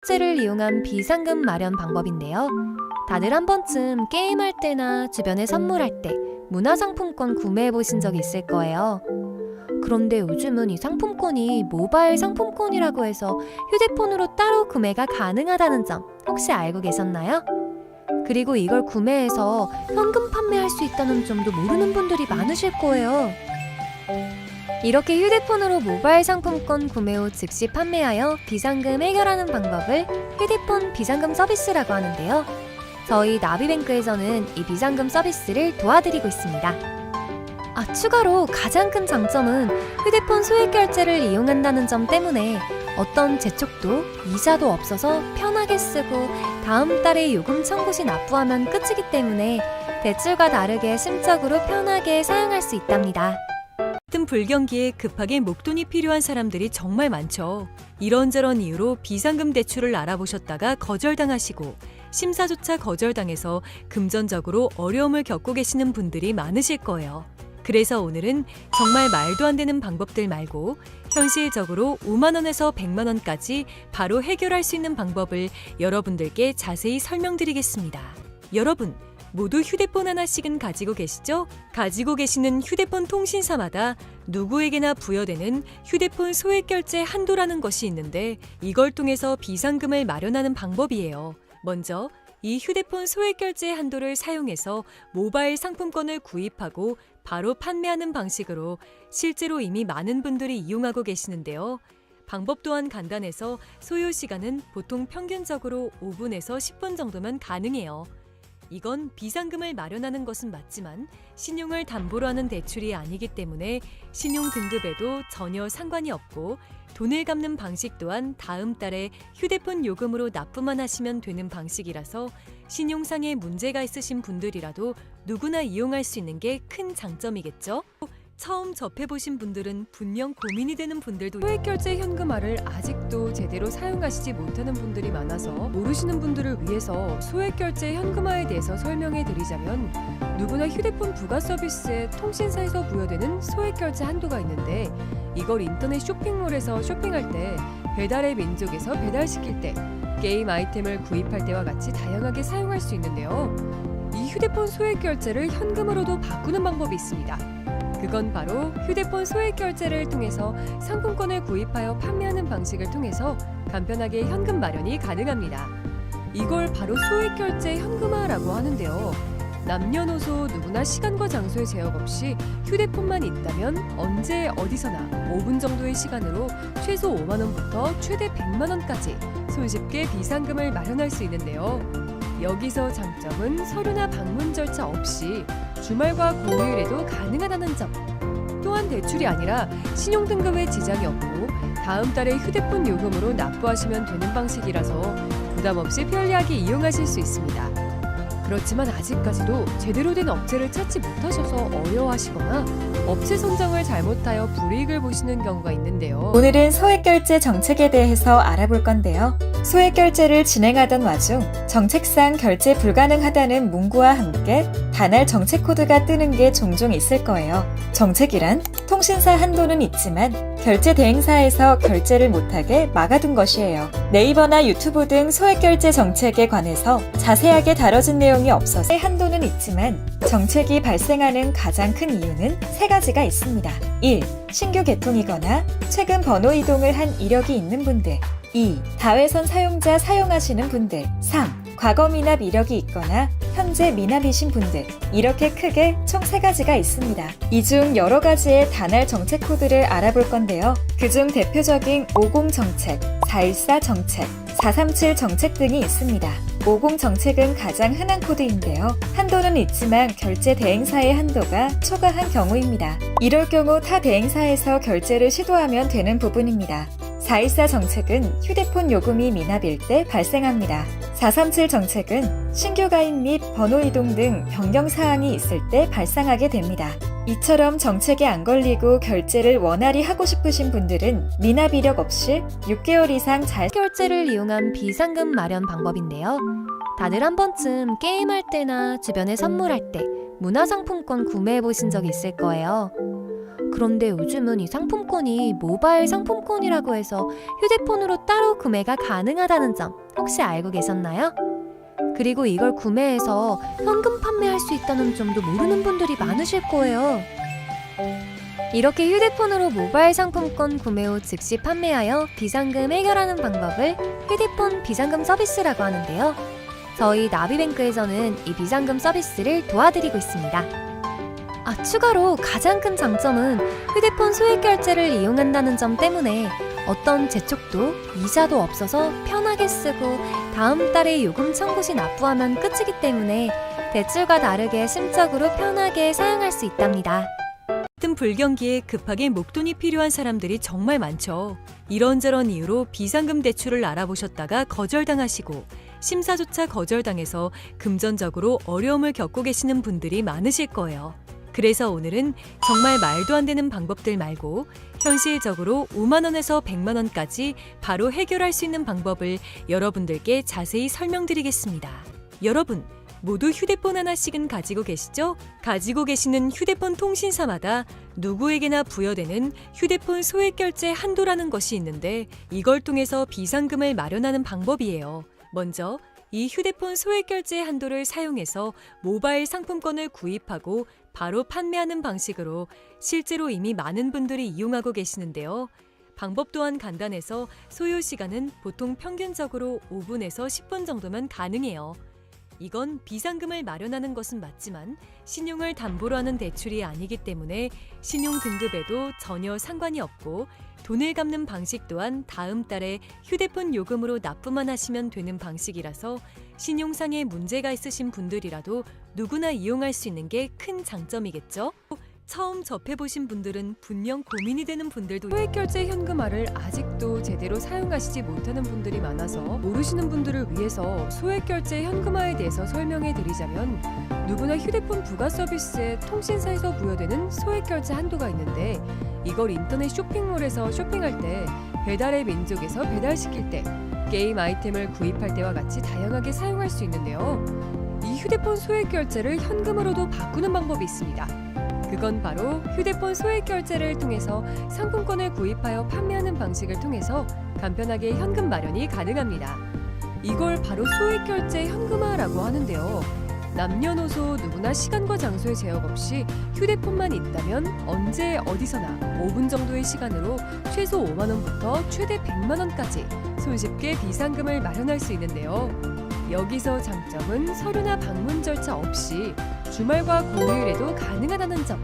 결제를 이용한 비상금 마련 방법인데요. 다들 한 번쯤 게임할 때나 주변에 선물할 때 문화상품권 구매해보신 적이 있을 거예요. 그런데 요즘은 이 상품권이 모바일 상품권이라고 해서 휴대폰으로 따로 구매가 가능하다는 점 혹시 알고 계셨나요? 그리고 이걸 구매해서 현금 판매할 수 있다는 점도 모르는 분들이 많으실 거예요. 이렇게 휴대폰으로 모바일 상품권 구매 후 즉시 판매하여 비상금 해결하는 방법을 휴대폰 비상금 서비스라고 하는데요. 저희 나비뱅크에서는 이 비상금 서비스를 도와드리고 있습니다. 추가로 가장 큰 장점은 휴대폰 소액 결제를 이용한다는 점 때문에 어떤 재촉도 이자도 없어서 편하게 쓰고 다음 달에 요금 청구 시 납부하면 끝이기 때문에 대출과 다르게 심적으로 편하게 사용할 수 있답니다. 같은 불경기에 급하게 목돈이 필요한 사람들이 정말 많죠. 이런저런 이유로 비상금 대출을 알아보셨다가 거절당하시고 심사조차 거절당해서 금전적으로 어려움을 겪고 계시는 분들이 많으실 거예요. 그래서 오늘은 정말 말도 안 되는 방법들 말고 현실적으로 5만 원에서 100만 원까지 바로 해결할 수 있는 방법을 여러분들께 자세히 설명드리겠습니다. 여러분, 모두 휴대폰 하나씩은 가지고 계시죠? 가지고 계시는 휴대폰 통신사마다 누구에게나 부여되는 휴대폰 소액 결제 한도라는 것이 있는데 이걸 통해서 비상금을 마련하는 방법이에요. 먼저 이 휴대폰 소액 결제 한도를 사용해서 모바일 상품권을 구입하고 바로 판매하는 방식으로 실제로 이미 많은 분들이 이용하고 계시는데요. 방법 또한 간단해서 소요 시간은 보통 평균적으로 5분에서 10분 정도면 가능해요. 이건 비상금을 마련하는 것은 맞지만 신용을 담보로 하는 대출이 아니기 때문에 신용 등급에도 전혀 상관이 없고 돈을 갚는 방식 또한 다음 달에 휴대폰 요금으로 납부만 하시면 되는 방식이라서 신용상의 문제가 있으신 분들이라도 누구나 이용할 수 있는 게 큰 장점이겠죠? 처음 접해보신 분들은 분명 고민이 되는 분들도 소액결제 현금화를 아직도 제대로 사용하시지 못하는 분들이 많아서 모르시는 분들을 위해서 소액결제 현금화에 대해서 설명해 드리자면 누구나 휴대폰 부가 서비스에 통신사에서 부여되는 소액결제 한도가 있는데 이걸 인터넷 쇼핑몰에서 쇼핑할 때 배달의 민족에서 배달시킬 때 게임 아이템을 구입할 때와 같이 다양하게 사용할 수 있는데요. 이 휴대폰 소액결제를 현금으로도 바꾸는 방법이 있습니다. 그건 바로 휴대폰 소액 결제를 통해서 상품권을 구입하여 판매하는 방식을 통해서 간편하게 현금 마련이 가능합니다. 이걸 바로 소액 결제 현금화라고 하는데요. 남녀노소 누구나 시간과 장소의 제약 없이 휴대폰만 있다면 언제 어디서나 5분 정도의 시간으로 최소 5만 원부터 최대 100만 원까지 손쉽게 비상금을 마련할 수 있는데요. 여기서 장점은 서류나 방문 절차 없이 주말과 공휴일에도 가능하다는 점. 또한 대출이 아니라 신용등급에 지장이 없고 다음 달에 휴대폰 요금으로 납부하시면 되는 방식이라서 부담 없이 편리하게 이용하실 수 있습니다. 그렇지만 아직까지도 제대로 된 업체를 찾지 못하셔서 어려워하시거나 업체 선정을 잘못하여 불이익을 보시는 경우가 있는데요. 오늘은 소액결제 정책에 대해서 알아볼 건데요. 소액결제를 진행하던 와중 정책상 결제 불가능하다는 문구와 함께 단할 정책 코드가 뜨는 게 종종 있을 거예요. 정책이란 통신사 한도는 있지만 결제 대행사에서 결제를 못하게 막아둔 것이에요. 네이버나 유튜브 등 소액결제 정책에 관해서 자세하게 다뤄진 내용이 없어서 한도는 있지만 정책이 발생하는 가장 큰 이유는 세 가지가 있습니다. 1. 신규 개통이거나 최근 번호 이동을 한 이력이 있는 분들. 2. 다회선 사용자 사용하시는 분들. 3. 과거 미납 이력이 있거나 현재 미납이신 분들. 이렇게 크게 총 3가지가 있습니다. 이 중 여러 가지의 단할 정책 코드를 알아볼 건데요. 그중 대표적인 50 정책, 414 정책, 437 정책 등이 있습니다. 50 정책은 가장 흔한 코드인데요. 한도는 있지만 결제 대행사의 한도가 초과한 경우입니다. 이럴 경우 타 대행사에서 결제를 시도하면 되는 부분입니다. 414 정책은 휴대폰 요금이 미납일 때 발생합니다. 437 정책은 신규 가입 및 번호 이동 등 변경 사항이 있을 때 발생하게 됩니다. 이처럼 정책에 안 걸리고 결제를 원활히 하고 싶으신 분들은 미납 이력 없이 6개월 이상 잘 결제를 이용한 비상금 마련 방법인데요. 다들 한 번쯤 게임할 때나 주변에 선물할 때 문화상품권 구매해보신 적이 있을 거예요. 그런데 요즘은 이 상품권이 모바일 상품권이라고 해서 휴대폰으로 따로 구매가 가능하다는 점 혹시 알고 계셨나요? 그리고 이걸 구매해서 현금 판매할 수 있다는 점도 모르는 분들이 많으실 거예요. 이렇게 휴대폰으로 모바일 상품권 구매 후 즉시 판매하여 비상금 해결하는 방법을 휴대폰 비상금 서비스라고 하는데요. 저희 나비뱅크에서는 이 비상금 서비스를 도와드리고 있습니다. 추가로 가장 큰 장점은 휴대폰 소액 결제를 이용한다는 점 때문에 어떤 재촉도 이자도 없어서 편하게 쓰고 다음 달에 요금 청구 시 납부하면 끝이기 때문에 대출과 다르게 심적으로 편하게 사용할 수 있답니다. 같은 불경기에 급하게 목돈이 필요한 사람들이 정말 많죠. 이런저런 이유로 비상금 대출을 알아보셨다가 거절당하시고 심사조차 거절당해서 금전적으로 어려움을 겪고 계시는 분들이 많으실 거예요. 그래서 오늘은 정말 말도 안 되는 방법들 말고 현실적으로 5만 원에서 100만 원까지 바로 해결할 수 있는 방법을 여러분들께 자세히 설명드리겠습니다. 여러분, 모두 휴대폰 하나씩은 가지고 계시죠? 가지고 계시는 휴대폰 통신사마다 누구에게나 부여되는 휴대폰 소액 결제 한도라는 것이 있는데 이걸 통해서 비상금을 마련하는 방법이에요. 먼저 이 휴대폰 소액 결제 한도를 사용해서 모바일 상품권을 구입하고 바로 판매하는 방식으로 실제로 이미 많은 분들이 이용하고 계시는데요. 방법 또한 간단해서 소요 시간은 보통 평균적으로 5분에서 10분 정도면 가능해요. 이건 비상금을 마련하는 것은 맞지만 신용을 담보로 하는 대출이 아니기 때문에 신용 등급에도 전혀 상관이 없고 돈을 갚는 방식 또한 다음 달에 휴대폰 요금으로 납부만 하시면 되는 방식이라서 신용상의 문제가 있으신 분들이라도 누구나 이용할 수 있는 게 큰 장점이겠죠? 처음 접해보신 분들은 분명 고민이 되는 분들도 소액 결제 현금화를 아직도 제대로 사용하시지 못하는 분들이 많아서 모르시는 분들을 위해서 소액 결제 현금화에 대해서 설명해 드리자면 누구나 휴대폰 부가 서비스에 통신사에서 부여되는 소액 결제 한도가 있는데 이걸 인터넷 쇼핑몰에서 쇼핑할 때 배달의 민족에서 배달시킬 때 게임 아이템을 구입할 때와 같이 다양하게 사용할 수 있는데요. 이 휴대폰 소액 결제를 현금으로도 바꾸는 방법이 있습니다. 그건 바로 휴대폰 소액 결제를 통해서 상품권을 구입하여 판매하는 방식을 통해서 간편하게 현금 마련이 가능합니다. 이걸 바로 소액 결제 현금화라고 하는데요. 남녀노소 누구나 시간과 장소의 제약 없이 휴대폰만 있다면 언제 어디서나 5분 정도의 시간으로 최소 5만 원부터 최대 100만 원까지 손쉽게 비상금을 마련할 수 있는데요. 여기서 장점은 서류나 방문 절차 없이 주말과 공휴일에도 가능하다는 점.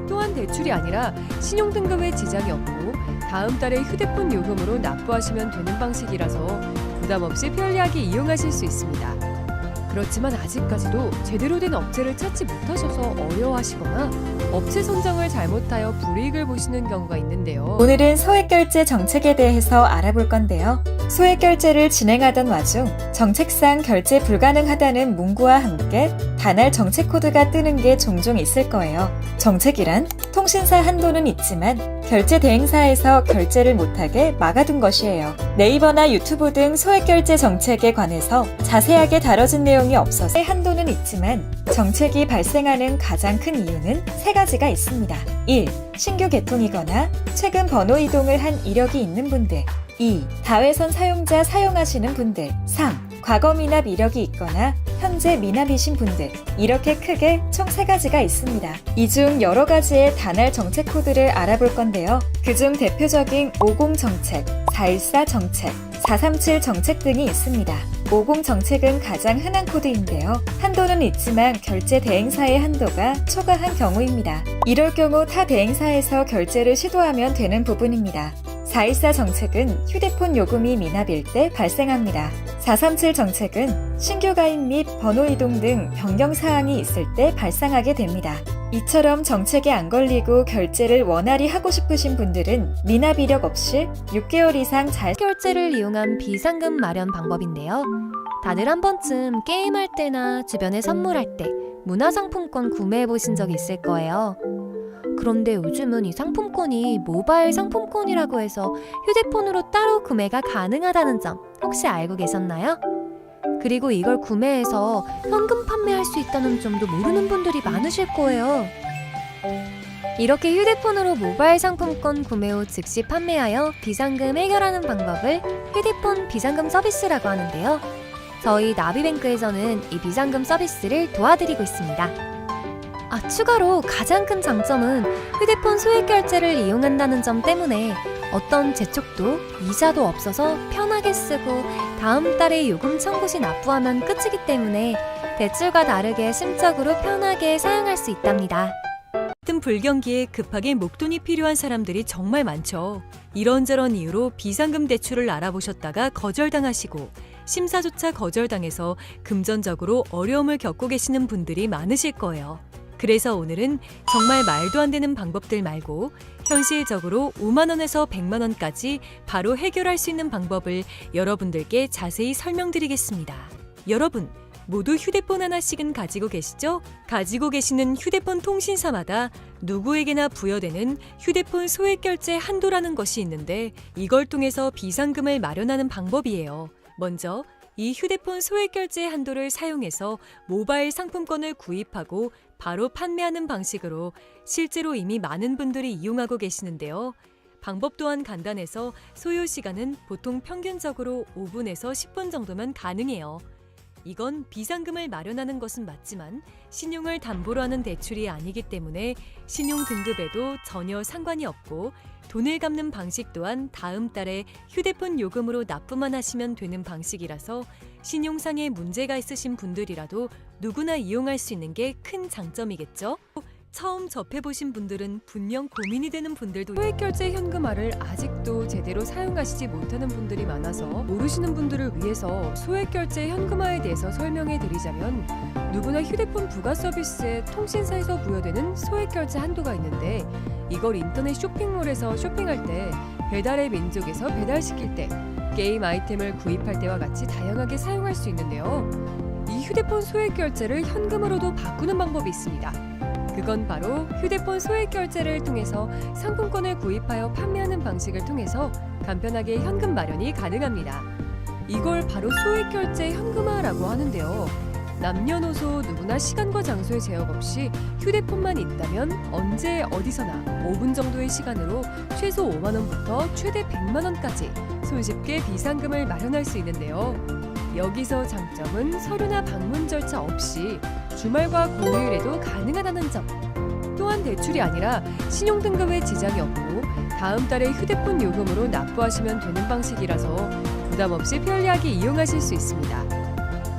또한 대출이 아니라 신용등급에 지장이 없고 다음 달에 휴대폰 요금으로 납부하시면 되는 방식이라서 부담 없이 편리하게 이용하실 수 있습니다. 그렇지만 아직까지도 제대로 된 업체를 찾지 못하셔서 어려워하시거나 업체 선정을 잘못하여 불이익을 보시는 경우가 있는데요. 오늘은 소액결제 정책에 대해서 알아볼 건데요. 소액결제를 진행하던 와중 정책상 결제 불가능하다는 문구와 함께 단할 정책 코드가 뜨는 게 종종 있을 거예요. 정책이란 통신사 한도는 있지만 결제 대행사에서 결제를 못하게 막아둔 것이에요. 네이버나 유튜브 등 소액결제 정책에 관해서 자세하게 다뤄진 내용이 없어서 한도는 있지만 정책이 발생하는 가장 큰 이유는 세 가지가 있습니다. 1. 신규 개통이거나 최근 번호 이동을 한 이력이 있는 분들. 2. 다회선 사용자 사용하시는 분들. 3. 과거 미납 이력이 있거나 현재 미납이신 분들. 이렇게 크게 총 3가지가 있습니다. 이 중 여러 가지의 단할 정책 코드를 알아볼 건데요. 그중 대표적인 50 정책, 414 정책, 437 정책 등이 있습니다. 50 정책은 가장 흔한 코드인데요. 한도는 있지만 결제 대행사의 한도가 초과한 경우입니다. 이럴 경우 타 대행사에서 결제를 시도하면 되는 부분입니다. 414 정책은 휴대폰 요금이 미납일 때 발생합니다. 437 정책은 신규 가입 및 번호 이동 등 변경 사항이 있을 때 발생하게 됩니다. 이처럼 정책에 안 걸리고 결제를 원활히 하고 싶으신 분들은 미납 이력 없이 6개월 이상 잘 결제를 이용한 비상금 마련 방법인데요. 다들 한 번쯤 게임할 때나 주변에 선물할 때 문화상품권 구매해 보신 적 있을 거예요. 그런데 요즘은 이 상품권이 모바일 상품권이라고 해서 휴대폰으로 따로 구매가 가능하다는 점 혹시 알고 계셨나요? 그리고 이걸 구매해서 현금 판매할 수 있다는 점도 모르는 분들이 많으실 거예요. 이렇게 휴대폰으로 모바일 상품권 구매 후 즉시 판매하여 비상금 해결하는 방법을 휴대폰 비상금 서비스라고 하는데요. 저희 나비뱅크에서는 이 비상금 서비스를 도와드리고 있습니다. 추가로 가장 큰 장점은 휴대폰 소액 결제를 이용한다는 점 때문에 어떤 재촉도 이자도 없어서 편하게 쓰고 다음 달에 요금 청구 시 납부하면 끝이기 때문에 대출과 다르게 심적으로 편하게 사용할 수 있답니다. 같은 불경기에 급하게 목돈이 필요한 사람들이 정말 많죠. 이런저런 이유로 비상금 대출을 알아보셨다가 거절당하시고 심사조차 거절당해서 금전적으로 어려움을 겪고 계시는 분들이 많으실 거예요. 그래서 오늘은 정말 말도 안 되는 방법들 말고 현실적으로 5만 원에서 100만 원까지 바로 해결할 수 있는 방법을 여러분들께 자세히 설명드리겠습니다. 여러분, 모두 휴대폰 하나씩은 가지고 계시죠? 가지고 계시는 휴대폰 통신사마다 누구에게나 부여되는 휴대폰 소액 결제 한도라는 것이 있는데 이걸 통해서 비상금을 마련하는 방법이에요. 먼저 이 휴대폰 소액 결제 한도를 사용해서 모바일 상품권을 구입하고 바로 판매하는 방식으로 실제로 이미 많은 분들이 이용하고 계시는데요. 방법 또한 간단해서 소요 시간은 보통 평균적으로 5분에서 10분 정도면 가능해요. 이건 비상금을 마련하는 것은 맞지만 신용을 담보로 하는 대출이 아니기 때문에 신용 등급에도 전혀 상관이 없고 돈을 갚는 방식 또한 다음 달에 휴대폰 요금으로 납부만 하시면 되는 방식이라서 신용상의 문제가 있으신 분들이라도 누구나 이용할 수 있는 게 큰 장점이겠죠? 처음 접해보신 분들은 분명 고민이 되는 분들도 소액 결제 현금화를 아직도 제대로 사용하시지 못하는 분들이 많아서 모르시는 분들을 위해서 소액 결제 현금화에 대해서 설명해 드리자면 누구나 휴대폰 부가 서비스에 통신사에서 부여되는 소액 결제 한도가 있는데 이걸 인터넷 쇼핑몰에서 쇼핑할 때 배달의 민족에서 배달시킬 때 게임 아이템을 구입할 때와 같이 다양하게 사용할 수 있는데요. 이 휴대폰 소액 결제를 현금으로도 바꾸는 방법이 있습니다. 그건 바로 휴대폰 소액 결제를 통해서 상품권을 구입하여 판매하는 방식을 통해서 간편하게 현금 마련이 가능합니다. 이걸 바로 소액 결제 현금화라고 하는데요. 남녀노소 누구나 시간과 장소의 제약 없이 휴대폰만 있다면 언제 어디서나 5분 정도의 시간으로 최소 5만 원부터 최대 100만 원까지 손쉽게 비상금을 마련할 수 있는데요. 여기서 장점은 서류나 방문 절차 없이 주말과 공휴일에도 가능하다는 점. 또한 대출이 아니라 신용등급에 지장이 없고 다음 달에 휴대폰 요금으로 납부하시면 되는 방식이라서 부담 없이 편리하게 이용하실 수 있습니다.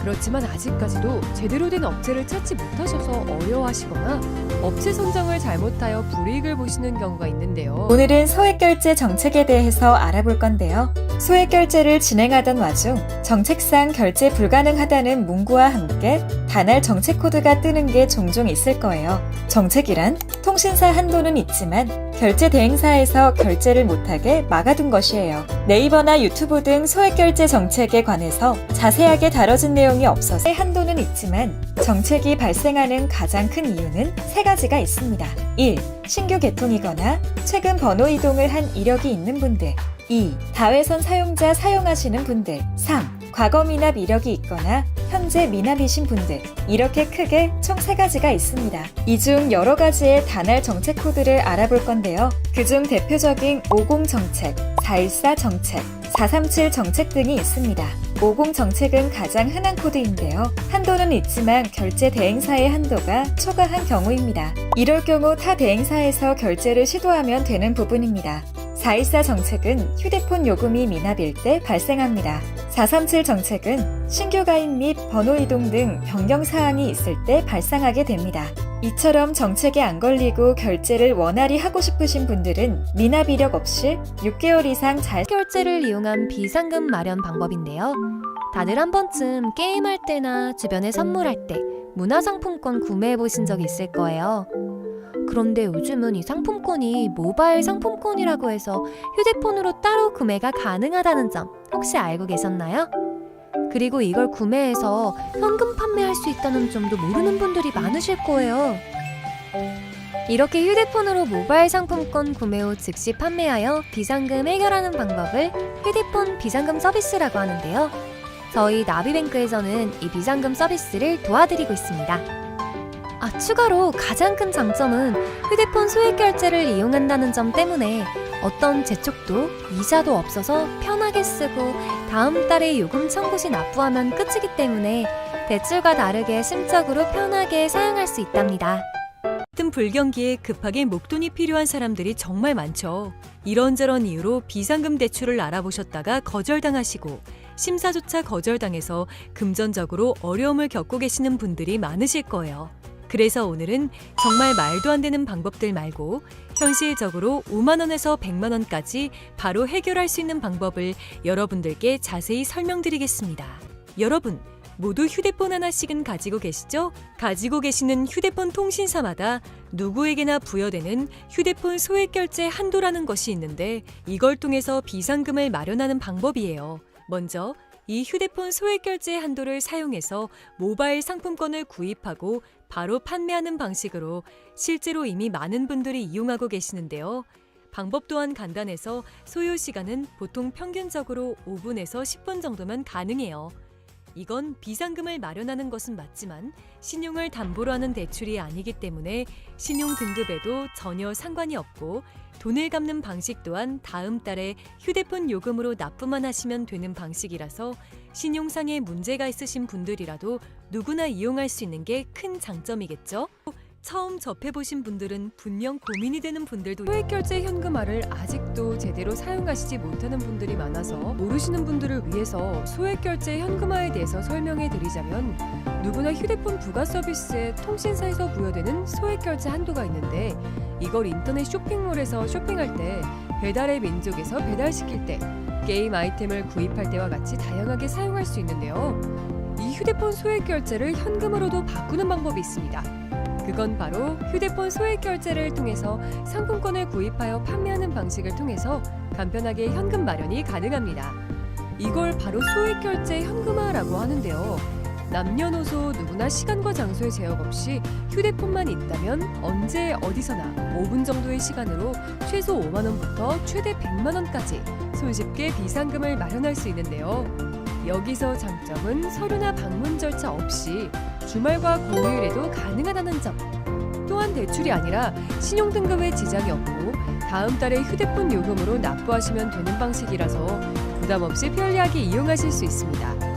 그렇지만 아직까지도 제대로 된 업체를 찾지 못하셔서 어려워하시거나 업체 선정을 잘못하여 불이익을 보시는 경우가 있는데요. 오늘은 소액결제 정책에 대해서 알아볼 건데요. 소액결제를 진행하던 와중 정책상 결제 불가능하다는 문구와 함께 단할 정책 코드가 뜨는 게 종종 있을 거예요. 정책이란 통신사 한도는 있지만 결제 대행사에서 결제를 못하게 막아둔 것이에요. 네이버나 유튜브 등 소액결제 정책에 관해서 자세하게 다뤄진 내용이 없어서 한도는 있지만 정책이 발생하는 가장 큰 이유는 세 가지가 있습니다. 1. 신규 개통이거나 최근 번호 이동을 한 이력이 있는 분들. 2. 다회선 사용자 사용하시는 분들. 3. 과거 미납 이력이 있거나 현재 미납이신 분들. 이렇게 크게 총 3가지가 있습니다. 이 중 여러 가지의 단할 정책 코드를 알아볼 건데요. 그중 대표적인 50 정책, 414 정책, 437 정책 등이 있습니다. 50 정책은 가장 흔한 코드인데요. 한도는 있지만 결제 대행사의 한도가 초과한 경우입니다. 이럴 경우 타 대행사에서 결제를 시도하면 되는 부분입니다. 414 정책은 휴대폰 요금이 미납일 때 발생합니다. 437 정책은 신규 가입 및 번호 이동 등 변경 사항이 있을 때 발생하게 됩니다. 이처럼 정책에 안 걸리고 결제를 원활히 하고 싶으신 분들은 미납 이력 없이 6개월 이상 잘 결제를 이용한 비상금 마련 방법인데요. 다들 한 번쯤 게임할 때나 주변에 선물할 때 문화상품권 구매해 보신 적 있을 거예요. 그런데 요즘은 이 상품권이 모바일 상품권이라고 해서 휴대폰으로 따로 구매가 가능하다는 점 혹시 알고 계셨나요? 그리고 이걸 구매해서 현금 판매할 수 있다는 점도 모르는 분들이 많으실 거예요. 이렇게 휴대폰으로 모바일 상품권 구매 후 즉시 판매하여 비상금 해결하는 방법을 휴대폰 비상금 서비스라고 하는데요. 저희 나비뱅크에서는 이 비상금 서비스를 도와드리고 있습니다. 추가로 가장 큰 장점은 휴대폰 소액 결제를 이용한다는 점 때문에 어떤 재촉도 이자도 없어서 편하게 쓰고 다음 달에 요금 청구 시 납부하면 끝이기 때문에 대출과 다르게 심적으로 편하게 사용할 수 있답니다. 같은 불경기에 급하게 목돈이 필요한 사람들이 정말 많죠. 이런저런 이유로 비상금 대출을 알아보셨다가 거절당하시고 심사조차 거절당해서 금전적으로 어려움을 겪고 계시는 분들이 많으실 거예요. 그래서 오늘은 정말 말도 안 되는 방법들 말고 현실적으로 5만 원에서 100만 원까지 바로 해결할 수 있는 방법을 여러분들께 자세히 설명드리겠습니다. 여러분, 모두 휴대폰 하나씩은 가지고 계시죠? 가지고 계시는 휴대폰 통신사마다 누구에게나 부여되는 휴대폰 소액 결제 한도라는 것이 있는데 이걸 통해서 비상금을 마련하는 방법이에요. 먼저 이 휴대폰 소액 결제 한도를 사용해서 모바일 상품권을 구입하고 바로 판매하는 방식으로 실제로 이미 많은 분들이 이용하고 계시는데요. 방법 또한 간단해서 소요 시간은 보통 평균적으로 5분에서 10분 정도면 가능해요. 이건 비상금을 마련하는 것은 맞지만 신용을 담보로 하는 대출이 아니기 때문에 신용 등급에도 전혀 상관이 없고 돈을 갚는 방식 또한 다음 달에 휴대폰 요금으로 납부만 하시면 되는 방식이라서 신용상의 문제가 있으신 분들이라도 누구나 이용할 수 있는 게 큰 장점이겠죠? 처음 접해보신 분들은 분명 고민이 되는 분들도 소액 결제 현금화를 아직도 제대로 사용하시지 못하는 분들이 많아서 모르시는 분들을 위해서 소액 결제 현금화에 대해서 설명해 드리자면 누구나 휴대폰 부가 서비스에 통신사에서 부여되는 소액 결제 한도가 있는데 이걸 인터넷 쇼핑몰에서 쇼핑할 때 배달의 민족에서 배달시킬 때 게임 아이템을 구입할 때와 같이 다양하게 사용할 수 있는데요. 이 휴대폰 소액 결제를 현금으로도 바꾸는 방법이 있습니다. 그건 바로 휴대폰 소액 결제를 통해서 상품권을 구입하여 판매하는 방식을 통해서 간편하게 현금 마련이 가능합니다. 이걸 바로 소액 결제 현금화라고 하는데요. 남녀노소 누구나 시간과 장소의 제약 없이 휴대폰만 있다면 언제 어디서나 5분 정도의 시간으로 최소 5만 원부터 최대 100만 원까지 손쉽게 비상금을 마련할 수 있는데요. 여기서 장점은 서류나 방문 절차 없이 주말과 공휴일에도 가능하다는 점. 또한 대출이 아니라 신용 등급에 지장이 없고 다음 달에 휴대폰 요금으로 납부하시면 되는 방식이라서 부담 없이 편리하게 이용하실 수 있습니다.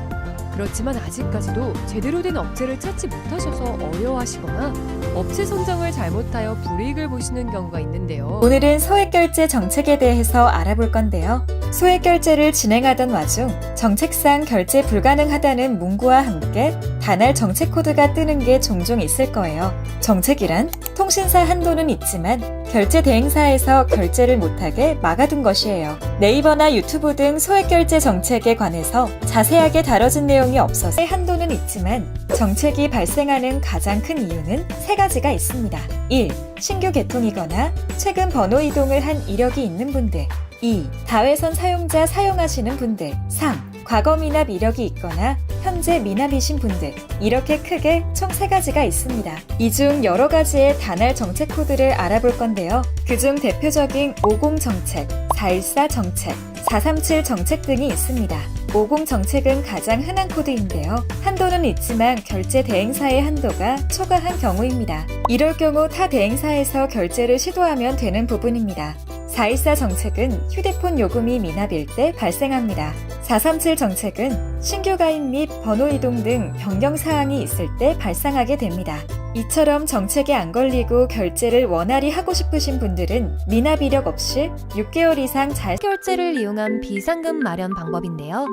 그렇지만 아직까지도 제대로 된 업체를 찾지 못하셔서 어려워하시거나 업체 선정을 잘못하여 불이익을 보시는 경우가 있는데요. 오늘은 소액결제 정책에 대해서 알아볼 건데요. 소액결제를 진행하던 와중 정책상 결제 불가능하다는 문구와 함께 단할 정책 코드가 뜨는 게 종종 있을 거예요. 정책이란 통신사 한도는 있지만 결제 대행사에서 결제를 못하게 막아둔 것이에요. 네이버나 유튜브 등 소액결제 정책에 관해서 자세하게 다뤄진 내용이 없어서 한도는 있지만 정책이 발생하는 가장 큰 이유는 세 가지가 있습니다. 1. 신규 개통이거나 최근 번호 이동을 한 이력이 있는 분들. 2. 다회선 사용자 사용하시는 분들. 3. 과거 미납 이력이 있거나 현재 미납이신 분들. 이렇게 크게 총 3가지가 있습니다. 이 중 여러 가지의 단할 정책 코드를 알아볼 건데요. 그중 대표적인 50 정책, 414 정책, 437 정책 등이 있습니다. 50 정책은 가장 흔한 코드인데요. 한도는 있지만 결제 대행사의 한도가 초과한 경우입니다. 이럴 경우 타 대행사에서 결제를 시도하면 되는 부분입니다. 414 정책은 휴대폰 요금이 미납일 때 발생합니다. 437 정책은 신규 가입 및 번호 이동 등 변경 사항이 있을 때 발생하게 됩니다. 이처럼 정책에 안 걸리고 결제를 원활히 하고 싶으신 분들은 미납 이력 없이 6개월 이상 잘 결제를 이용한 비상금 마련 방법인데요.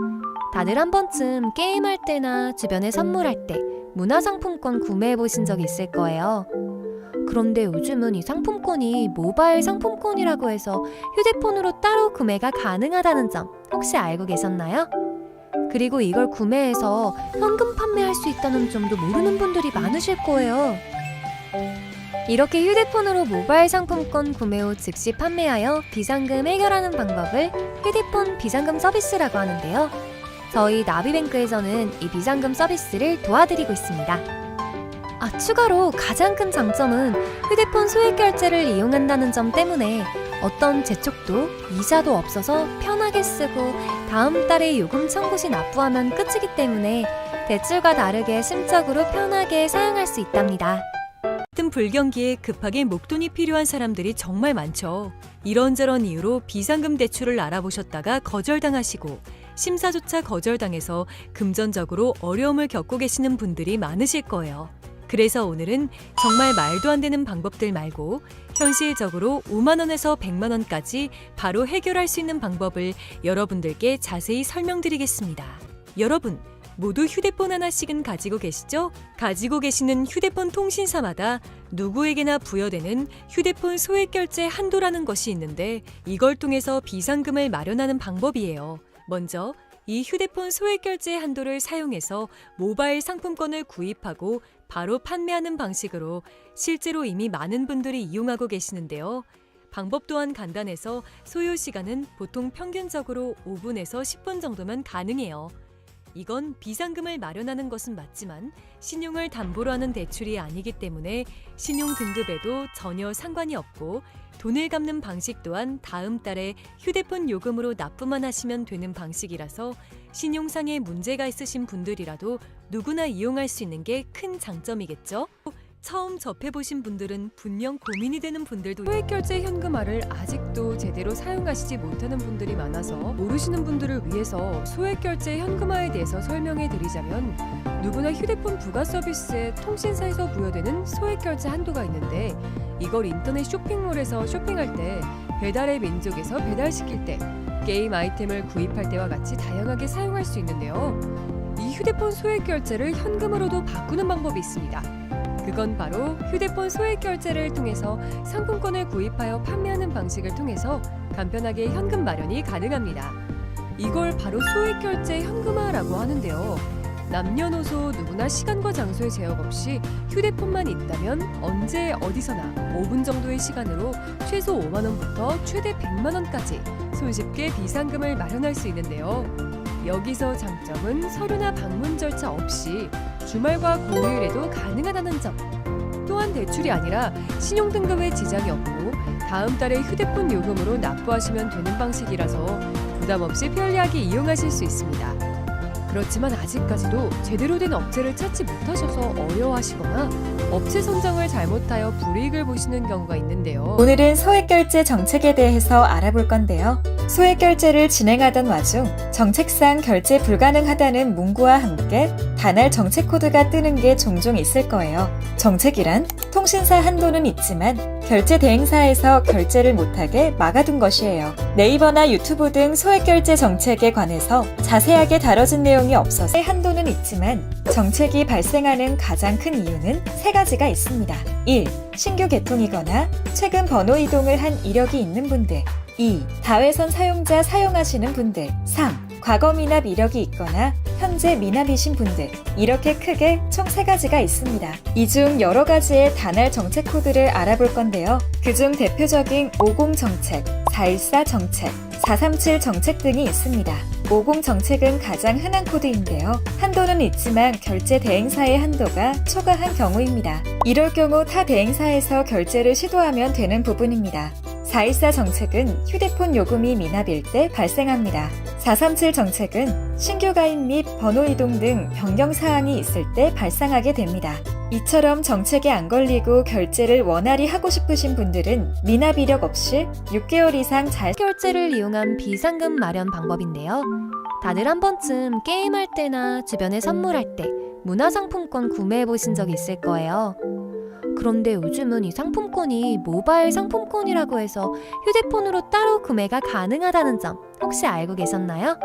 다들 한 번쯤 게임할 때나 주변에 선물할 때 문화상품권 구매해 보신 적 있을 거예요. 그런데 요즘은 이 상품권이 모바일 상품권이라고 해서 휴대폰으로 따로 구매가 가능하다는 점 혹시 알고 계셨나요? 그리고 이걸 구매해서 현금 판매할 수 있다는 점도 모르는 분들이 많으실 거예요. 이렇게 휴대폰으로 모바일 상품권 구매 후 즉시 판매하여 비상금 해결하는 방법을 휴대폰 비상금 서비스라고 하는데요. 저희 나비뱅크에서는 이 비상금 서비스를 도와드리고 있습니다. 추가로 가장 큰 장점은 휴대폰 소액 결제를 이용한다는 점 때문에 어떤 재촉도 이자도 없어서 편하게 쓰고 다음 달에 요금 청구 시 납부하면 끝이기 때문에 대출과 다르게 심적으로 편하게 사용할 수 있답니다. 같은 불경기에 급하게 목돈이 필요한 사람들이 정말 많죠. 이런저런 이유로 비상금 대출을 알아보셨다가 거절당하시고 심사조차 거절당해서 금전적으로 어려움을 겪고 계시는 분들이 많으실 거예요. 그래서 오늘은 정말 말도 안 되는 방법들 말고 현실적으로 5만 원에서 100만 원까지 바로 해결할 수 있는 방법을 여러분들께 자세히 설명드리겠습니다. 여러분, 모두 휴대폰 하나씩은 가지고 계시죠? 가지고 계시는 휴대폰 통신사마다 누구에게나 부여되는 휴대폰 소액결제 한도라는 것이 있는데 이걸 통해서 비상금을 마련하는 방법이에요. 먼저 이 휴대폰 소액결제 한도를 사용해서 모바일 상품권을 구입하고 바로 판매하는 방식으로 실제로 이미 많은 분들이 이용하고 계시는데요. 방법 또한 간단해서 소요 시간은 보통 평균적으로 5분에서 10분 정도면 가능해요. 이건 비상금을 마련하는 것은 맞지만 신용을 담보로 하는 대출이 아니기 때문에 신용 등급에도 전혀 상관이 없고 돈을 갚는 방식 또한 다음 달에 휴대폰 요금으로 납부만 하시면 되는 방식이라서 신용상의 문제가 있으신 분들이라도 누구나 이용할 수 있는 게 큰 장점이겠죠? 처음 접해보신 분들은 분명 고민이 되는 분들도 소액결제 현금화를 아직도 제대로 사용하시지 못하는 분들이 많아서 모르시는 분들을 위해서 소액결제 현금화에 대해서 설명해 드리자면 누구나 휴대폰 부가 서비스에 통신사에서 부여되는 소액결제 한도가 있는데 이걸 인터넷 쇼핑몰에서 쇼핑할 때 배달의 민족에서 배달시킬 때 게임 아이템을 구입할 때와 같이 다양하게 사용할 수 있는데요. 이 휴대폰 소액결제를 현금으로도 바꾸는 방법이 있습니다. 그건 바로 휴대폰 소액결제를 통해서 상품권을 구입하여 판매하는 방식을 통해서 간편하게 현금 마련이 가능합니다. 이걸 바로 소액결제 현금화라고 하는데요. 남녀노소 누구나 시간과 장소의 제약 없이 휴대폰만 있다면 언제 어디서나 5분 정도의 시간으로 최소 5만 원부터 최대 100만 원까지 손쉽게 비상금을 마련할 수 있는데요. 여기서 장점은 서류나 방문 절차 없이 주말과 공휴일에도 가능하다는 점. 또한 대출이 아니라 신용등급에 지장이 없고 다음 달에 휴대폰 요금으로 납부하시면 되는 방식이라서 부담 없이 편리하게 이용하실 수 있습니다. 그렇지만 아직까지도 제대로 된 업체를 찾지 못하셔서 어려워하시거나 업체 선정을 잘못하여 불이익을 보시는 경우가 있는데요. 오늘은 소액결제 정책에 대해서 알아볼 건데요. 소액결제를 진행하던 와중 정책상 결제 불가능하다는 문구와 함께 단할 정책 코드가 뜨는 게 종종 있을 거예요. 정책이란 통신사 한도는 있지만 결제 대행사에서 결제를 못하게 막아둔 것이에요. 네이버나 유튜브 등 소액결제 정책에 관해서 자세하게 다뤄진 내용이 없어서 한도는 있지만 정책이 발생하는 가장 큰 이유는 세 가지가 있습니다. 1. 신규 개통이거나 최근 번호 이동을 한 이력이 있는 분들. 2. 다회선 사용자 사용하시는 분들. 3. 과거 미납 이력이 있거나 현재 미납이신 분들. 이렇게 크게 총 3가지가 있습니다. 이 중 여러 가지의 단할 정책 코드를 알아볼 건데요. 그중 대표적인 50 정책, 414 정책, 437 정책 등이 있습니다. 50 정책은 가장 흔한 코드인데요. 한도는 있지만 결제 대행사의 한도가 초과한 경우입니다. 이럴 경우 타 대행사에서 결제를 시도하면 되는 부분입니다. 414 정책은 휴대폰 요금이 미납일 때 발생합니다. 437 정책은 신규 가입 및 번호 이동 등 변경 사항이 있을 때 발생하게 됩니다. 이처럼 정책에 안 걸리고 결제를 원활히 하고 싶으신 분들은 미납 이력 없이 6개월 이상 잘 결제를 이용한 비상금 마련 방법인데요. 다들 한 번쯤 게임할 때나 주변에 선물할 때 문화상품권 구매해 보신 적 있을 거예요. 그런데 요즘은 이 상품권이 모바일 상품권이라고 해서 휴대폰으로 따로 구매가 가능하다는 점 혹시 알고 계셨나요?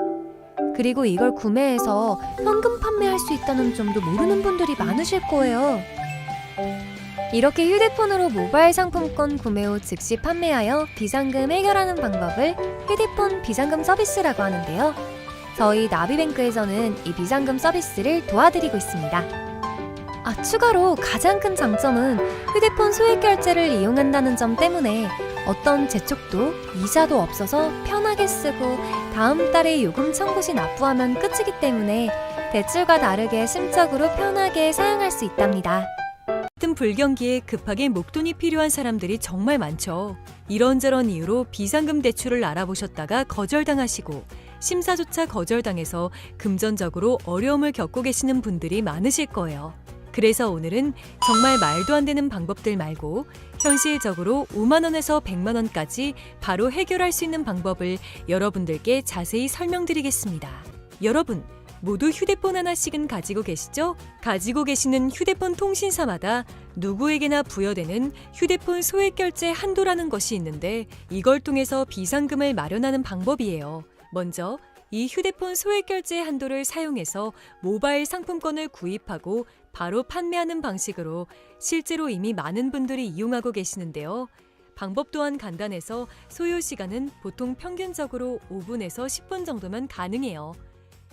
그리고 이걸 구매해서 현금 판매할 수 있다는 점도 모르는 분들이 많으실 거예요. 이렇게 휴대폰으로 모바일 상품권 구매 후 즉시 판매하여 비상금 해결하는 방법을 휴대폰 비상금 서비스라고 하는데요. 저희 나비뱅크에서는 이 비상금 서비스를 도와드리고 있습니다. 추가로 가장 큰 장점은 휴대폰 소액결제를 이용한다는 점 때문에 어떤 재촉도 이자도 없어서 편하게 쓰고 다음 달에 요금 청구 시 납부하면 끝이기 때문에 대출과 다르게 심적으로 편하게 사용할 수 있답니다. 같은 불경기에 급하게 목돈이 필요한 사람들이 정말 많죠. 이런저런 이유로 비상금 대출을 알아보셨다가 거절당하시고 심사조차 거절당해서 금전적으로 어려움을 겪고 계시는 분들이 많으실 거예요. 그래서 오늘은 정말 말도 안 되는 방법들 말고 현실적으로 5만 원에서 100만 원까지 바로 해결할 수 있는 방법을 여러분들께 자세히 설명드리겠습니다. 여러분, 모두 휴대폰 하나씩은 가지고 계시죠? 가지고 계시는 휴대폰 통신사마다 누구에게나 부여되는 휴대폰 소액결제 한도라는 것이 있는데 이걸 통해서 비상금을 마련하는 방법이에요. 먼저 이 휴대폰 소액결제 한도를 사용해서 모바일 상품권을 구입하고 바로 판매하는 방식으로 실제로 이미 많은 분들이 이용하고 계시는데요. 방법 또한 간단해서 소요 시간은 보통 평균적으로 5분에서 10분 정도면 가능해요.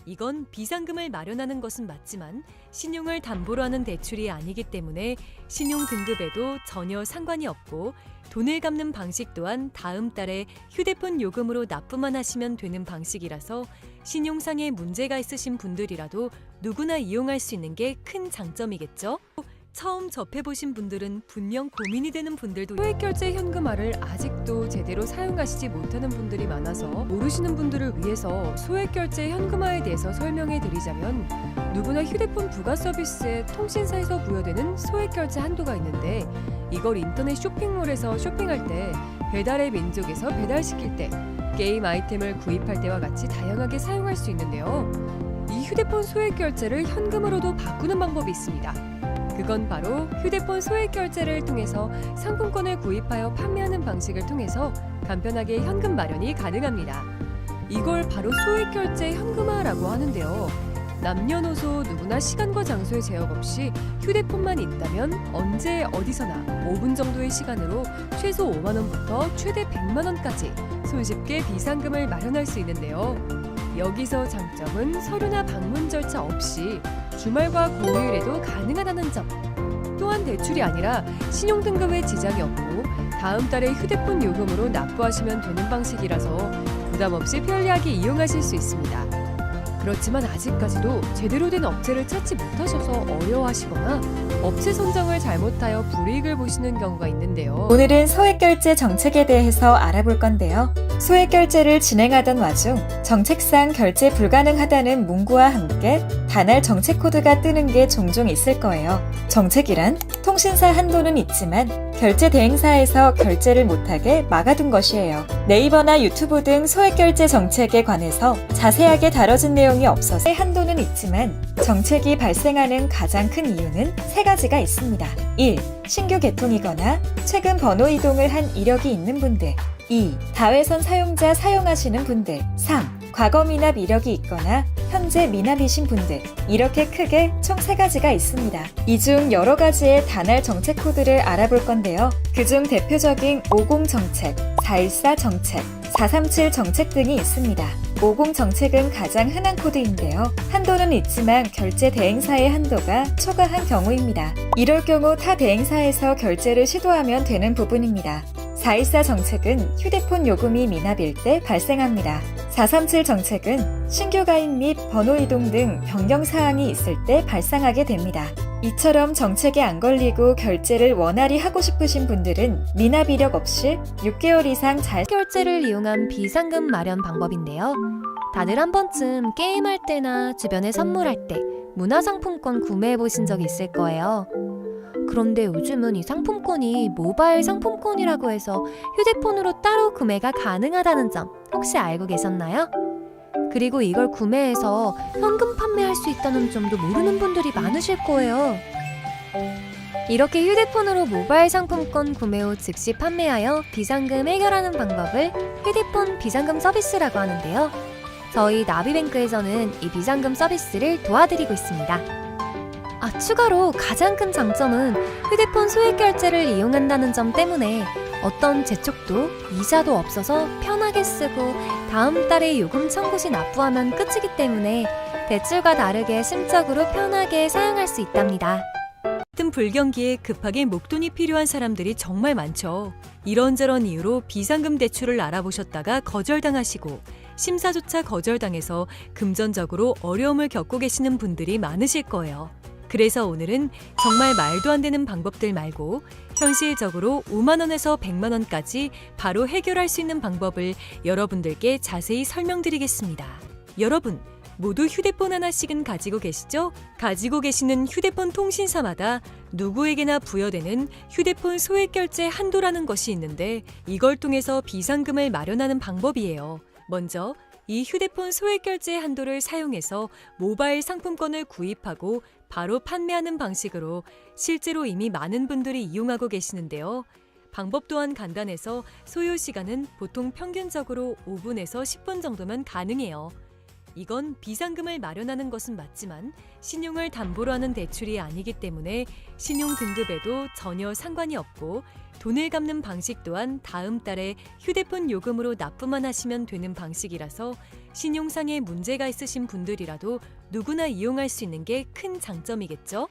이건 비상금을 마련하는 것은 맞지만 신용을 담보로 하는 대출이 아니기 때문에 신용 등급에도 전혀 상관이 없고 돈을 갚는 방식 또한 다음 달에 휴대폰 요금으로 납부만 하시면 되는 방식이라서 신용상의 문제가 있으신 분들이라도 누구나 이용할 수 있는 게 큰 장점이겠죠? 처음 접해보신 분들은 분명 고민이 되는 분들도 소액결제 현금화를 아직도 제대로 사용하시지 못하는 분들이 많아서 모르시는 분들을 위해서 소액결제 현금화에 대해서 설명해 드리자면 누구나 휴대폰 부가 서비스에 통신사에서 부여되는 소액결제 한도가 있는데 이걸 인터넷 쇼핑몰에서 쇼핑할 때 배달의 민족에서 배달시킬 때 게임 아이템을 구입할 때와 같이 다양하게 사용할 수 있는데요. 이 휴대폰 소액결제를 현금으로도 바꾸는 방법이 있습니다. 그건 바로 휴대폰 소액결제를 통해서 상품권을 구입하여 판매하는 방식을 통해서 간편하게 현금 마련이 가능합니다. 이걸 바로 소액결제 현금화라고 하는데요. 남녀노소 누구나 시간과 장소의 제약 없이 휴대폰만 있다면 언제 어디서나 5분 정도의 시간으로 최소 5만 원부터 최대 100만 원까지 손쉽게 비상금을 마련할 수 있는데요. 여기서 장점은 서류나 방문 절차 없이 주말과 공휴일에도 가능하다는 점. 또한 대출이 아니라 신용 등급에 지장이 없고 다음 달에 휴대폰 요금으로 납부하시면 되는 방식이라서 부담 없이 편리하게 이용하실 수 있습니다. 그렇지만 아직까지도 제대로 된 업체를 찾지 못하셔서 어려워하시거나 업체 선정을 잘못하여 불이익을 보시는 경우가 있는데요. 오늘은 소액결제 정책에 대해서 알아볼 건데요. 소액결제를 진행하던 와중 정책상 결제 불가능하다는 문구와 함께 단할 정책 코드가 뜨는 게 종종 있을 거예요. 정책이란 통신사 한도는 있지만 결제 대행사에서 결제를 못하게 막아둔 것이에요. 네이버나 유튜브 등 소액결제 정책에 관해서 자세하게 다뤄진 내용이 없어서 한도는 있지만 정책이 발생하는 가장 큰 이유는 세 가지가 있습니다. 1. 신규 개통이거나 최근 번호 이동을 한 이력이 있는 분들. 2. 다회선 사용자 사용하시는 분들. 3. 과거 미납 이력이 있거나 현재 미납이신 분들. 이렇게 크게 총 3가지가 있습니다. 이 중 여러 가지의 단할 정책 코드를 알아볼 건데요. 그중 대표적인 50 정책, 414 정책, 437 정책 등이 있습니다. 50 정책은 가장 흔한 코드인데요. 한도는 있지만 결제 대행사의 한도가 초과한 경우입니다. 이럴 경우 타 대행사에서 결제를 시도하면 되는 부분입니다. 414 정책은 휴대폰 요금이 미납일 때 발생합니다. 437 정책은 신규 가입 및 번호 이동 등 변경 사항이 있을 때 발생하게 됩니다. 이처럼 정책에 안 걸리고 결제를 원활히 하고 싶으신 분들은 미납 이력 없이 6개월 이상 잘 결제를 이용한 비상금 마련 방법인데요. 다들 한 번쯤 게임할 때나 주변에 선물할 때 문화상품권 구매해 보신 적 있을 거예요. 그런데 요즘은 이 상품권이 모바일 상품권이라고 해서 휴대폰으로 따로 구매가 가능하다는 점 혹시 알고 계셨나요? 그리고 이걸 구매해서 현금 판매할 수 있다는 점도 모르는 분들이 많으실 거예요. 이렇게 휴대폰으로 모바일 상품권 구매 후 즉시 판매하여 비상금 해결하는 방법을 휴대폰 비상금 서비스라고 하는데요. 저희 나비뱅크에서는 이 비상금 서비스를 도와드리고 있습니다. 추가로 가장 큰 장점은 휴대폰 소액결제를 이용한다는 점 때문에 어떤 재촉도 이자도 없어서 편하게 쓰고 다음 달에 요금 청구 시 납부하면 끝이기 때문에 대출과 다르게 심적으로 편하게 사용할 수 있답니다. 같은 불경기에 급하게 목돈이 필요한 사람들이 정말 많죠. 이런저런 이유로 비상금 대출을 알아보셨다가 거절당하시고 심사조차 거절당해서 금전적으로 어려움을 겪고 계시는 분들이 많으실 거예요. 그래서 오늘은 정말 말도 안 되는 방법들 말고 현실적으로 5만 원에서 100만 원까지 바로 해결할 수 있는 방법을 여러분들께 자세히 설명드리겠습니다. 여러분, 모두 휴대폰 하나씩은 가지고 계시죠? 가지고 계시는 휴대폰 통신사마다 누구에게나 부여되는 휴대폰 소액 결제 한도라는 것이 있는데 이걸 통해서 비상금을 마련하는 방법이에요. 먼저 이 휴대폰 소액 결제 한도를 사용해서 모바일 상품권을 구입하고 바로 판매하는 방식으로 실제로 이미 많은 분들이 이용하고 계시는데요. 방법 또한 간단해서 소요 시간은 보통 평균적으로 5분에서 10분 정도면 가능해요. 이건 비상금을 마련하는 것은 맞지만 신용을 담보로 하는 대출이 아니기 때문에 신용 등급에도 전혀 상관이 없고 돈을 갚는 방식 또한 다음 달에 휴대폰 요금으로 납부만 하시면 되는 방식이라서 신용상의 문제가 있으신 분들이라도 누구나 이용할 수 있는 게 큰 장점이겠죠?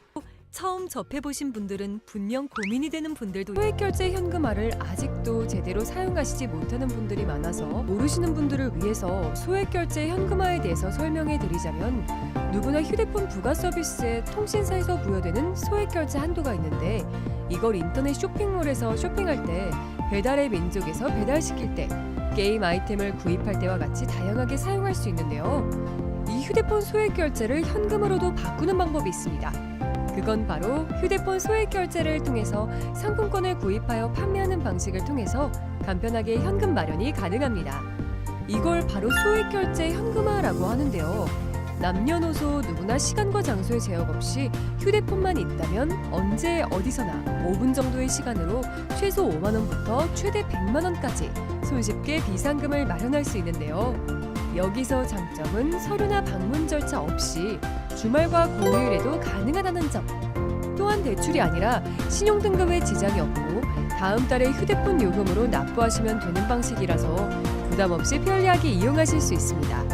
처음 접해보신 분들은 분명 고민이 되는 분들도 소액결제 현금화를 아직도 제대로 사용하시지 못하는 분들이 많아서 모르시는 분들을 위해서 소액결제 현금화에 대해서 설명해 드리자면 누구나 휴대폰 부가 서비스에 통신사에서 부여되는 소액결제 한도가 있는데 이걸 인터넷 쇼핑몰에서 쇼핑할 때 배달의 민족에서 배달시킬 때 게임 아이템을 구입할 때와 같이 다양하게 사용할 수 있는데요. 이 휴대폰 소액결제를 현금으로도 바꾸는 방법이 있습니다. 그건 바로 휴대폰 소액 결제를 통해서 상품권을 구입하여 판매하는 방식을 통해서 간편하게 현금 마련이 가능합니다. 이걸 바로 소액 결제 현금화라고 하는데요. 남녀노소 누구나 시간과 장소의 제약 없이 휴대폰만 있다면 언제 어디서나 5분 정도의 시간으로 최소 5만 원부터 최대 100만 원까지 손쉽게 비상금을 마련할 수 있는데요. 여기서 장점은 서류나 방문 절차 없이 주말과 공휴일에도 가능하다는 점. 또한 대출이 아니라 신용 등급에 지장이 없고 다음 달에 휴대폰 요금으로 납부하시면 되는 방식이라서 부담 없이 편리하게 이용하실 수 있습니다.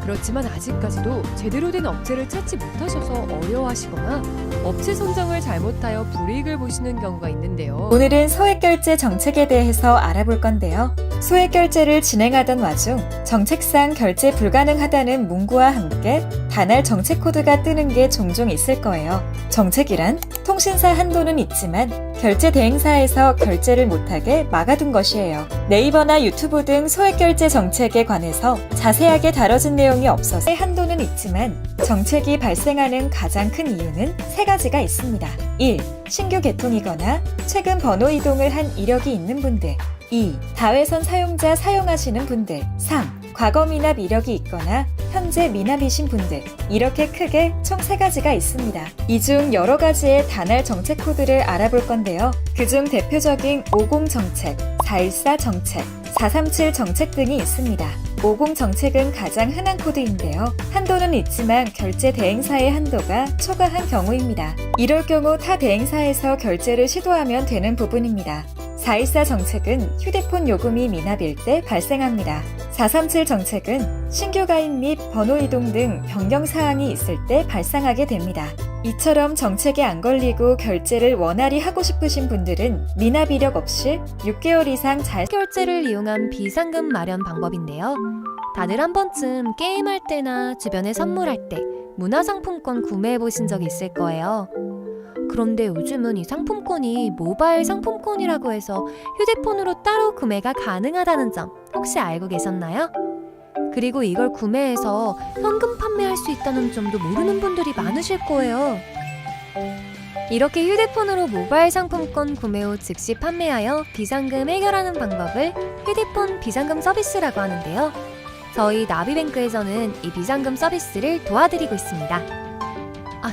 그렇지만 아직까지도 제대로 된 업체를 찾지 못하셔서 어려워하시거나 업체 선정을 잘못하여 불이익을 보시는 경우가 있는데요. 오늘은 소액결제 정책에 대해서 알아볼 건데요. 소액결제를 진행하던 와중 정책상 결제 불가능하다는 문구와 함께 단할 정책 코드가 뜨는 게 종종 있을 거예요. 정책이란 통신사 한도는 있지만 결제 대행사에서 결제를 못하게 막아둔 것이에요. 네이버나 유튜브 등 소액결제 정책에 관해서 자세하게 다뤄진 내용이 없어서 한도는 있지만 정책이 발생하는 가장 큰 이유는 세 가지가 있습니다. 1. 신규 개통이거나 최근 번호 이동을 한 이력이 있는 분들. 2. 다회선 사용자 사용하시는 분들. 3. 과거 미납 이력이 있거나 현재 미납이신 분들. 이렇게 크게 총 3가지가 있습니다. 이 중 여러 가지의 단할 정책 코드를 알아볼 건데요. 그중 대표적인 50 정책, 414 정책, 437 정책 등이 있습니다. 50 정책은 가장 흔한 코드인데요. 한도는 있지만 결제 대행사의 한도가 초과한 경우입니다. 이럴 경우 타 대행사에서 결제를 시도하면 되는 부분입니다. 414 정책은 휴대폰 요금이 미납일 때 발생합니다. 437 정책은 신규 가입 및 번호 이동 등 변경 사항이 있을 때 발생하게 됩니다. 이처럼 정책에 안 걸리고 결제를 원활히 하고 싶으신 분들은 미납 이력 없이 6개월 이상 잘 결제를 이용한 비상금 마련 방법인데요. 다들 한 번쯤 게임할 때나 주변에 선물할 때 문화상품권 구매해 보신 적 있을 거예요. 그런데 요즘은 이 상품권이 모바일 상품권이라고 해서 휴대폰으로 따로 구매가 가능하다는 점 혹시 알고 계셨나요? 그리고 이걸 구매해서 현금 판매할 수 있다는 점도 모르는 분들이 많으실 거예요. 이렇게 휴대폰으로 모바일 상품권 구매 후 즉시 판매하여 비상금 해결하는 방법을 휴대폰 비상금 서비스라고 하는데요. 저희 나비뱅크에서는 이 비상금 서비스를 도와드리고 있습니다.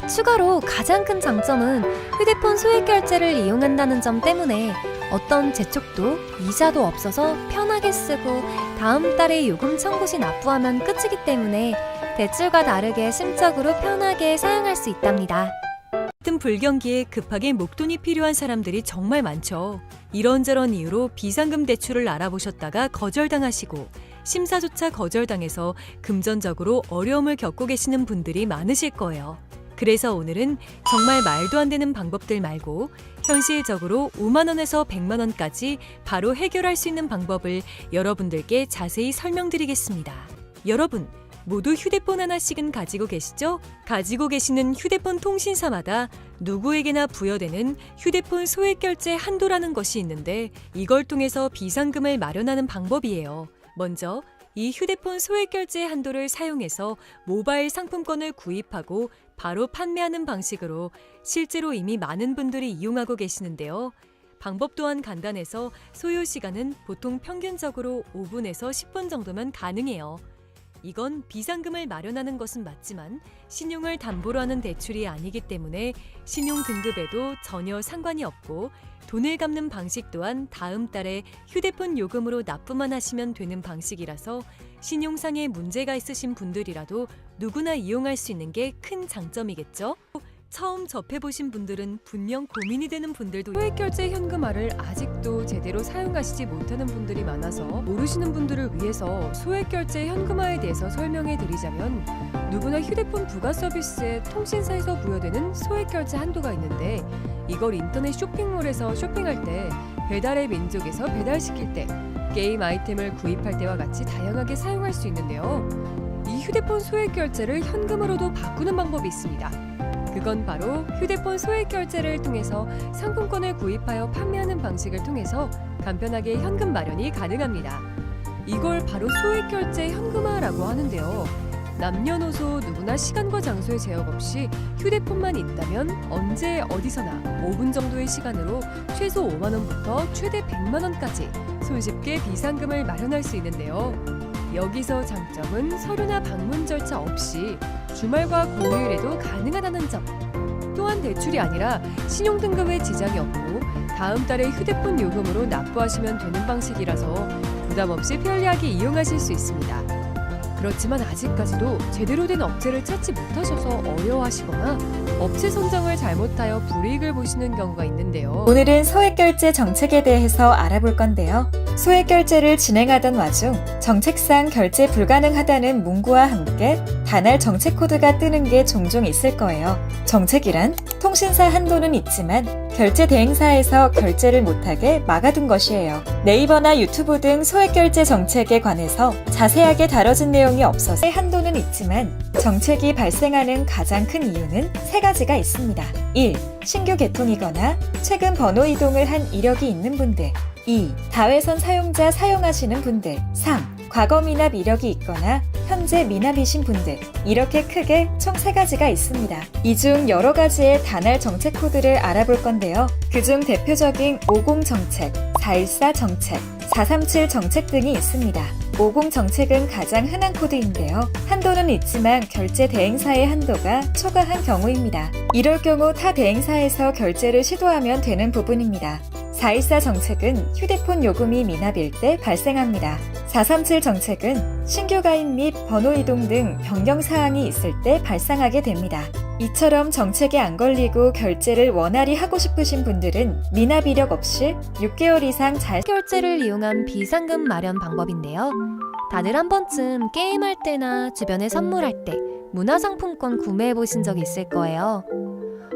추가로 가장 큰 장점은 휴대폰 소액 결제를 이용한다는 점 때문에 어떤 재촉도 이자도 없어서 편하게 쓰고 다음 달에 요금 청구 시 납부하면 끝이기 때문에 대출과 다르게 심적으로 편하게 사용할 수 있답니다. 같은 불경기에 급하게 목돈이 필요한 사람들이 정말 많죠. 이런저런 이유로 비상금 대출을 알아보셨다가 거절당하시고 심사조차 거절당해서 금전적으로 어려움을 겪고 계시는 분들이 많으실 거예요. 그래서 오늘은 정말 말도 안 되는 방법들 말고 현실적으로 5만 원에서 100만 원까지 바로 해결할 수 있는 방법을 여러분들께 자세히 설명드리겠습니다. 여러분, 모두 휴대폰 하나씩은 가지고 계시죠? 가지고 계시는 휴대폰 통신사마다 누구에게나 부여되는 휴대폰 소액 결제 한도라는 것이 있는데 이걸 통해서 비상금을 마련하는 방법이에요. 먼저 이 휴대폰 소액 결제 한도를 사용해서 모바일 상품권을 구입하고 바로 판매하는 방식으로 실제로 이미 많은 분들이 이용하고 계시는데요. 방법 또한 간단해서 소요 시간은 보통 평균적으로 5분에서 10분 정도면 가능해요. 이건 비상금을 마련하는 것은 맞지만 신용을 담보로 하는 대출이 아니기 때문에 신용 등급에도 전혀 상관이 없고 돈을 갚는 방식 또한 다음 달에 휴대폰 요금으로 납부만 하시면 되는 방식이라서 신용상의 문제가 있으신 분들이라도 누구나 이용할 수 있는 게 큰 장점이겠죠? 처음 접해보신 분들은 분명 고민이 되는 분들도 소액결제 현금화를 아직도 제대로 사용하시지 못하는 분들이 많아서 모르시는 분들을 위해서 소액결제 현금화에 대해서 설명해 드리자면 누구나 휴대폰 부가 서비스에 통신사에서 부여되는 소액결제 한도가 있는데 이걸 인터넷 쇼핑몰에서 쇼핑할 때 배달의 민족에서 배달시킬 때 게임 아이템을 구입할 때와 같이 다양하게 사용할 수 있는데요. 이 휴대폰 소액결제를 현금으로도 바꾸는 방법이 있습니다. 그건 바로 휴대폰 소액결제를 통해서 상품권을 구입하여 판매하는 방식을 통해서 간편하게 현금 마련이 가능합니다. 이걸 바로 소액결제 현금화라고 하는데요. 남녀노소 누구나 시간과 장소의 제약 없이 휴대폰만 있다면 언제 어디서나 5분 정도의 시간으로 최소 5만 원부터 최대 100만 원까지 손쉽게 비상금을 마련할 수 있는데요. 여기서 장점은 서류나 방문 절차 없이 주말과 공휴일에도 가능하다는 점. 또한 대출이 아니라 신용등급에 지장이 없고 다음 달에 휴대폰 요금으로 납부하시면 되는 방식이라서 부담 없이 편리하게 이용하실 수 있습니다. 그렇지만 아직까지도 제대로 된 업체를 찾지 못하셔서 어려워하시거나 업체 선정을 잘못하여 불이익을 보시는 경우가 있는데요. 오늘은 소액결제 정책에 대해서 알아볼 건데요. 소액결제를 진행하던 와중 정책상 결제 불가능하다는 문구와 함께 단할 정책 코드가 뜨는 게 종종 있을 거예요. 정책이란 통신사 한도는 있지만 결제 대행사에서 결제를 못하게 막아둔 것이에요. 네이버나 유튜브 등 소액결제 정책에 관해서 자세하게 다뤄진 내용이 없어서 한도는 있지만 정책이 발생하는 가장 큰 이유는 세 가지가 있습니다. 1. 신규 개통이거나 최근 번호 이동을 한 이력이 있는 분들. 2. 다회선 사용자 사용하시는 분들. 3. 과거 미납 이력이 있거나 현재 미납이신 분들. 이렇게 크게 총 3가지가 있습니다. 이 중 여러 가지의 단할 정책 코드를 알아볼 건데요. 그중 대표적인 50 정책, 414 정책, 437 정책 등이 있습니다. 50 정책은 가장 흔한 코드인데요. 한도는 있지만 결제 대행사의 한도가 초과한 경우입니다. 이럴 경우 타 대행사에서 결제를 시도하면 되는 부분입니다. 414 정책은 휴대폰 요금이 미납일 때 발생합니다. 437 정책은 신규 가입 및 번호 이동 등 변경 사항이 있을 때 발생하게 됩니다. 이처럼 정책에 안 걸리고 결제를 원활히 하고 싶으신 분들은 미납 이력 없이 6개월 이상 잘 결제를 이용한 비상금 마련 방법인데요. 다들 한 번쯤 게임할 때나 주변에 선물할 때 문화상품권 구매해 보신 적 있을 거예요.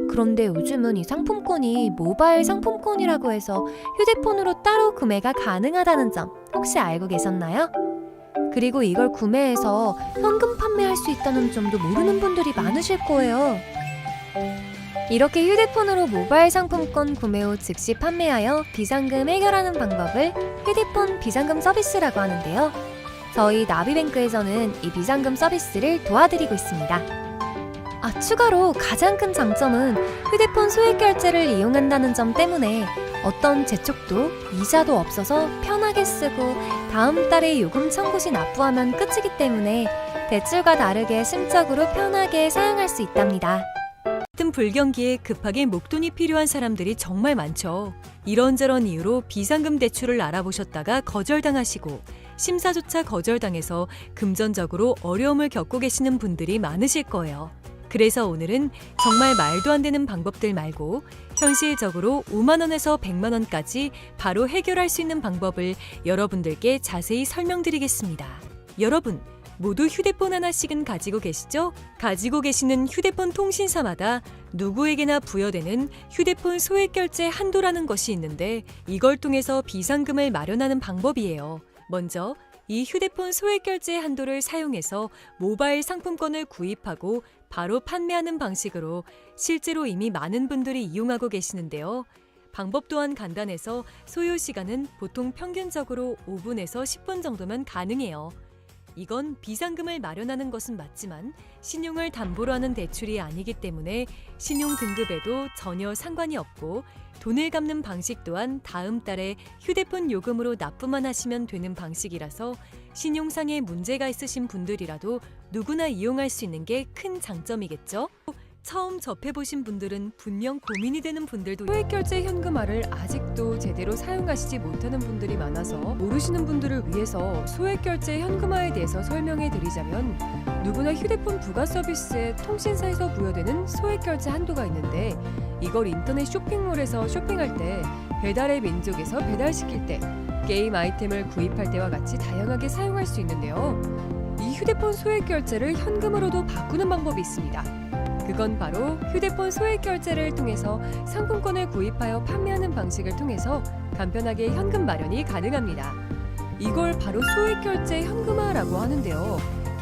그런데 요즘은 이 상품권이 모바일 상품권이라고 해서 휴대폰으로 따로 구매가 가능하다는 점 혹시 알고 계셨나요? 그리고 이걸 구매해서 현금 판매할 수 있다는 점도 모르는 분들이 많으실 거예요. 이렇게 휴대폰으로 모바일 상품권 구매 후 즉시 판매하여 비상금 해결하는 방법을 휴대폰 비상금 서비스라고 하는데요. 저희 나비뱅크에서는 이 비상금 서비스를 도와드리고 있습니다. 추가로 가장 큰 장점은 휴대폰 소액결제를 이용한다는 점 때문에 어떤 재촉도 이자도 없어서 편하게 쓰고 다음 달에 요금 청구 시 납부하면 끝이기 때문에 대출과 다르게 심적으로 편하게 사용할 수 있답니다. 같은 불경기에 급하게 목돈이 필요한 사람들이 정말 많죠. 이런저런 이유로 비상금 대출을 알아보셨다가 거절당하시고 심사조차 거절당해서 금전적으로 어려움을 겪고 계시는 분들이 많으실 거예요. 그래서 오늘은 정말 말도 안 되는 방법들 말고 현실적으로 5만 원에서 100만 원까지 바로 해결할 수 있는 방법을 여러분들께 자세히 설명드리겠습니다. 여러분, 모두 휴대폰 하나씩은 가지고 계시죠? 가지고 계시는 휴대폰 통신사마다 누구에게나 부여되는 휴대폰 소액결제 한도라는 것이 있는데 이걸 통해서 비상금을 마련하는 방법이에요. 먼저 이 휴대폰 소액결제 한도를 사용해서 모바일 상품권을 구입하고 바로 판매하는 방식으로 실제로 이미 많은 분들이 이용하고 계시는데요. 방법 또한 간단해서 소요 시간은 보통 평균적으로 5분에서 10분 정도면 가능해요. 이건 비상금을 마련하는 것은 맞지만 신용을 담보로 하는 대출이 아니기 때문에 신용 등급에도 전혀 상관이 없고 돈을 갚는 방식 또한 다음 달에 휴대폰 요금으로 납부만 하시면 되는 방식이라서 신용상의 문제가 있으신 분들이라도 누구나 이용할 수 있는 게 큰 장점이겠죠? 처음 접해보신 분들은 분명 고민이 되는 분들도 소액결제 현금화를 아직도 제대로 사용하시지 못하는 분들이 많아서 모르시는 분들을 위해서 소액결제 현금화에 대해서 설명해 드리자면, 누구나 휴대폰 부가 서비스에 통신사에서 부여되는 소액결제 한도가 있는데, 이걸 인터넷 쇼핑몰에서 쇼핑할 때, 배달의 민족에서 배달시킬 때, 게임 아이템을 구입할 때와 같이 다양하게 사용할 수 있는데요. 이 휴대폰 소액결제를 현금으로도 바꾸는 방법이 있습니다. 그건 바로 휴대폰 소액결제를 통해서 상품권을 구입하여 판매하는 방식을 통해서 간편하게 현금 마련이 가능합니다. 이걸 바로 소액결제 현금화라고 하는데요.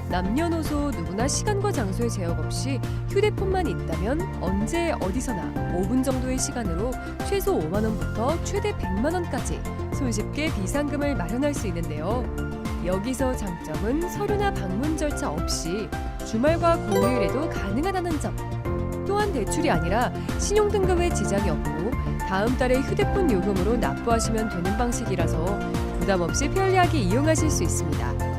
남녀노소 누구나 시간과 장소의 제약 없이 휴대폰만 있다면 언제 어디서나 5분 정도의 시간으로 최소 5만 원부터 최대 100만 원까지 손쉽게 비상금을 마련할 수 있는데요. 여기서 장점은 서류나 방문 절차 없이 주말과 공휴일에도 가능하다는 점. 또한 대출이 아니라 신용등급에 지장이 없고 다음 달에 휴대폰 요금으로 납부하시면 되는 방식이라서 부담 없이 편리하게 이용하실 수 있습니다.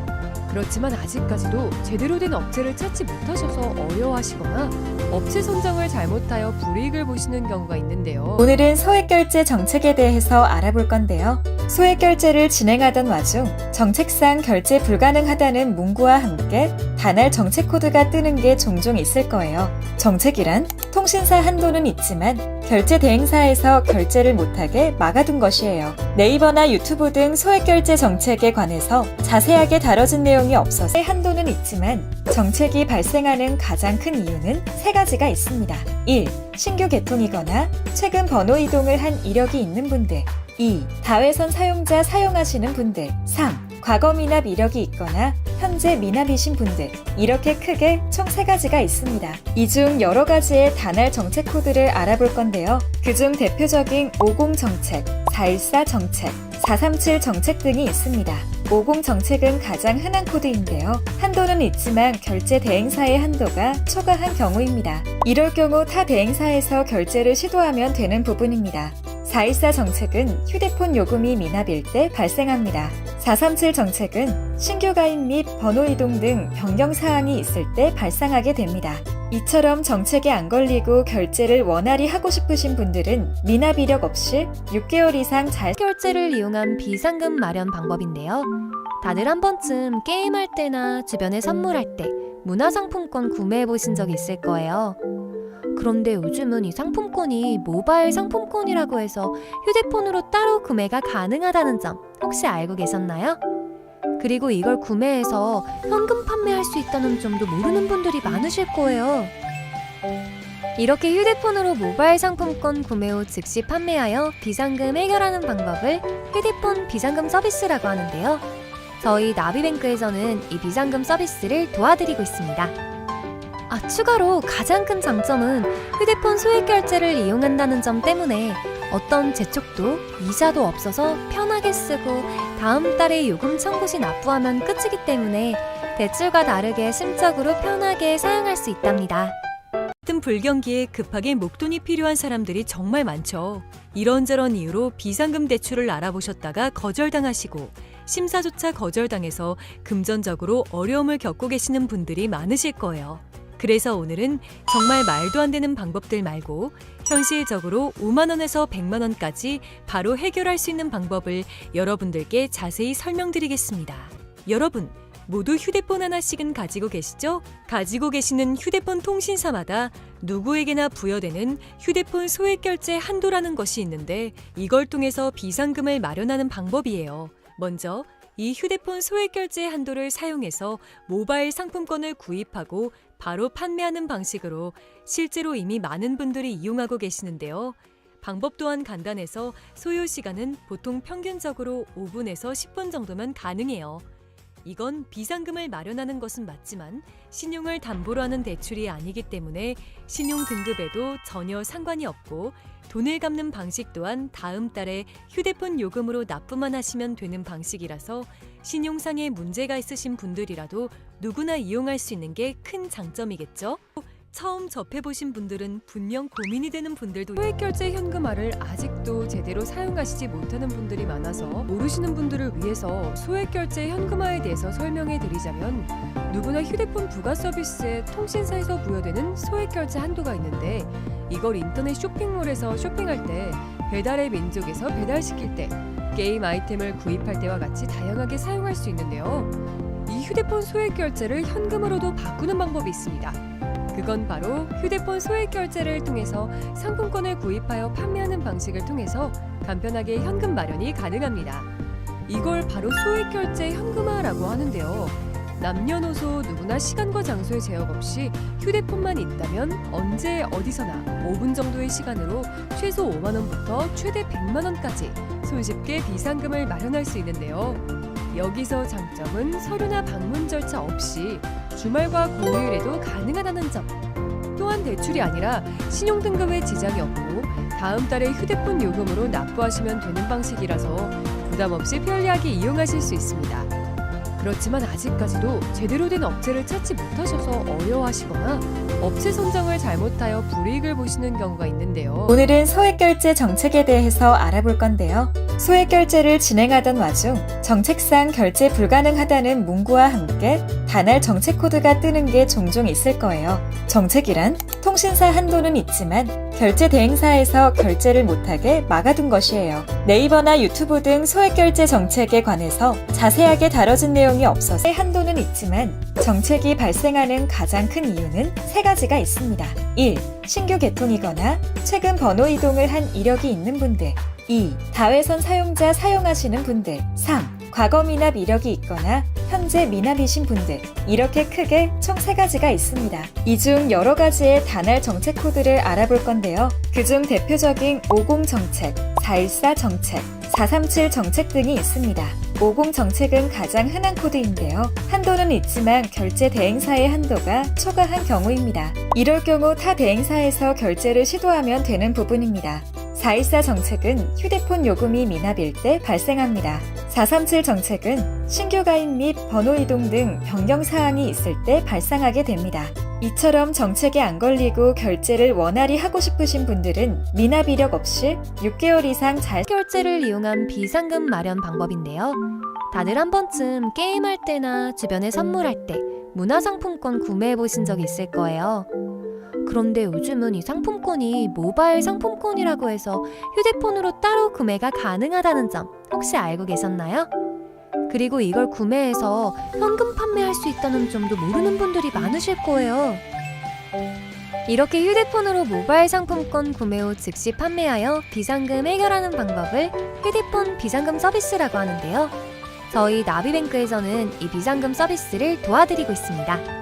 그렇지만 아직까지도 제대로 된 업체를 찾지 못하셔서 어려워하시거나 업체 선정을 잘못하여 불이익을 보시는 경우가 있는데요. 오늘은 소액결제 정책에 대해서 알아볼 건데요. 소액결제를 진행하던 와중 정책상 결제 불가능하다는 문구와 함께 단할 정책 코드가 뜨는 게 종종 있을 거예요. 정책이란 통신사 한도는 있지만 결제 대행사에서 결제를 못하게 막아둔 것이에요. 네이버나 유튜브 등 소액결제 정책에 관해서 자세하게 다뤄진 내용이 없어서 한도는 있지만 정책이 발생하는 가장 큰 이유는 세 가지가 있습니다. 1. 신규 개통이거나 최근 번호 이동을 한 이력이 있는 분들. 2. 다회선 사용자 사용하시는 분들. 3. 과거 미납 이력이 있거나 현재 미납이신 분들. 이렇게 크게 총 3가지가 있습니다. 이 중 여러 가지의 단할 정책 코드를 알아볼 건데요. 그중 대표적인 50 정책, 414 정책, 437 정책 등이 있습니다. 50 정책은 가장 흔한 코드인데요. 한도는 있지만 결제 대행사의 한도가 초과한 경우입니다. 이럴 경우 타 대행사에서 결제를 시도하면 되는 부분입니다. 414 정책은 휴대폰 요금이 미납일 때 발생합니다. 437 정책은 신규 가입 및 번호 이동 등 변경 사항이 있을 때 발생하게 됩니다. 이처럼 정책에 안 걸리고 결제를 원활히 하고 싶으신 분들은 미납 이력 없이 6개월 이상 잘 결제를 이용한 비상금 마련 방법인데요. 다들 한 번쯤 게임할 때나 주변에 선물할 때 문화상품권 구매해 보신 적 있을 거예요. 그런데 요즘은 이 상품권이 모바일 상품권이라고 해서 휴대폰으로 따로 구매가 가능하다는 점 혹시 알고 계셨나요? 그리고 이걸 구매해서 현금 판매할 수 있다는 점도 모르는 분들이 많으실 거예요. 이렇게 휴대폰으로 모바일 상품권 구매 후 즉시 판매하여 비상금 해결하는 방법을 휴대폰 비상금 서비스라고 하는데요. 저희 나비뱅크에서는 이 비상금 서비스를 도와드리고 있습니다. 추가로 가장 큰 장점은 휴대폰 소액결제를 이용한다는 점 때문에 어떤 재촉도 이자도 없어서 편하게 쓰고 다음 달에 요금 청구 시 납부하면 끝이기 때문에 대출과 다르게 심적으로 편하게 사용할 수 있답니다. 같은 불경기에 급하게 목돈이 필요한 사람들이 정말 많죠. 이런저런 이유로 비상금 대출을 알아보셨다가 거절당하시고 심사조차 거절당해서 금전적으로 어려움을 겪고 계시는 분들이 많으실 거예요. 그래서 오늘은 정말 말도 안 되는 방법들 말고 현실적으로 5만 원에서 100만 원까지 바로 해결할 수 있는 방법을 여러분들께 자세히 설명드리겠습니다. 여러분, 모두 휴대폰 하나씩은 가지고 계시죠? 가지고 계시는 휴대폰 통신사마다 누구에게나 부여되는 휴대폰 소액결제 한도라는 것이 있는데 이걸 통해서 비상금을 마련하는 방법이에요. 먼저 이 휴대폰 소액결제 한도를 사용해서 모바일 상품권을 구입하고 바로 판매하는 방식으로 실제로 이미 많은 분들이 이용하고 계시는데요. 방법 또한 간단해서 소요 시간은 보통 평균적으로 5분에서 10분 정도면 가능해요. 이건 비상금을 마련하는 것은 맞지만 신용을 담보로 하는 대출이 아니기 때문에 신용 등급에도 전혀 상관이 없고 돈을 갚는 방식 또한 다음 달에 휴대폰 요금으로 납부만 하시면 되는 방식이라서 신용상의 문제가 있으신 분들이라도 누구나 이용할 수 있는 게 큰 장점이겠죠? 처음 접해보신 분들은 분명 고민이 되는 분들도 소액결제 현금화를 아직도 제대로 사용하시지 못하는 분들이 많아서 모르시는 분들을 위해서 소액결제 현금화에 대해서 설명해 드리자면, 누구나 휴대폰 부가 서비스에 통신사에서 부여되는 소액결제 한도가 있는데, 이걸 인터넷 쇼핑몰에서 쇼핑할 때, 배달의 민족에서 배달시킬 때, 게임 아이템을 구입할 때와 같이 다양하게 사용할 수 있는데요. 이 휴대폰 소액결제를 현금으로도 바꾸는 방법이 있습니다. 그건 바로 휴대폰 소액결제를 통해서 상품권을 구입하여 판매하는 방식을 통해서 간편하게 현금 마련이 가능합니다. 이걸 바로 소액결제 현금화라고 하는데요. 남녀노소 누구나 시간과 장소의 제약 없이 휴대폰만 있다면 언제 어디서나 5분 정도의 시간으로 최소 5만 원부터 최대 100만 원까지 손쉽게 비상금을 마련할 수 있는데요. 여기서 장점은 서류나 방문 절차 없이 주말과 공휴일에도 가능하다는 점. 또한 대출이 아니라 신용 등급에 지장이 없고 다음 달에 휴대폰 요금으로 납부하시면 되는 방식이라서 부담 없이 편리하게 이용하실 수 있습니다. 그렇지만 아직까지도 제대로 된 업체를 찾지 못하셔서 어려워하시거나 업체 선정을 잘못하여 불이익을 보시는 경우가 있는데요. 오늘은 소액결제 정책에 대해서 알아볼 건데요. 소액결제를 진행하던 와중 정책상 결제 불가능하다는 문구와 함께 단할 정책 코드가 뜨는 게 종종 있을 거예요. 정책이란 통신사 한도는 있지만 결제 대행사에서 결제를 못하게 막아둔 것이에요. 네이버나 유튜브 등 소액결제 정책에 관해서 자세하게 다뤄진 내용이 없어서 한도는 있지만 정책이 발생하는 가장 큰 이유는 세 가지가 있습니다. 1. 신규 개통이거나 최근 번호 이동을 한 이력이 있는 분들. 2. 다회선 사용자 사용하시는 분들. 3. 과거 미납 이력이 있거나 현재 미납이신 분들. 이렇게 크게 총 3가지가 있습니다. 이 중 여러 가지의 단할 정책 코드를 알아볼 건데요. 그중 대표적인 50 정책, 414 정책, 437 정책 등이 있습니다. 50 정책은 가장 흔한 코드인데요. 한도는 있지만 결제 대행사의 한도가 초과한 경우입니다. 이럴 경우 타 대행사에서 결제를 시도하면 되는 부분입니다. 414 정책은 휴대폰 요금이 미납일 때 발생합니다. 437 정책은 신규 가입 및 번호 이동 등 변경 사항이 있을 때 발생하게 됩니다. 이처럼 정책에 안 걸리고 결제를 원활히 하고 싶으신 분들은 미납 이력 없이 6개월 이상 잘 결제를 이용한 비상금 마련 방법인데요. 다들 한 번쯤 게임할 때나 주변에 선물할 때 문화상품권 구매해 보신 적 있을 거예요. 그런데 요즘은 이 상품권이 모바일 상품권이라고 해서 휴대폰으로 따로 구매가 가능하다는 점 혹시 알고 계셨나요? 그리고 이걸 구매해서 현금 판매할 수 있다는 점도 모르는 분들이 많으실 거예요. 이렇게 휴대폰으로 모바일 상품권 구매 후 즉시 판매하여 비상금 해결하는 방법을 휴대폰 비상금 서비스라고 하는데요. 저희 나비뱅크에서는 이 비상금 서비스를 도와드리고 있습니다.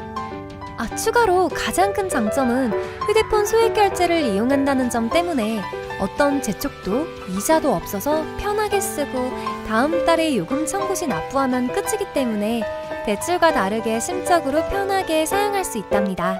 추가로 가장 큰 장점은 휴대폰 소액결제를 이용한다는 점 때문에 어떤 재촉도 이자도 없어서 편하게 쓰고 다음 달에 요금 청구 시 납부하면 끝이기 때문에 대출과 다르게 심적으로 편하게 사용할 수 있답니다.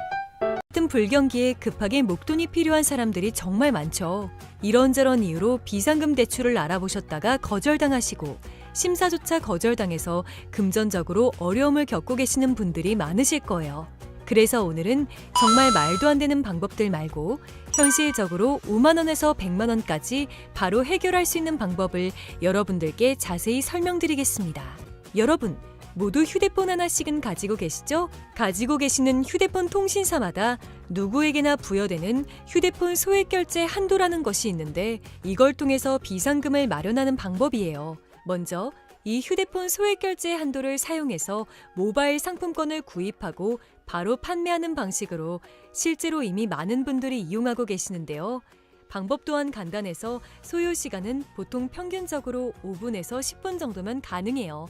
같은 불경기에 급하게 목돈이 필요한 사람들이 정말 많죠. 이런저런 이유로 비상금 대출을 알아보셨다가 거절당하시고 심사조차 거절당해서 금전적으로 어려움을 겪고 계시는 분들이 많으실 거예요. 그래서 오늘은 정말 말도 안 되는 방법들 말고 현실적으로 5만 원에서 100만 원까지 바로 해결할 수 있는 방법을 여러분들께 자세히 설명드리겠습니다. 여러분, 모두 휴대폰 하나씩은 가지고 계시죠? 가지고 계시는 휴대폰 통신사마다 누구에게나 부여되는 휴대폰 소액결제 한도라는 것이 있는데 이걸 통해서 비상금을 마련하는 방법이에요. 먼저 이 휴대폰 소액결제 한도를 사용해서 모바일 상품권을 구입하고 바로 판매하는 방식으로 실제로 이미 많은 분들이 이용하고 계시는데요. 방법 또한 간단해서 소요 시간은 보통 평균적으로 5분에서 10분 정도면 가능해요.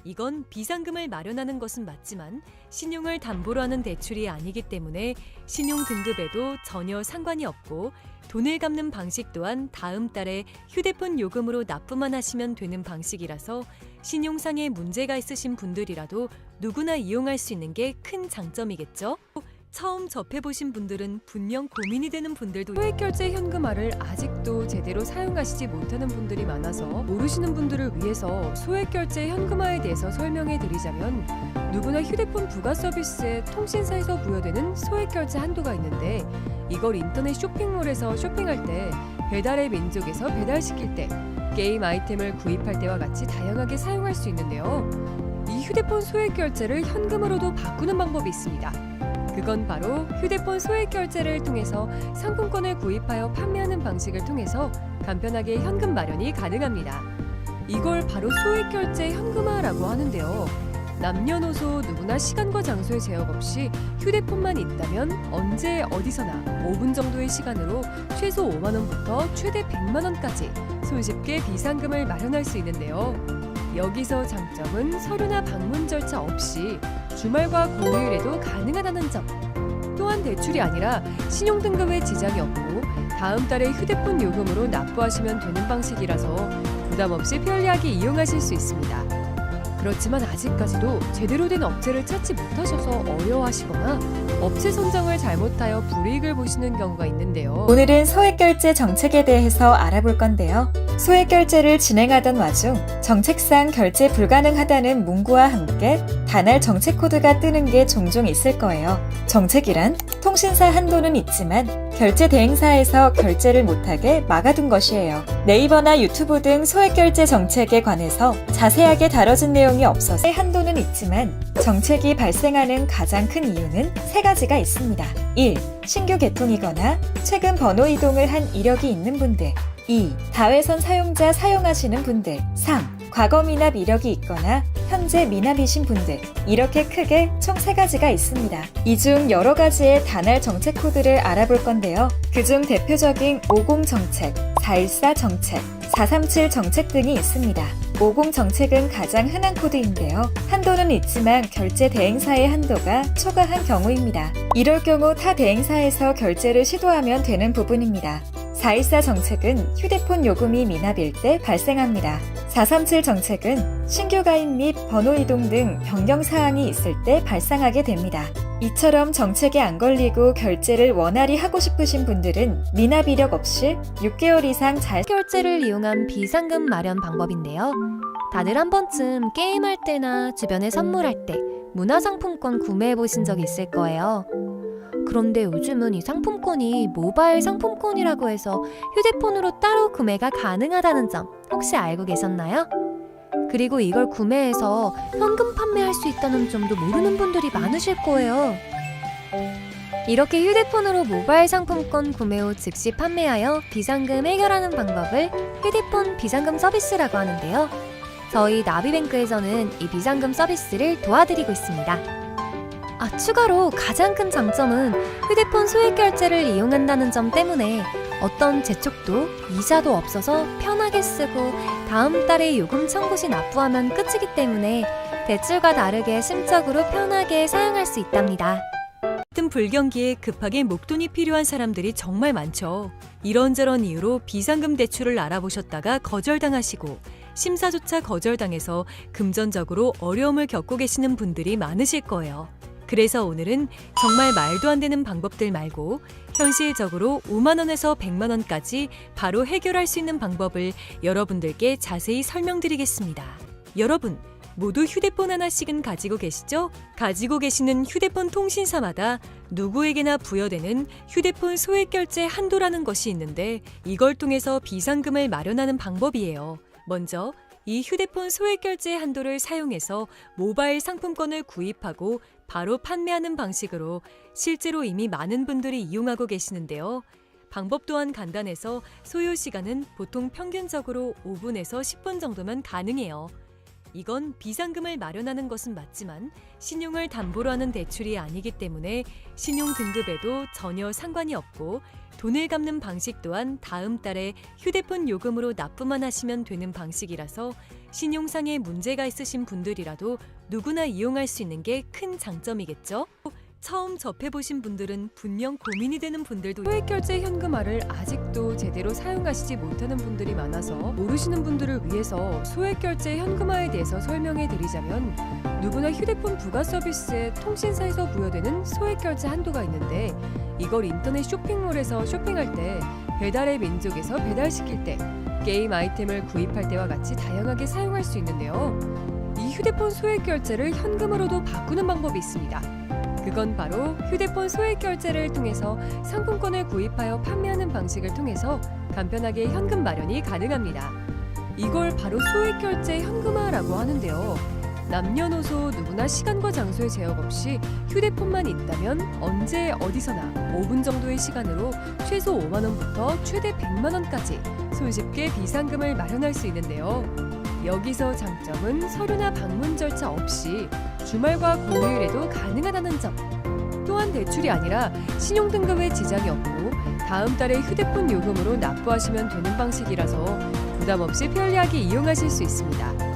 이건 비상금을 마련하는 것은 맞지만 신용을 담보로 하는 대출이 아니기 때문에 신용 등급에도 전혀 상관이 없고 돈을 갚는 방식 또한 다음 달에 휴대폰 요금으로 납부만 하시면 되는 방식이라서 신용상의 문제가 있으신 분들이라도 누구나 이용할 수 있는 게 큰 장점이겠죠? 처음 접해보신 분들은 분명 고민이 되는 분들도 소액결제 현금화를 아직도 제대로 사용하시지 못하는 분들이 많아서 모르시는 분들을 위해서 소액결제 현금화에 대해서 설명해 드리자면, 누구나 휴대폰 부가 서비스에 통신사에서 부여되는 소액결제 한도가 있는데, 이걸 인터넷 쇼핑몰에서 쇼핑할 때, 배달의 민족에서 배달시킬 때, 게임 아이템을 구입할 때와 같이 다양하게 사용할 수 있는데요. 이 휴대폰 소액결제를 현금으로도 바꾸는 방법이 있습니다. 그건 바로 휴대폰 소액결제를 통해서 상품권을 구입하여 판매하는 방식을 통해서 간편하게 현금 마련이 가능합니다. 이걸 바로 소액결제 현금화라고 하는데요. 남녀노소 누구나 시간과 장소의 제약 없이 휴대폰만 있다면 언제 어디서나 5분 정도의 시간으로 최소 5만 원부터 최대 100만 원까지 손쉽게 비상금을 마련할 수 있는데요. 여기서 장점은 서류나 방문 절차 없이 주말과 공휴일에도 가능하다는 점. 또한 대출이 아니라 신용 등급에 지장이 없고 다음 달에 휴대폰 요금으로 납부하시면 되는 방식이라서 부담 없이 편리하게 이용하실 수 있습니다. 그렇지만 아직까지도 제대로 된 업체를 찾지 못하셔서 어려워하시거나 업체 선정을 잘못하여 불이익을 보시는 경우가 있는데요. 오늘은 소액결제 정책에 대해서 알아볼 건데요. 소액결제를 진행하던 와중 정책상 결제 불가능하다는 문구와 함께 단할 정책 코드가 뜨는 게 종종 있을 거예요. 정책이란 통신사 한도는 있지만 결제 대행사에서 결제를 못하게 막아둔 것이에요. 네이버나 유튜브 등 소액결제 정책에 관해서 자세하게 다뤄진 내용이 없어서 한도는 있지만 정책이 발생하는 가장 큰 이유는 세 가지가 있습니다. 1. 신규 개통이거나 최근 번호 이동을 한 이력이 있는 분들. 2. 다회선 사용자 사용하시는 분들. 3. 과거 미납 이력이 있거나 현재 미납이신 분들. 이렇게 크게 총 3가지가 있습니다. 이 중 여러 가지의 단할 정책 코드를 알아볼 건데요. 그중 대표적인 50 정책, 414 정책, 437 정책 등이 있습니다. 50 정책은 가장 흔한 코드인데요. 한도는 있지만 결제 대행사의 한도가 초과한 경우입니다. 이럴 경우 타 대행사에서 결제를 시도하면 되는 부분입니다. 414 정책은 휴대폰 요금이 미납일 때 발생합니다. 437 정책은 신규 가입 및 번호 이동 등 변경 사항이 있을 때 발생하게 됩니다. 이처럼 정책에 안 걸리고 결제를 원활히 하고 싶으신 분들은 미납 이력 없이 6개월 이상 잘 결제를 이용한 비상금 마련 방법인데요. 다들 한 번쯤 게임할 때나 주변에 선물할 때 문화상품권 구매해 보신 적 있을 거예요. 그런데 요즘은 이 상품권이 모바일 상품권이라고 해서 휴대폰으로 따로 구매가 가능하다는 점 혹시 알고 계셨나요? 그리고 이걸 구매해서 현금 판매할 수 있다는 점도 모르는 분들이 많으실 거예요. 이렇게 휴대폰으로 모바일 상품권 구매 후 즉시 판매하여 비상금 해결하는 방법을 휴대폰 비상금 서비스라고 하는데요. 저희 나비뱅크에서는 이 비상금 서비스를 도와드리고 있습니다. 추가로 가장 큰 장점은 휴대폰 소액결제를 이용한다는 점 때문에 어떤 재촉도 이자도 없어서 편하게 쓰고 다음 달에 요금 청구 시 납부하면 끝이기 때문에 대출과 다르게 심적으로 편하게 사용할 수 있답니다. 같은 불경기에 급하게 목돈이 필요한 사람들이 정말 많죠. 이런저런 이유로 비상금 대출을 알아보셨다가 거절당하시고 심사조차 거절당해서 금전적으로 어려움을 겪고 계시는 분들이 많으실 거예요. 그래서 오늘은 정말 말도 안 되는 방법들 말고 현실적으로 5만 원에서 100만 원까지 바로 해결할 수 있는 방법을 여러분들께 자세히 설명드리겠습니다. 여러분, 모두 휴대폰 하나씩은 가지고 계시죠? 가지고 계시는 휴대폰 통신사마다 누구에게나 부여되는 휴대폰 소액결제 한도라는 것이 있는데 이걸 통해서 비상금을 마련하는 방법이에요. 먼저 이 휴대폰 소액결제 한도를 사용해서 모바일 상품권을 구입하고 바로 판매하는 방식으로 실제로 이미 많은 분들이 이용하고 계시는데요. 방법 또한 간단해서 소요 시간은 보통 평균적으로 5분에서 10분 정도면 가능해요. 이건 비상금을 마련하는 것은 맞지만 신용을 담보로 하는 대출이 아니기 때문에 신용 등급에도 전혀 상관이 없고 돈을 갚는 방식 또한 다음 달에 휴대폰 요금으로 납부만 하시면 되는 방식이라서 신용상의 문제가 있으신 분들이라도 누구나 이용할 수 있는 게 큰 장점이겠죠? 처음 접해보신 분들은 분명 고민이 되는 분들도 소액결제 현금화를 아직도 제대로 사용하시지 못하는 분들이 많아서 모르시는 분들을 위해서 소액결제 현금화에 대해서 설명해 드리자면, 누구나 휴대폰 부가 서비스에 통신사에서 부여되는 소액결제 한도가 있는데, 이걸 인터넷 쇼핑몰에서 쇼핑할 때, 배달의 민족에서 배달시킬 때, 게임 아이템을 구입할 때와 같이 다양하게 사용할 수 있는데요. 이 휴대폰 소액결제를 현금으로도 바꾸는 방법이 있습니다. 그건 바로 휴대폰 소액결제를 통해서 상품권을 구입하여 판매하는 방식을 통해서 간편하게 현금 마련이 가능합니다. 이걸 바로 소액결제 현금화라고 하는데요. 남녀노소 누구나 시간과 장소의 제약 없이 휴대폰만 있다면 언제 어디서나 5분 정도의 시간으로 최소 5만 원부터 최대 100만 원까지 손쉽게 비상금을 마련할 수 있는데요. 여기서 장점은 서류나 방문 절차 없이 주말과 공휴일에도 가능하다는 점. 또한 대출이 아니라 신용 등급에 지장이 없고 다음 달에 휴대폰 요금으로 납부하시면 되는 방식이라서 부담 없이 편리하게 이용하실 수 있습니다.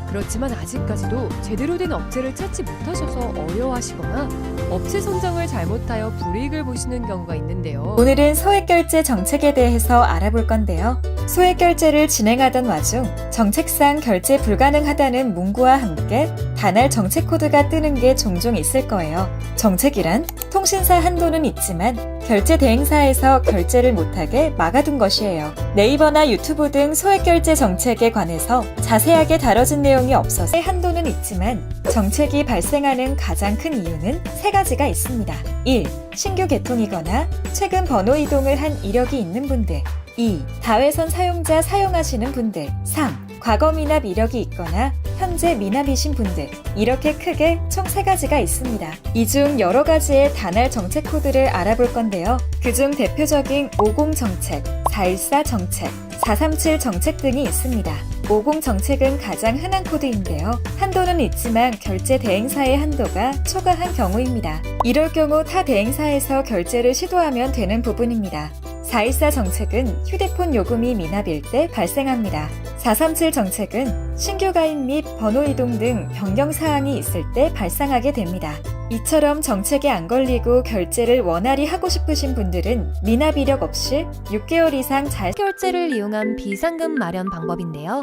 그렇지만 아직까지도 제대로 된 업체를 찾지 못하셔서 어려워하시거나 업체 선정을 잘못하여 불이익을 보시는 경우가 있는데요. 오늘은 소액결제 정책에 대해서 알아볼 건데요. 소액결제를 진행하던 와중 정책상 결제 불가능하다는 문구와 함께 단할 정책 코드가 뜨는 게 종종 있을 거예요. 정책이란 통신사 한도는 있지만 결제 대행사에서 결제를 못하게 막아둔 것이에요. 네이버나 유튜브 등 소액결제 정책에 관해서 자세하게 다뤄진 내용이 없어서 한도는 있지만 정책이 발생하는 가장 큰 이유는 세 가지가 있습니다. 1. 신규 개통이거나 최근 번호 이동을 한 이력이 있는 분들. 2. 다회선 사용자 사용하시는 분들. 3. 과거 미납 이력이 있거나 현재 미납이신 분들. 이렇게 크게 총 3가지가 있습니다. 이 중 여러 가지의 단할 정책 코드를 알아볼 건데요. 그중 대표적인 50 정책, 414 정책, 437 정책 등이 있습니다. 50 정책은 가장 흔한 코드인데요. 한도는 있지만 결제 대행사의 한도가 초과한 경우입니다. 이럴 경우 타 대행사에서 결제를 시도하면 되는 부분입니다. 414 정책은 휴대폰 요금이 미납일 때 발생합니다. 437 정책은 신규 가입 및 번호 이동 등 변경 사항이 있을 때 발생하게 됩니다. 이처럼 정책에 안 걸리고 결제를 원활히 하고 싶으신 분들은 미납 이력 없이 6개월 이상 잘 결제를 이용한 비상금 마련 방법인데요.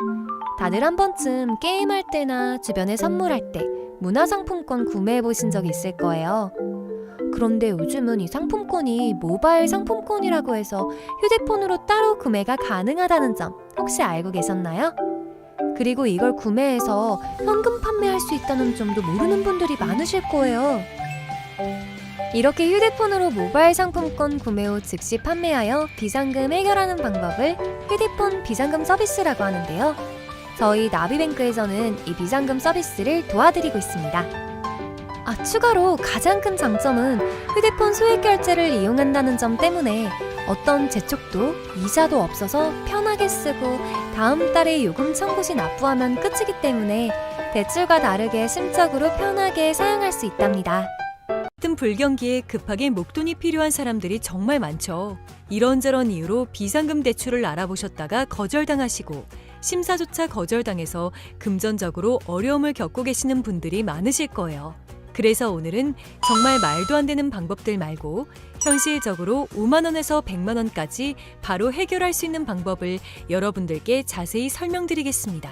다들 한 번쯤 게임할 때나 주변에 선물할 때 문화상품권 구매해 보신 적 있을 거예요. 그런데 요즘은 이 상품권이 모바일 상품권이라고 해서 휴대폰으로 따로 구매가 가능하다는 점 혹시 알고 계셨나요? 그리고 이걸 구매해서 현금 판매할 수 있다는 점도 모르는 분들이 많으실 거예요. 이렇게 휴대폰으로 모바일 상품권 구매 후 즉시 판매하여 비상금 해결하는 방법을 휴대폰 비상금 서비스라고 하는데요. 저희 나비뱅크에서는 이 비상금 서비스를 도와드리고 있습니다. 추가로 가장 큰 장점은 휴대폰 소액결제를 이용한다는 점 때문에 어떤 재촉도 이자도 없어서 편하게 쓰고 다음 달에 요금 청구 시 납부하면 끝이기 때문에 대출과 다르게 심적으로 편하게 사용할 수 있답니다. 같은 불경기에 급하게 목돈이 필요한 사람들이 정말 많죠. 이런저런 이유로 비상금 대출을 알아보셨다가 거절당하시고 심사조차 거절당해서 금전적으로 어려움을 겪고 계시는 분들이 많으실 거예요. 그래서 오늘은 정말 말도 안 되는 방법들 말고 현실적으로 5만 원에서 100만 원까지 바로 해결할 수 있는 방법을 여러분들께 자세히 설명드리겠습니다.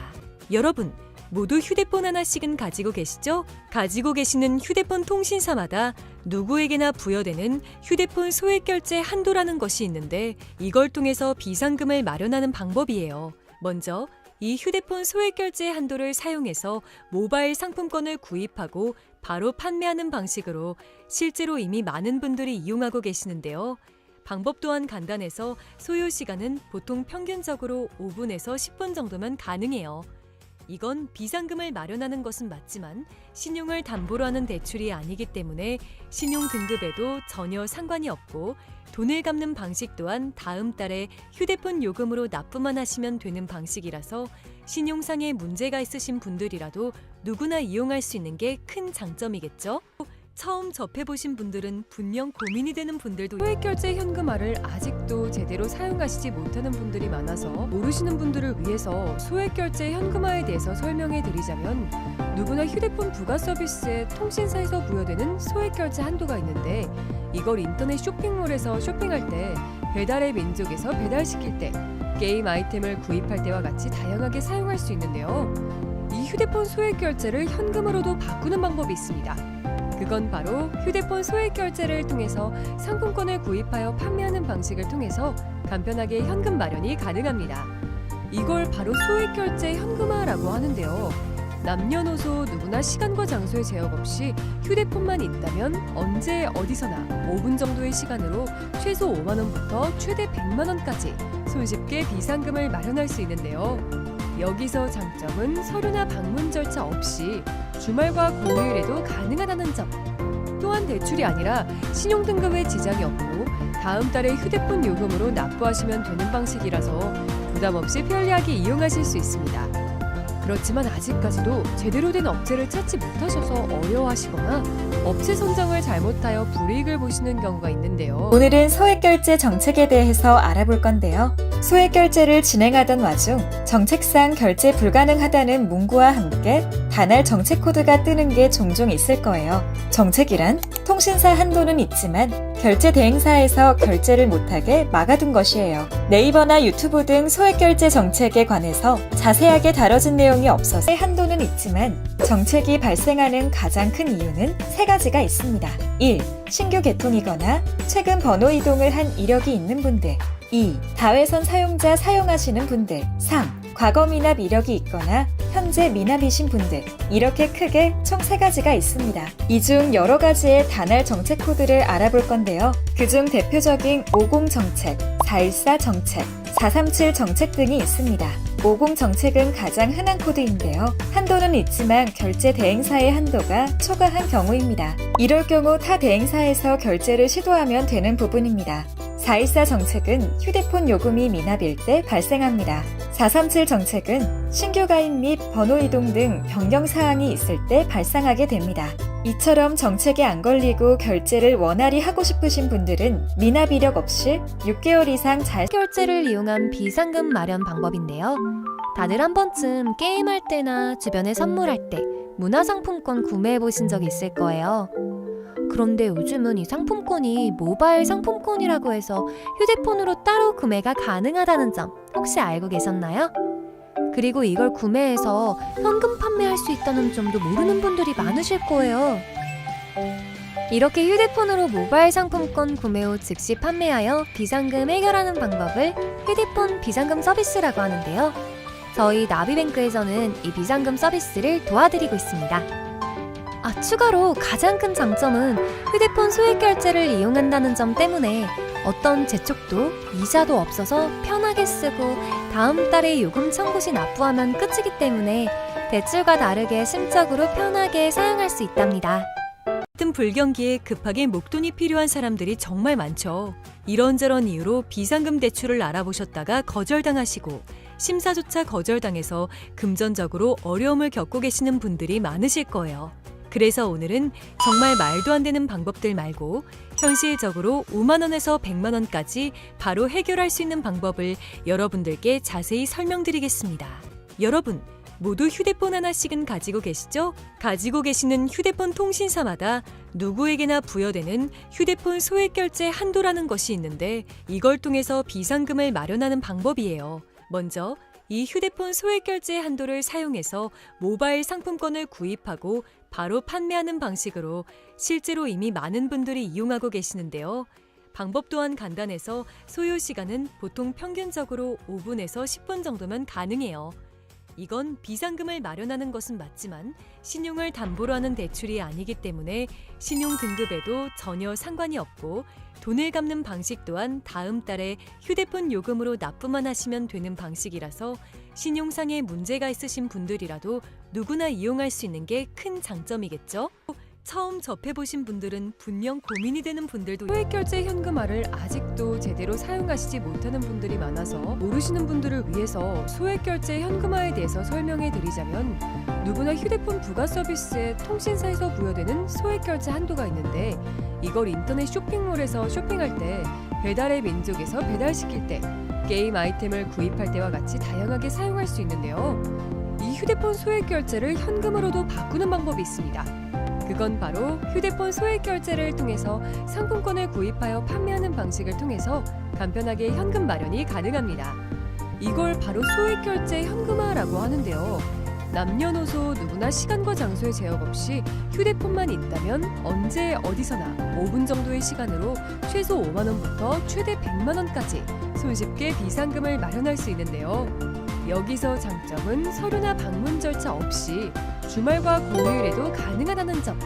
여러분, 모두 휴대폰 하나씩은 가지고 계시죠? 가지고 계시는 휴대폰 통신사마다 누구에게나 부여되는 휴대폰 소액결제 한도라는 것이 있는데 이걸 통해서 비상금을 마련하는 방법이에요. 먼저 이 휴대폰 소액결제 한도를 사용해서 모바일 상품권을 구입하고 바로 판매하는 방식으로 실제로 이미 많은 분들이 이용하고 계시는데요. 방법 또한 간단해서 소요 시간은 보통 평균적으로 5분에서 10분 정도면 가능해요. 이건 비상금을 마련하는 것은 맞지만 신용을 담보로 하는 대출이 아니기 때문에 신용 등급에도 전혀 상관이 없고 돈을 갚는 방식 또한 다음 달에 휴대폰 요금으로 납부만 하시면 되는 방식이라서 신용상의 문제가 있으신 분들이라도 누구나 이용할 수 있는 게 큰 장점이겠죠? 처음 접해보신 분들은 분명 고민이 되는 분들도 소액결제 현금화를 아직도 제대로 사용하시지 못하는 분들이 많아서 모르시는 분들을 위해서 소액결제 현금화에 대해서 설명해 드리자면 누구나 휴대폰 부가 서비스에 통신사에서 부여되는 소액결제 한도가 있는데 이걸 인터넷 쇼핑몰에서 쇼핑할 때 배달의 민족에서 배달시킬 때 게임 아이템을 구입할 때와 같이 다양하게 사용할 수 있는데요. 이 휴대폰 소액결제를 현금으로도 바꾸는 방법이 있습니다. 그건 바로 휴대폰 소액결제를 통해서 상품권을 구입하여 판매하는 방식을 통해서 간편하게 현금 마련이 가능합니다. 이걸 바로 소액결제 현금화라고 하는데요. 남녀노소 누구나 시간과 장소에 제약 없이 휴대폰만 있다면 언제 어디서나 5분 정도의 시간으로 최소 5만 원부터 최대 100만 원까지 손쉽게 비상금을 마련할 수 있는데요. 여기서 장점은 서류나 방문 절차 없이 주말과 공휴일에도 가능하다는 점. 또한 대출이 아니라 신용등급에 지장이 없고 다음 달에 휴대폰 요금으로 납부하시면 되는 방식이라서 부담 없이 편리하게 이용하실 수 있습니다. 그렇지만 아직까지도 제대로 된 업체를 찾지 못하셔서 어려워하시거나 업체 선정을 잘못하여 불이익을 보시는 경우가 있는데요. 오늘은 소액결제 정책에 대해서 알아볼 건데요. 소액결제를 진행하던 와중 정책상 결제 불가능하다는 문구와 함께 단할 정책 코드가 뜨는 게 종종 있을 거예요. 정책이란 통신사 한도는 있지만 결제 대행사에서 결제를 못하게 막아둔 것이에요. 네이버나 유튜브 등 소액결제 정책에 관해서 자세하게 다뤄진 내용이 없어서 한도는 있지만 정책이 발생하는 가장 큰 이유는 세 가지가 있습니다. 1. 신규 개통이거나 최근 번호 이동을 한 이력이 있는 분들. 2. 다회선 사용자 사용하시는 분들. 3. 과거 미납 이력이 있거나 현재 미납이신 분들. 이렇게 크게 총 3가지가 있습니다. 이 중 여러 가지의 단할 정책 코드를 알아볼 건데요. 그중 대표적인 50 정책, 414 정책, 437 정책 등이 있습니다. 50 정책은 가장 흔한 코드인데요. 한도는 있지만 결제 대행사의 한도가 초과한 경우입니다. 이럴 경우 타 대행사에서 결제를 시도하면 되는 부분입니다. 414 정책은 휴대폰 요금이 미납일 때 발생합니다. 437 정책은 신규 가입 및 번호 이동 등 변경 사항이 있을 때 발생하게 됩니다. 이처럼 정책에 안 걸리고 결제를 원활히 하고 싶으신 분들은 미납 이력 없이 6개월 이상 잘 결제를 이용한 비상금 마련 방법인데요. 다들 한 번쯤 게임할 때나 주변에 선물할 때 문화상품권 구매해 보신 적 있을 거예요. 그런데 요즘은 이 상품권이 모바일 상품권이라고 해서 휴대폰으로 따로 구매가 가능하다는 점 혹시 알고 계셨나요? 그리고 이걸 구매해서 현금 판매할 수 있다는 점도 모르는 분들이 많으실 거예요. 이렇게 휴대폰으로 모바일 상품권 구매 후 즉시 판매하여 비상금 해결하는 방법을 휴대폰 비상금 서비스라고 하는데요. 저희 나비뱅크에서는 이 비상금 서비스를 도와드리고 있습니다. 추가로 가장 큰 장점은 휴대폰 소액결제를 이용한다는 점 때문에 어떤 재촉도 이자도 없어서 편하게 쓰고 다음 달에 요금 청구 시 납부하면 끝이기 때문에 대출과 다르게 심적으로 편하게 사용할 수 있답니다. 같은 불경기에 급하게 목돈이 필요한 사람들이 정말 많죠. 이런저런 이유로 비상금 대출을 알아보셨다가 거절당하시고 심사조차 거절당해서 금전적으로 어려움을 겪고 계시는 분들이 많으실 거예요. 그래서 오늘은 정말 말도 안 되는 방법들 말고 현실적으로 5만 원에서 100만 원까지 바로 해결할 수 있는 방법을 여러분들께 자세히 설명드리겠습니다. 여러분, 모두 휴대폰 하나씩은 가지고 계시죠? 가지고 계시는 휴대폰 통신사마다 누구에게나 부여되는 휴대폰 소액결제 한도라는 것이 있는데 이걸 통해서 비상금을 마련하는 방법이에요. 먼저 이 휴대폰 소액결제 한도를 사용해서 모바일 상품권을 구입하고 바로 판매하는 방식으로 실제로 이미 많은 분들이 이용하고 계시는데요. 방법 또한 간단해서 소요 시간은 보통 평균적으로 5분에서 10분 정도면 가능해요. 이건 비상금을 마련하는 것은 맞지만 신용을 담보로 하는 대출이 아니기 때문에 신용 등급에도 전혀 상관이 없고 돈을 갚는 방식 또한 다음 달에 휴대폰 요금으로 납부만 하시면 되는 방식이라서 신용상의 문제가 있으신 분들이라도 누구나 이용할 수 있는 게 큰 장점이겠죠? 처음 접해보신 분들은 분명 고민이 되는 분들도 소액결제 현금화를 아직도 제대로 사용하시지 못하는 분들이 많아서 모르시는 분들을 위해서 소액결제 현금화에 대해서 설명해 드리자면 누구나 휴대폰 부가 서비스에 통신사에서 부여되는 소액결제 한도가 있는데 이걸 인터넷 쇼핑몰에서 쇼핑할 때 배달의 민족에서 배달시킬 때 게임 아이템을 구입할 때와 같이 다양하게 사용할 수 있는데요. 이 휴대폰 소액결제를 현금으로도 바꾸는 방법이 있습니다. 그건 바로 휴대폰 소액결제를 통해서 상품권을 구입하여 판매하는 방식을 통해서 간편하게 현금 마련이 가능합니다. 이걸 바로 소액결제 현금화라고 하는데요. 남녀노소 누구나 시간과 장소의 제약 없이 휴대폰만 있다면 언제 어디서나 5분 정도의 시간으로 최소 5만 원부터 최대 100만 원까지 손쉽게 비상금을 마련할 수 있는데요. 여기서 장점은 서류나 방문 절차 없이 주말과 공휴일에도 가능하다는 점.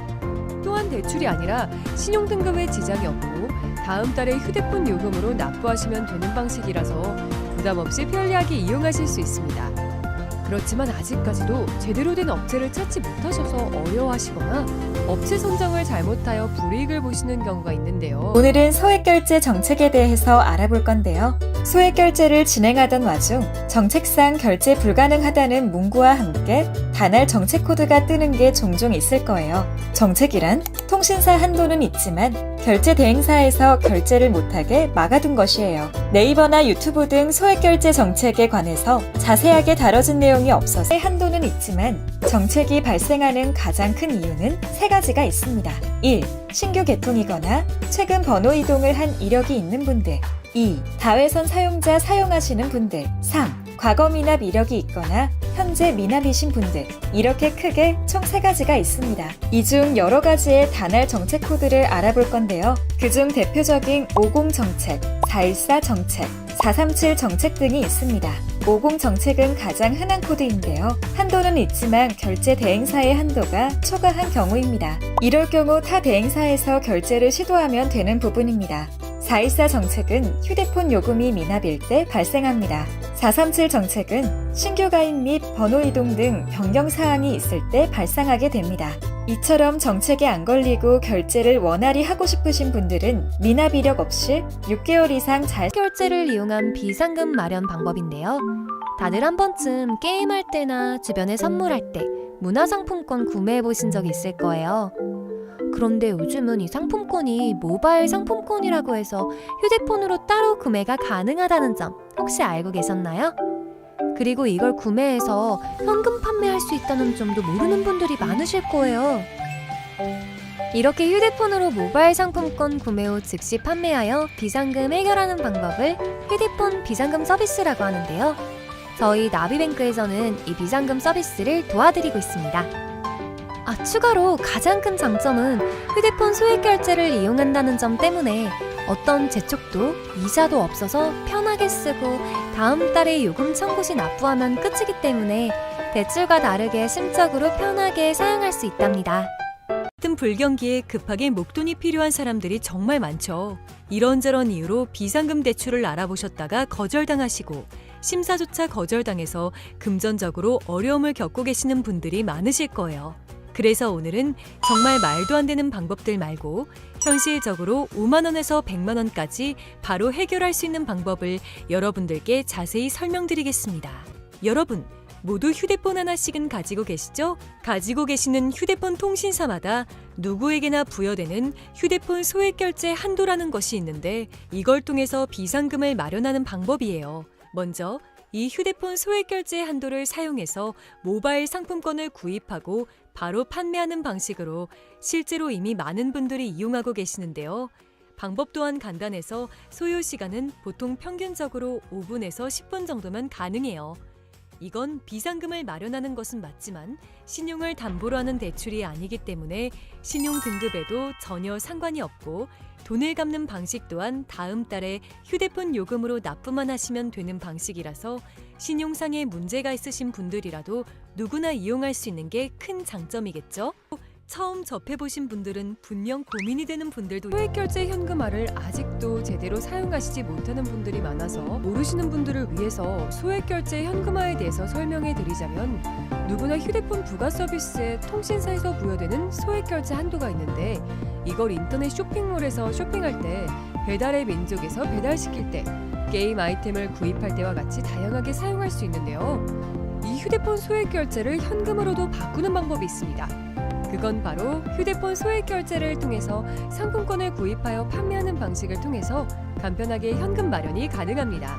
또한 대출이 아니라 신용등급에 지장이 없고 다음 달에 휴대폰 요금으로 납부하시면 되는 방식이라서 부담 없이 편리하게 이용하실 수 있습니다. 그렇지만 아직까지도 제대로 된 업체를 찾지 못하셔서 어려워하시거나 업체 선정을 잘못하여 불이익을 보시는 경우가 있는데요. 오늘은 소액결제 정책에 대해서 알아볼 건데요. 소액결제를 진행하던 와중 정책상 결제 불가능하다는 문구와 함께 단할 정책 코드가 뜨는 게 종종 있을 거예요. 정책이란 통신사 한도는 있지만 결제 대행사에서 결제를 못하게 막아둔 것이에요. 네이버나 유튜브 등 소액결제 정책에 관해서 자세하게 다뤄진 내용이 없어서 한도는 있지만 정책이 발생하는 가장 큰 이유는 세 가지가 있습니다. 1. 신규 개통이거나 최근 번호 이동을 한 이력이 있는 분들. 2. 다회선 사용자 사용하시는 분들. 3. 과거 미납 이력이 있거나 현재 미납이신 분들. 이렇게 크게 총 3가지가 있습니다. 이 중 여러 가지의 단할 정책 코드를 알아볼 건데요. 그중 대표적인 50 정책, 414 정책, 437 정책 등이 있습니다. 50 정책은 가장 흔한 코드인데요. 한도는 있지만 결제 대행사의 한도가 초과한 경우입니다. 이럴 경우 타 대행사에서 결제를 시도하면 되는 부분입니다. 414 정책은 휴대폰 요금이 미납일 때 발생합니다. 437 정책은 신규 가입 및 번호 이동 등 변경 사항이 있을 때 발생하게 됩니다. 이처럼 정책에 안 걸리고 결제를 원활히 하고 싶으신 분들은 미납 이력 없이 6개월 이상 잘 결제를 이용한 비상금 마련 방법인데요. 다들 한 번쯤 게임할 때나 주변에 선물할 때 문화상품권 구매해 보신 적 있을 거예요. 그런데 요즘은 이 상품권이 모바일 상품권이라고 해서 휴대폰으로 따로 구매가 가능하다는 점 혹시 알고 계셨나요? 그리고 이걸 구매해서 현금 판매할 수 있다는 점도 모르는 분들이 많으실 거예요. 이렇게 휴대폰으로 모바일 상품권 구매 후 즉시 판매하여 비상금 해결하는 방법을 휴대폰 비상금 서비스라고 하는데요. 저희 나비뱅크에서는 이 비상금 서비스를 도와드리고 있습니다. 추가로 가장 큰 장점은 휴대폰 소액결제를 이용한다는 점 때문에 어떤 재촉도 이자도 없어서 편하게 쓰고 다음 달에 요금 청구 시 납부하면 끝이기 때문에 대출과 다르게 심적으로 편하게 사용할 수 있답니다. 같은 불경기에 급하게 목돈이 필요한 사람들이 정말 많죠. 이런저런 이유로 비상금 대출을 알아보셨다가 거절당하시고 심사조차 거절당해서 금전적으로 어려움을 겪고 계시는 분들이 많으실 거예요. 그래서 오늘은 정말 말도 안 되는 방법들 말고 현실적으로 5만 원에서 100만 원까지 바로 해결할 수 있는 방법을 여러분들께 자세히 설명드리겠습니다. 여러분, 모두 휴대폰 하나씩은 가지고 계시죠? 가지고 계시는 휴대폰 통신사마다 누구에게나 부여되는 휴대폰 소액결제 한도라는 것이 있는데 이걸 통해서 비상금을 마련하는 방법이에요. 먼저 이 휴대폰 소액결제 한도를 사용해서 모바일 상품권을 구입하고 바로 판매하는 방식으로 실제로 이미 많은 분들이 이용하고 계시는데요. 방법 또한 간단해서 소요 시간은 보통 평균적으로 5분에서 10분 정도면 가능해요. 이건 비상금을 마련하는 것은 맞지만 신용을 담보로 하는 대출이 아니기 때문에 신용 등급에도 전혀 상관이 없고 돈을 갚는 방식 또한 다음 달에 휴대폰 요금으로 납부만 하시면 되는 방식이라서 신용상의 문제가 있으신 분들이라도 누구나 이용할 수 있는 게 큰 장점이겠죠? 처음 접해보신 분들은 분명 고민이 되는 분들도 소액결제 현금화를 아직도 제대로 사용하시지 못하는 분들이 많아서 모르시는 분들을 위해서 소액결제 현금화에 대해서 설명해 드리자면 누구나 휴대폰 부가 서비스에 통신사에서 부여되는 소액결제 한도가 있는데 이걸 인터넷 쇼핑몰에서 쇼핑할 때 배달의 민족에서 배달시킬 때 게임 아이템을 구입할 때와 같이 다양하게 사용할 수 있는데요. 이 휴대폰 소액결제를 현금으로도 바꾸는 방법이 있습니다. 그건 바로 휴대폰 소액결제를 통해서 상품권을 구입하여 판매하는 방식을 통해서 간편하게 현금 마련이 가능합니다.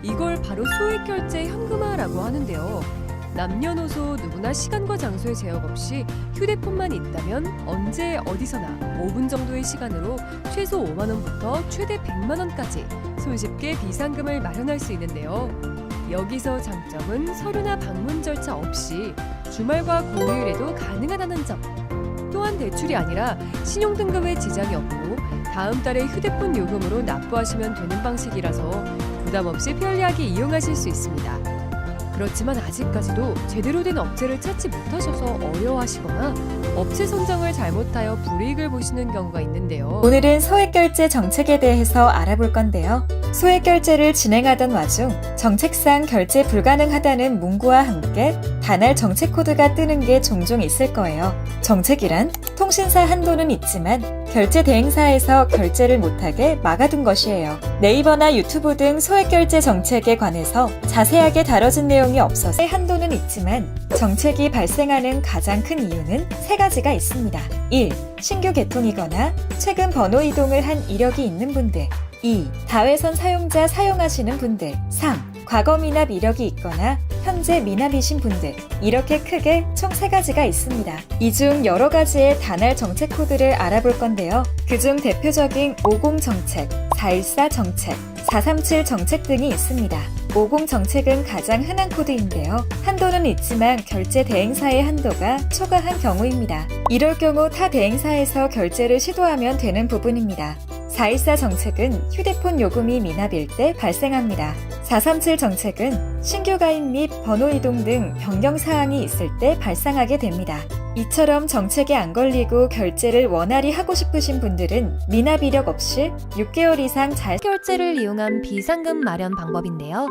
이걸 바로 소액결제 현금화라고 하는데요. 남녀노소 누구나 시간과 장소의 제약 없이 휴대폰만 있다면 언제 어디서나 5분 정도의 시간으로 최소 5만 원부터 최대 100만 원까지 손쉽게 비상금을 마련할 수 있는데요. 여기서 장점은 서류나 방문 절차 없이 주말과 공휴일에도 가능하다는 점. 또한 대출이 아니라 신용등급에 지장이 없고 다음 달에 휴대폰 요금으로 납부하시면 되는 방식이라서 부담 없이 편리하게 이용하실 수 있습니다. 그렇지만 아직까지도 제대로 된 업체를 찾지 못하셔서 어려워하시거나 업체 선정을 잘못하여 불이익을 보시는 경우가 있는데요. 오늘은 소액결제 정책에 대해서 알아볼 건데요. 소액결제를 진행하던 와중 정책상 결제 불가능하다는 문구와 함께 단할 정책 코드가 뜨는 게 종종 있을 거예요. 정책이란 통신사 한도는 있지만 결제 대행사에서 결제를 못하게 막아둔 것이에요. 네이버나 유튜브 등 소액결제 정책에 관해서 자세하게 다뤄진 내용이 없어서 한도는 있지만 정책이 발생하는 가장 큰 이유는 세 가지가 있습니다. 1. 신규 개통이거나 최근 번호 이동을 한 이력이 있는 분들. 2. 다회선 사용자 사용하시는 분들. 3. 과거 미납 이력이 있거나 현재 미납이신 분들. 이렇게 크게 총 3가지가 있습니다. 이 중 여러 가지의 단할 정책 코드를 알아볼 건데요. 그중 대표적인 50 정책, 414 정책, 437 정책 등이 있습니다. 50 정책은 가장 흔한 코드인데요. 한도는 있지만 결제 대행사의 한도가 초과한 경우입니다. 이럴 경우 타 대행사에서 결제를 시도하면 되는 부분입니다. 414 정책은 휴대폰 요금이 미납일 때 발생합니다. 437 정책은 신규 가입 및 번호 이동 등 변경 사항이 있을 때 발생하게 됩니다. 이처럼 정책에 안 걸리고 결제를 원활히 하고 싶으신 분들은 미납 이력 없이 6개월 이상 잘 결제를 이용한 비상금 마련 방법인데요.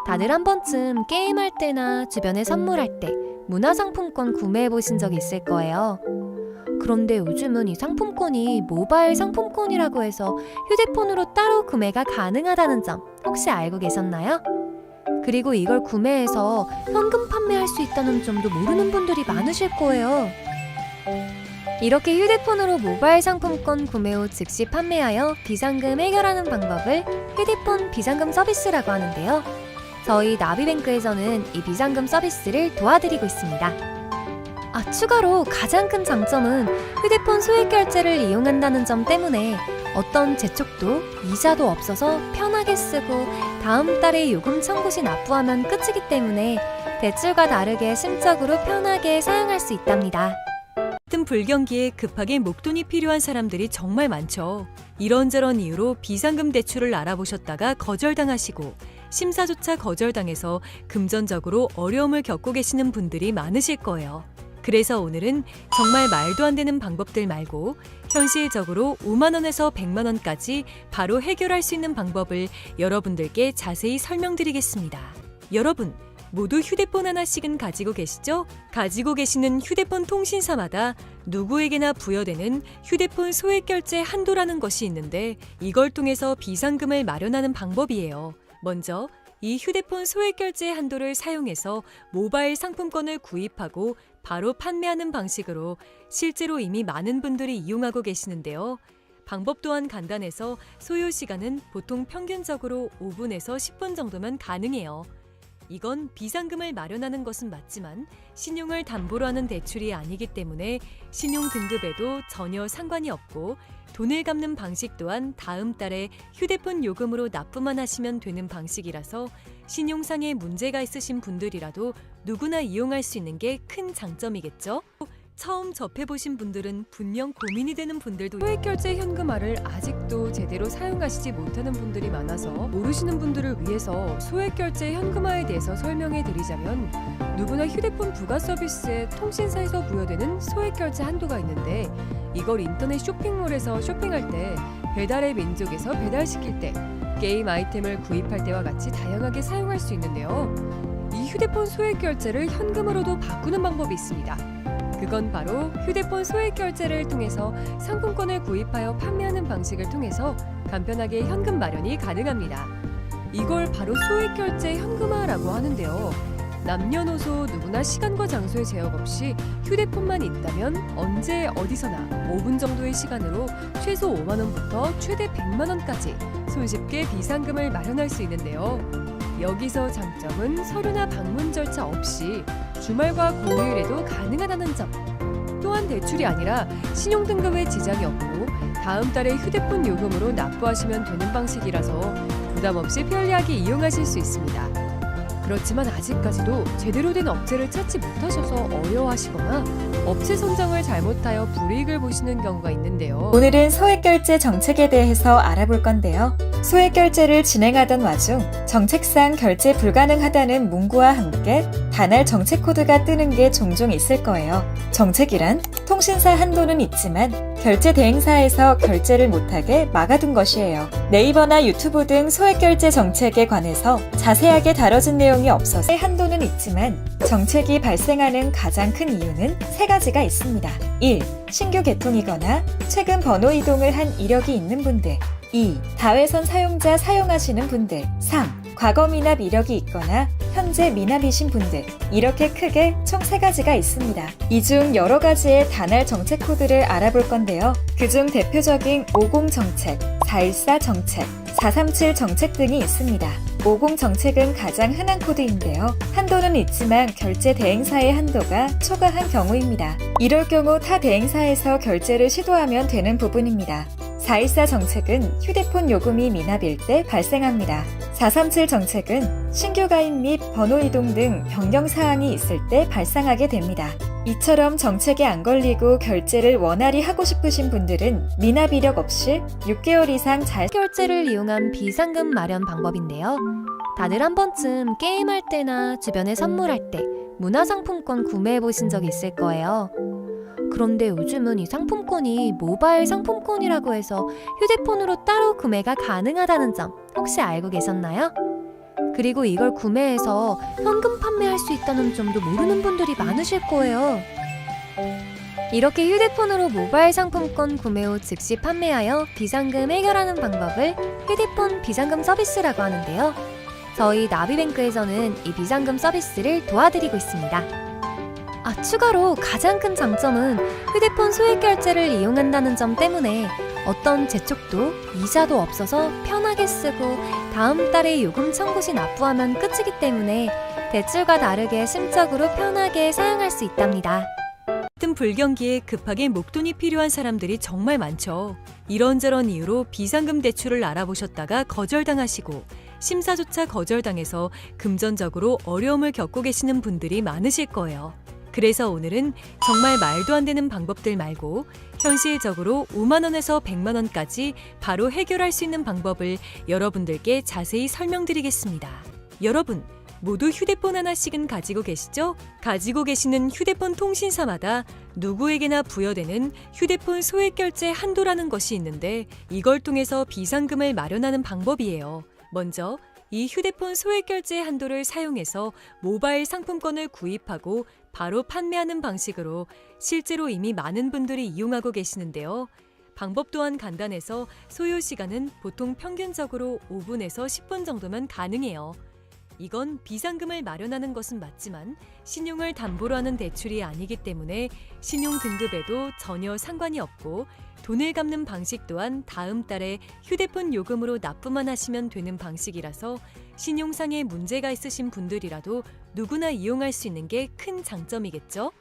다들 한 번쯤 게임할 때나 주변에 선물할 때 문화상품권 구매해 보신 적 있을 거예요. 그런데 요즘은 이 상품권이 모바일 상품권이라고 해서 휴대폰으로 따로 구매가 가능하다는 점 혹시 알고 계셨나요? 그리고 이걸 구매해서 현금 판매할 수 있다는 점도 모르는 분들이 많으실 거예요. 이렇게 휴대폰으로 모바일 상품권 구매 후 즉시 판매하여 비상금 해결하는 방법을 휴대폰 비상금 서비스라고 하는데요. 저희 나비뱅크에서는 이 비상금 서비스를 도와드리고 있습니다. 추가로 가장 큰 장점은 휴대폰 소액결제를 이용한다는 점 때문에 어떤 재촉도 이자도 없어서 편하게 쓰고 다음 달에 요금 청구 시 납부하면 끝이기 때문에 대출과 다르게 심적으로 편하게 사용할 수 있답니다. 같은 불경기에 급하게 목돈이 필요한 사람들이 정말 많죠. 이런저런 이유로 비상금 대출을 알아보셨다가 거절당하시고 심사조차 거절당해서 금전적으로 어려움을 겪고 계시는 분들이 많으실 거예요. 그래서 오늘은 정말 말도 안 되는 방법들 말고 현실적으로 5만 원에서 100만 원까지 바로 해결할 수 있는 방법을 여러분들께 자세히 설명드리겠습니다. 여러분, 모두 휴대폰 하나씩은 가지고 계시죠? 가지고 계시는 휴대폰 통신사마다 누구에게나 부여되는 휴대폰 소액결제 한도라는 것이 있는데 이걸 통해서 비상금을 마련하는 방법이에요. 먼저 이 휴대폰 소액결제 한도를 사용해서 모바일 상품권을 구입하고 바로 판매하는 방식으로 실제로 이미 많은 분들이 이용하고 계시는데요. 방법 또한 간단해서 소요 시간은 보통 평균적으로 5분에서 10분 정도면 가능해요. 이건 비상금을 마련하는 것은 맞지만 신용을 담보로 하는 대출이 아니기 때문에 신용 등급에도 전혀 상관이 없고 돈을 갚는 방식 또한 다음 달에 휴대폰 요금으로 납부만 하시면 되는 방식이라서 신용상에 문제가 있으신 분들이라도 누구나 이용할 수 있는 게 큰 장점이겠죠? 처음 접해보신 분들은 분명 고민이 되는 분들도 소액결제 현금화를 아직도 제대로 사용하시지 못하는 분들이 많아서 모르시는 분들을 위해서 소액결제 현금화에 대해서 설명해 드리자면, 누구나 휴대폰 부가 서비스에 통신사에서 부여되는 소액결제 한도가 있는데, 이걸 인터넷 쇼핑몰에서 쇼핑할 때, 배달의 민족에서 배달시킬 때, 게임 아이템을 구입할 때와 같이 다양하게 사용할 수 있는데요. 이 휴대폰 소액결제를 현금으로도 바꾸는 방법이 있습니다. 그건 바로 휴대폰 소액결제를 통해서 상품권을 구입하여 판매하는 방식을 통해서 간편하게 현금 마련이 가능합니다. 이걸 바로 소액결제 현금화라고 하는데요. 남녀노소 누구나 시간과 장소의 제약 없이 휴대폰만 있다면 언제 어디서나 5분 정도의 시간으로 최소 5만 원부터 최대 100만 원까지 손쉽게 비상금을 마련할 수 있는데요. 여기서 장점은 서류나 방문 절차 없이 주말과 공휴일에도 가능하다는 점. 또한 대출이 아니라 신용등급에 지장이 없고 다음 달에 휴대폰 요금으로 납부하시면 되는 방식이라서 부담 없이 편리하게 이용하실 수 있습니다. 그렇지만 아직까지도 제대로 된 업체를 찾지 못하셔서 어려워하시거나 업체 선정을 잘못하여 불이익을 보시는 경우가 있는데요. 오늘은 소액결제 정책에 대해서 알아볼 건데요. 소액결제를 진행하던 와중 정책상 결제 불가능하다는 문구와 함께 단할 정책 코드가 뜨는 게 종종 있을 거예요. 정책이란 통신사 한도는 있지만 결제 대행사에서 결제를 못하게 막아둔 것이에요. 네이버나 유튜브 등 소액결제 정책에 관해서 자세하게 다뤄진 내용이 없어서 한도는 있지만 정책이 발생하는 가장 큰 이유는 세 가지가 있습니다. 1. 신규 개통이거나 최근 번호 이동을 한 이력이 있는 분들. 2. 다회선 사용자 사용하시는 분들. 3. 과거 미납 이력이 있거나 현재 미납이신 분들. 이렇게 크게 총 3가지가 있습니다. 이 중 여러 가지의 단할 정책 코드를 알아볼 건데요. 그중 대표적인 50 정책, 414 정책, 437 정책 등이 있습니다. 50 정책은 가장 흔한 코드인데요. 한도는 있지만 결제 대행사의 한도가 초과한 경우입니다. 이럴 경우 타 대행사에서 결제를 시도하면 되는 부분입니다. 414 정책은 휴대폰 요금이 미납일 때 발생합니다. 437 정책은 신규 가입 및 번호 이동 등 변경 사항이 있을 때 발생하게 됩니다. 이처럼 정책에 안 걸리고 결제를 원활히 하고 싶으신 분들은 미납 이력 없이 6개월 이상 잘 결제를 이용한 비상금 마련 방법인데요. 다들 한 번쯤 게임할 때나 주변에 선물할 때 문화상품권 구매해 보신 적이 있을 거예요. 그런데 요즘은 이 상품권이 모바일 상품권이라고 해서 휴대폰으로 따로 구매가 가능하다는 점 혹시 알고 계셨나요? 그리고 이걸 구매해서 현금 판매할 수 있다는 점도 모르는 분들이 많으실 거예요. 이렇게 휴대폰으로 모바일 상품권 구매 후 즉시 판매하여 비상금 해결하는 방법을 휴대폰 비상금 서비스라고 하는데요. 저희 나비뱅크에서는 이 비상금 서비스를 도와드리고 있습니다. 추가로 가장 큰 장점은 휴대폰 소액결제를 이용한다는 점 때문에 어떤 재촉도 이자도 없어서 편하게 쓰고 다음 달에 요금 청구 시 납부하면 끝이기 때문에 대출과 다르게 심적으로 편하게 사용할 수 있답니다. 같은 불경기에 급하게 목돈이 필요한 사람들이 정말 많죠. 이런저런 이유로 비상금 대출을 알아보셨다가 거절당하시고 심사조차 거절당해서 금전적으로 어려움을 겪고 계시는 분들이 많으실 거예요. 그래서 오늘은 정말 말도 안 되는 방법들 말고 현실적으로 5만 원에서 100만 원까지 바로 해결할 수 있는 방법을 여러분들께 자세히 설명드리겠습니다. 여러분, 모두 휴대폰 하나씩은 가지고 계시죠? 가지고 계시는 휴대폰 통신사마다 누구에게나 부여되는 휴대폰 소액결제 한도라는 것이 있는데 이걸 통해서 비상금을 마련하는 방법이에요. 먼저 이 휴대폰 소액결제 한도를 사용해서 모바일 상품권을 구입하고 바로 판매하는 방식으로 실제로 이미 많은 분들이 이용하고 계시는데요. 방법 또한 간단해서 소요 시간은 보통 평균적으로 5분에서 10분 정도면 가능해요. 이건 비상금을 마련하는 것은 맞지만 신용을 담보로 하는 대출이 아니기 때문에 신용 등급에도 전혀 상관이 없고 돈을 갚는 방식 또한 다음 달에 휴대폰 요금으로 납부만 하시면 되는 방식이라서 신용상에 문제가 있으신 분들이라도 누구나 이용할 수 있는 게 큰 장점이겠죠?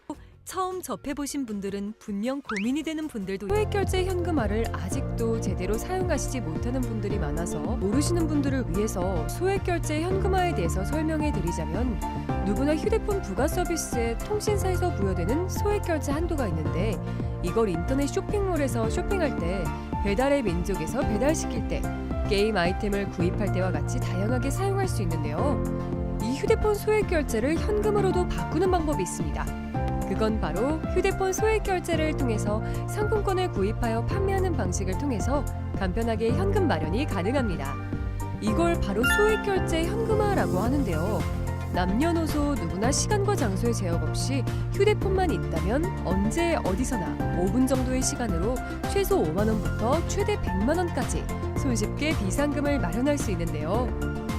처음 접해보신 분들은 분명 고민이 되는 분들도 소액결제 현금화를 아직도 제대로 사용하시지 못하는 분들이 많아서 모르시는 분들을 위해서 소액결제 현금화에 대해서 설명해 드리자면, 누구나 휴대폰 부가 서비스에 통신사에서 부여되는 소액결제 한도가 있는데, 이걸 인터넷 쇼핑몰에서 쇼핑할 때, 배달의 민족에서 배달시킬 때, 게임 아이템을 구입할 때와 같이 다양하게 사용할 수 있는데요. 이 휴대폰 소액결제를 현금으로도 바꾸는 방법이 있습니다. 그건 바로 휴대폰 소액결제를 통해서 상품권을 구입하여 판매하는 방식을 통해서 간편하게 현금 마련이 가능합니다. 이걸 바로 소액결제 현금화라고 하는데요. 남녀노소 누구나 시간과 장소의 제약 없이 휴대폰만 있다면 언제 어디서나 5분 정도의 시간으로 최소 5만 원부터 최대 100만 원까지 손쉽게 비상금을 마련할 수 있는데요.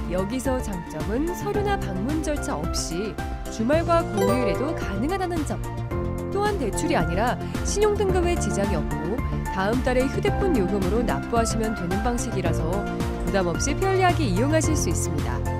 여기서 장점은 서류나 방문 절차 없이 주말과 공휴일에도 가능하다는 점. 또한 대출이 아니라 신용등급에 지장이 없고 다음 달에 휴대폰 요금으로 납부하시면 되는 방식이라서 부담 없이 편리하게 이용하실 수 있습니다.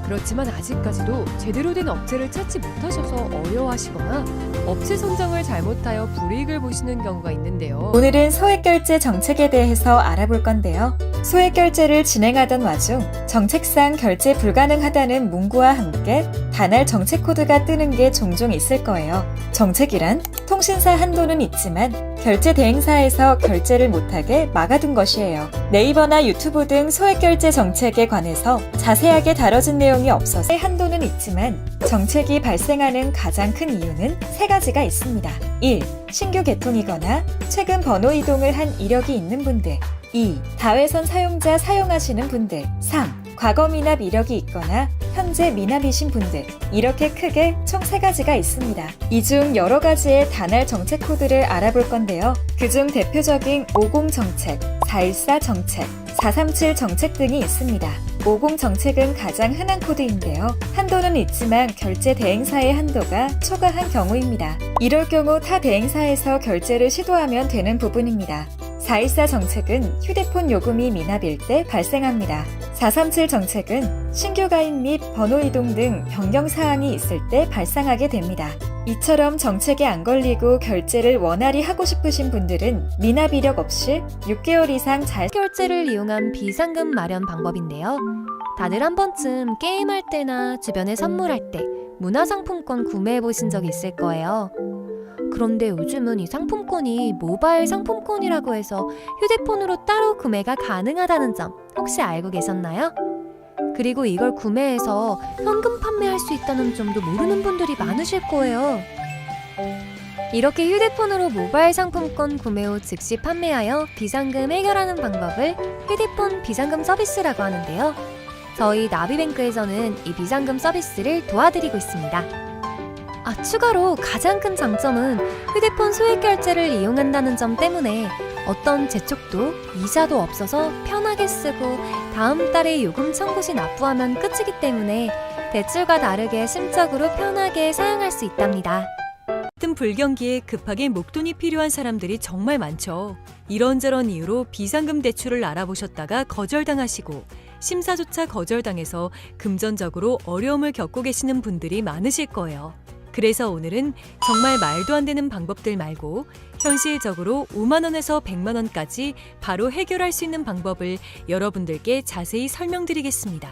그렇지만 아직까지도 제대로 된 업체를 찾지 못하셔서 어려워하시거나 업체 선정을 잘못하여 불이익을 보시는 경우가 있는데요. 오늘은 소액결제 정책에 대해서 알아볼 건데요. 소액결제를 진행하던 와중 정책상 결제 불가능하다는 문구와 함께 단할 정책 코드가 뜨는 게 종종 있을 거예요. 정책이란 통신사 한도는 있지만 결제 대행사에서 결제를 못하게 막아둔 것이에요. 네이버나 유튜브 등 소액결제 정책에 관해서 자세하게 다뤄진 내용이 없어서 한도는 있지만 정책이 발생하는 가장 큰 이유는 세 가지가 있습니다. 1. 신규 개통이거나 최근 번호 이동을 한 이력이 있는 분들. 2. 다회선 사용자 사용하시는 분들. 3. 과거 미납 이력이 있거나 현재 미납이신 분들. 이렇게 크게 총 3가지가 있습니다. 이 중 여러 가지의 단할 정책 코드를 알아볼 건데요. 그중 대표적인 50 정책, 414 정책, 437 정책 등이 있습니다. 50 정책은 가장 흔한 코드인데요. 한도는 있지만 결제 대행사의 한도가 초과한 경우입니다. 이럴 경우 타 대행사에서 결제를 시도하면 되는 부분입니다. 414 정책은 휴대폰 요금이 미납일 때 발생합니다. 437 정책은 신규 가입 및 번호 이동 등 변경 사항이 있을 때 발생하게 됩니다. 이처럼 정책에 안 걸리고 결제를 원활히 하고 싶으신 분들은 미납 이력 없이 6개월 이상 잘 결제를 이용한 비상금 마련 방법인데요. 다들 한 번쯤 게임할 때나 주변에 선물할 때 문화상품권 구매해 보신 적 있을 거예요. 그런데 요즘은 이 상품권이 모바일 상품권이라고 해서 휴대폰으로 따로 구매가 가능하다는 점 혹시 알고 계셨나요? 그리고 이걸 구매해서 현금 판매할 수 있다는 점도 모르는 분들이 많으실 거예요. 이렇게 휴대폰으로 모바일 상품권 구매 후 즉시 판매하여 비상금 해결하는 방법을 휴대폰 비상금 서비스라고 하는데요. 저희 나비뱅크에서는 이 비상금 서비스를 도와드리고 있습니다. 추가로 가장 큰 장점은 휴대폰 소액결제를 이용한다는 점 때문에 어떤 재촉도 이자도 없어서 편하게 쓰고 다음 달에 요금 청구 시 납부하면 끝이기 때문에 대출과 다르게 심적으로 편하게 사용할 수 있답니다. 같은 불경기에 급하게 목돈이 필요한 사람들이 정말 많죠. 이런저런 이유로 비상금 대출을 알아보셨다가 거절당하시고 심사조차 거절당해서 금전적으로 어려움을 겪고 계시는 분들이 많으실 거예요. 그래서 오늘은 정말 말도 안 되는 방법들 말고 현실적으로 5만 원에서 100만 원까지 바로 해결할 수 있는 방법을 여러분들께 자세히 설명드리겠습니다.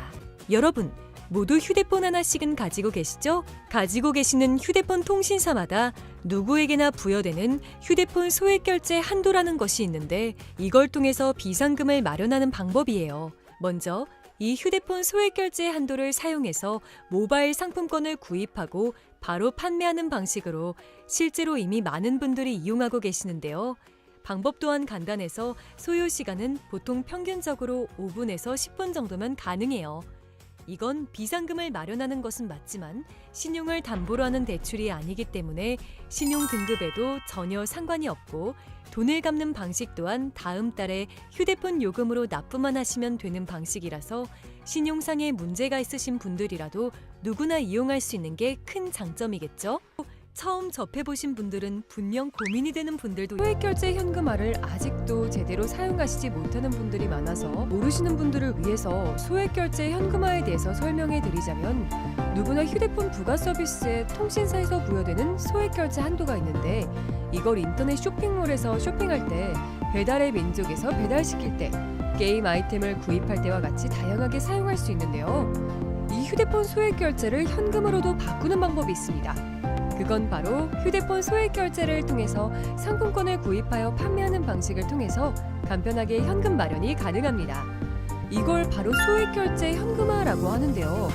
여러분, 모두 휴대폰 하나씩은 가지고 계시죠? 가지고 계시는 휴대폰 통신사마다 누구에게나 부여되는 휴대폰 소액결제 한도라는 것이 있는데 이걸 통해서 비상금을 마련하는 방법이에요. 먼저 이 휴대폰 소액결제 한도를 사용해서 모바일 상품권을 구입하고 바로 판매하는 방식으로 실제로 이미 많은 분들이 이용하고 계시는데요. 방법 또한 간단해서 소요 시간은 보통 평균적으로 5분에서 10분 정도면 가능해요. 이건 비상금을 마련하는 것은 맞지만 신용을 담보로 하는 대출이 아니기 때문에 신용 등급에도 전혀 상관이 없고 돈을 갚는 방식 또한 다음 달에 휴대폰 요금으로 납부만 하시면 되는 방식이라서 신용상의 문제가 있으신 분들이라도 누구나 이용할 수 있는 게 큰 장점이겠죠? 처음 접해보신 분들은 분명 고민이 되는 분들도 소액결제 현금화를 아직도 제대로 사용하시지 못하는 분들이 많아서 모르시는 분들을 위해서 소액결제 현금화에 대해서 설명해 드리자면, 누구나 휴대폰 부가 서비스에 통신사에서 부여되는 소액결제 한도가 있는데, 이걸 인터넷 쇼핑몰에서 쇼핑할 때, 배달의 민족에서 배달시킬 때, 게임 아이템을 구입할 때와 같이 다양하게 사용할 수 있는데요. 이 휴대폰 소액결제를 현금으로도 바꾸는 방법이 있습니다. 그건 바로 휴대폰 소액결제를 통해서 상품권을 구입하여 판매하는 방식을 통해서 간편하게 현금 마련이 가능합니다. 이걸 바로 소액결제 현금화라고 하는데요.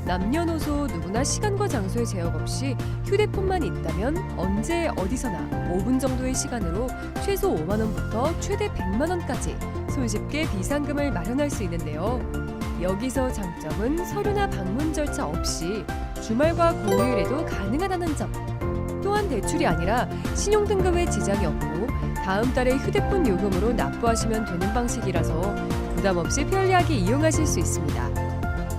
남녀노소 누구나 시간과 장소의 제약 없이 휴대폰만 있다면 언제 어디서나 5분 정도의 시간으로 최소 5만 원부터 최대 100만 원까지 손쉽게 비상금을 마련할 수 있는데요. 여기서 장점은 서류나 방문 절차 없이 주말과 공휴일에도 가능하다는 점. 또한 대출이 아니라 신용등급에 지장이 없고 다음 달에 휴대폰 요금으로 납부하시면 되는 방식이라서 부담 없이 편리하게 이용하실 수 있습니다.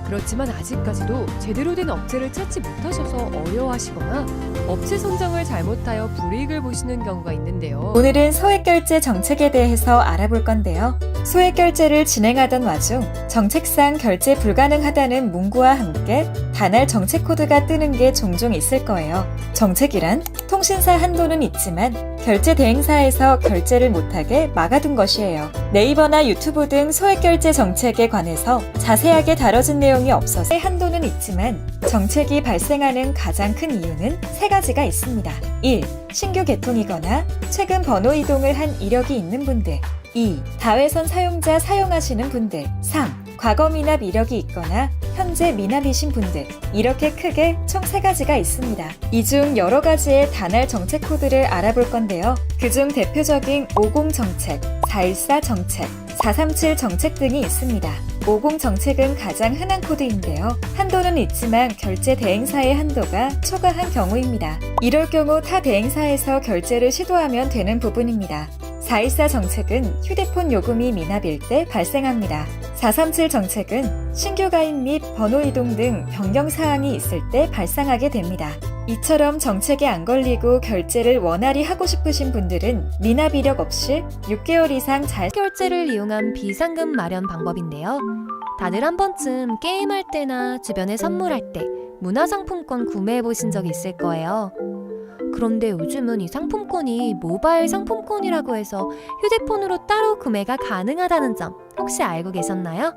그렇지만 아직까지도 제대로 된 업체를 찾지 못하셔서 어려워하시거나 업체 선정을 잘못하여 불이익을 보시는 경우가 있는데요. 오늘은 소액결제 정책에 대해서 알아볼 건데요. 소액결제를 진행하던 와중 정책상 결제 불가능하다는 문구와 함께 단할 정책 코드가 뜨는 게 종종 있을 거예요. 정책이란 통신사 한도는 있지만 결제 대행사에서 결제를 못하게 막아둔 것이에요. 네이버나 유튜브 등 소액결제 정책에 관해서 자세하게 다뤄진 내용이 없어서 한도는 있지만 정책이 발생하는 가장 큰 이유는 세 가지가 있습니다. 1. 신규 개통이거나 최근 번호 이동을 한 이력이 있는 분들. 2. 다회선 사용자 사용하시는 분들. 3. 과거 미납 이력이 있거나 현재 미납이신 분들. 이렇게 크게 총 3가지가 있습니다. 이 중 여러 가지의 단할 정책 코드를 알아볼 건데요. 그중 대표적인 50 정책, 414 정책, 437 정책 등이 있습니다. 50 정책은 가장 흔한 코드인데요. 한도는 있지만 결제 대행사의 한도가 초과한 경우입니다. 이럴 경우 타 대행사에서 결제를 시도하면 되는 부분입니다. 414 정책은 휴대폰 요금이 미납일 때 발생합니다. 437 정책은 신규 가입 및 번호 이동 등 변경 사항이 있을 때 발생하게 됩니다. 이처럼 정책에 안 걸리고 결제를 원활히 하고 싶으신 분들은 미납 이력 없이 6개월 이상 잘 결제를 이용한 비상금 마련 방법인데요. 다들 한 번쯤 게임할 때나 주변에 선물할 때 문화상품권 구매해 보신 적 있을 거예요. 그런데 요즘은 이 상품권이 모바일 상품권이라고 해서 휴대폰으로 따로 구매가 가능하다는 점 혹시 알고 계셨나요?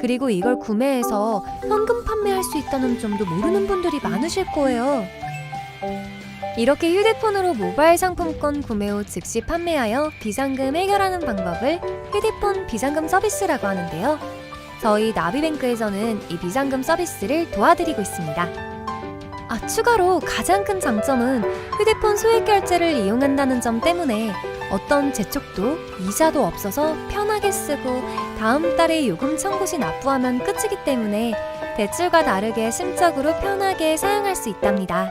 그리고 이걸 구매해서 현금 판매할 수 있다는 점도 모르는 분들이 많으실 거예요. 이렇게 휴대폰으로 모바일 상품권 구매 후 즉시 판매하여 비상금 해결하는 방법을 휴대폰 비상금 서비스라고 하는데요. 저희 나비뱅크에서는 이 비상금 서비스를 도와드리고 있습니다. 추가로 가장 큰 장점은 휴대폰 소액결제를 이용한다는 점 때문에 어떤 재촉도 이자도 없어서 편하게 쓰고 다음 달에 요금 청구 시 납부하면 끝이기 때문에 대출과 다르게 심적으로 편하게 사용할 수 있답니다.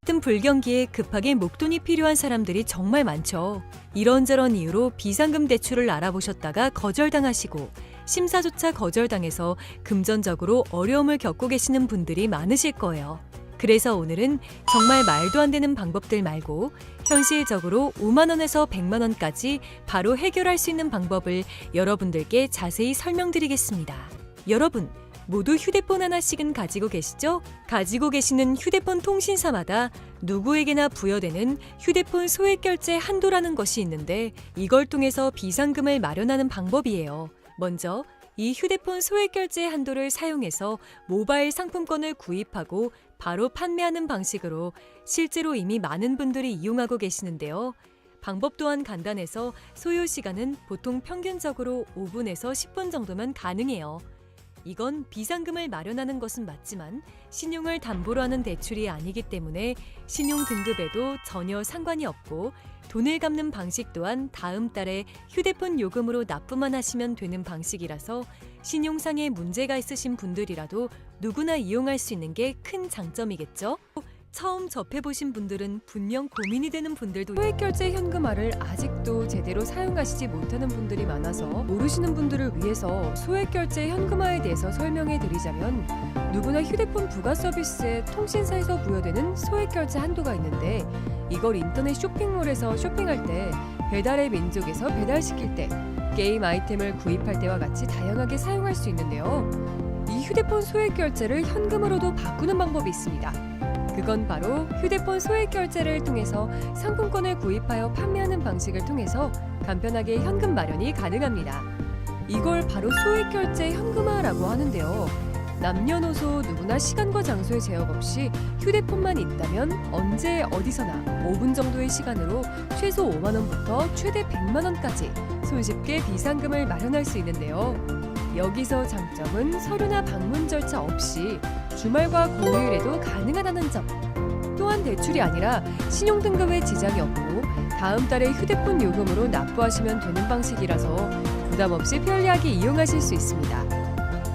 같은 불경기에 급하게 목돈이 필요한 사람들이 정말 많죠. 이런저런 이유로 비상금 대출을 알아보셨다가 거절당하시고 심사조차 거절당해서 금전적으로 어려움을 겪고 계시는 분들이 많으실 거예요. 그래서 오늘은 정말 말도 안 되는 방법들 말고 현실적으로 5만 원에서 100만 원까지 바로 해결할 수 있는 방법을 여러분들께 자세히 설명드리겠습니다. 여러분, 모두 휴대폰 하나씩은 가지고 계시죠? 가지고 계시는 휴대폰 통신사마다 누구에게나 부여되는 휴대폰 소액결제 한도라는 것이 있는데 이걸 통해서 비상금을 마련하는 방법이에요. 먼저 이 휴대폰 소액결제 한도를 사용해서 모바일 상품권을 구입하고 바로 판매하는 방식으로 실제로 이미 많은 분들이 이용하고 계시는데요. 방법 또한 간단해서 소요 시간은 보통 평균적으로 5분에서 10분 정도면 가능해요. 이건 비상금을 마련하는 것은 맞지만 신용을 담보로 하는 대출이 아니기 때문에 신용 등급에도 전혀 상관이 없고 돈을 갚는 방식 또한 다음 달에 휴대폰 요금으로 납부만 하시면 되는 방식이라서 신용상의 문제가 있으신 분들이라도 누구나 이용할 수 있는 게 큰 장점이겠죠? 처음 접해보신 분들은 분명 고민이 되는 분들도 소액결제 현금화를 아직도 제대로 사용하시지 못하는 분들이 많아서 모르시는 분들을 위해서 소액결제 현금화에 대해서 설명해 드리자면, 누구나 휴대폰 부가 서비스에 통신사에서 부여되는 소액결제 한도가 있는데, 이걸 인터넷 쇼핑몰에서 쇼핑할 때, 배달의 민족에서 배달시킬 때, 게임 아이템을 구입할 때와 같이 다양하게 사용할 수 있는데요. 이 휴대폰 소액결제를 현금으로도 바꾸는 방법이 있습니다. 그건 바로 휴대폰 소액결제를 통해서 상품권을 구입하여 판매하는 방식을 통해서 간편하게 현금 마련이 가능합니다. 이걸 바로 소액결제 현금화라고 하는데요. 남녀노소 누구나 시간과 장소의 제약 없이 휴대폰만 있다면 언제 어디서나 5분 정도의 시간으로 최소 5만 원부터 최대 100만 원까지 손쉽게 비상금을 마련할 수 있는데요. 여기서 장점은 서류나 방문 절차 없이 주말과 공휴일에도 가능하다는 점. 또한 대출이 아니라 신용등급에 지장이 없고 다음 달에 휴대폰 요금으로 납부하시면 되는 방식이라서 부담 없이 편리하게 이용하실 수 있습니다.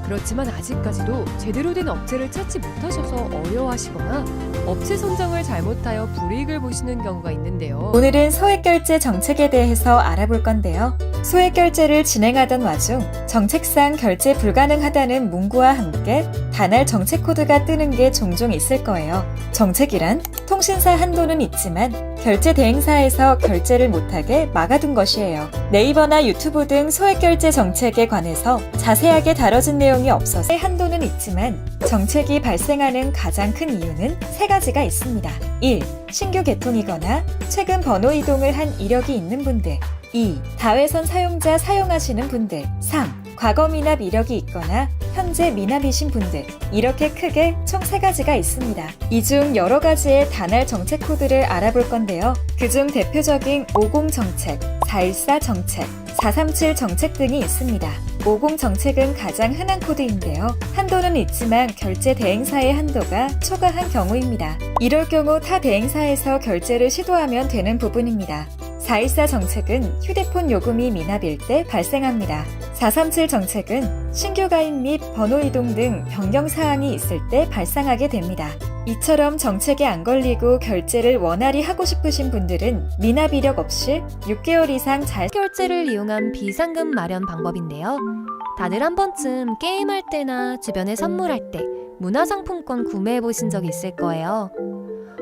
그렇지만 아직까지도 제대로 된 업체를 찾지 못하셔서 어려워하시거나 업체 선정을 잘못하여 불이익을 보시는 경우가 있는데요. 오늘은 소액결제 정책에 대해서 알아볼 건데요. 소액결제를 진행하던 와중 정책상 결제 불가능하다는 문구와 함께 단할 정책 코드가 뜨는 게 종종 있을 거예요. 정책이란 통신사 한도는 있지만 결제 대행사에서 결제를 못하게 막아둔 것이에요. 네이버나 유튜브 등 소액결제 정책에 관해서 자세하게 다뤄진 내용이 없어서 한도는 있지만 정책이 발생하는 가장 큰 이유는 세 가지가 있습니다. 1. 신규 개통이거나 최근 번호 이동을 한 이력이 있는 분들. 2. 다회선 사용자 사용하시는 분들. 3. 과거 미납 이력이 있거나 현재 미납이신 분들. 이렇게 크게 총 3가지가 있습니다. 이 중 여러 가지의 단할 정책 코드를 알아볼 건데요. 그중 대표적인 50 정책, 414 정책, 437 정책 등이 있습니다. 50 정책은 가장 흔한 코드인데요. 한도는 있지만 결제 대행사의 한도가 초과한 경우입니다. 이럴 경우 타 대행사에서 결제를 시도하면 되는 부분입니다. 414 정책은 휴대폰 요금이 미납일 때 발생합니다. 437 정책은 신규 가입 및 번호 이동 등 변경 사항이 있을 때 발생하게 됩니다. 이처럼 정책에 안 걸리고 결제를 원활히 하고 싶으신 분들은 미납 이력 없이 6개월 이상 잘 결제를 이용한 비상금 마련 방법인데요. 다들 한 번쯤 게임할 때나 주변에 선물할 때 문화상품권 구매해 보신 적 있을 거예요.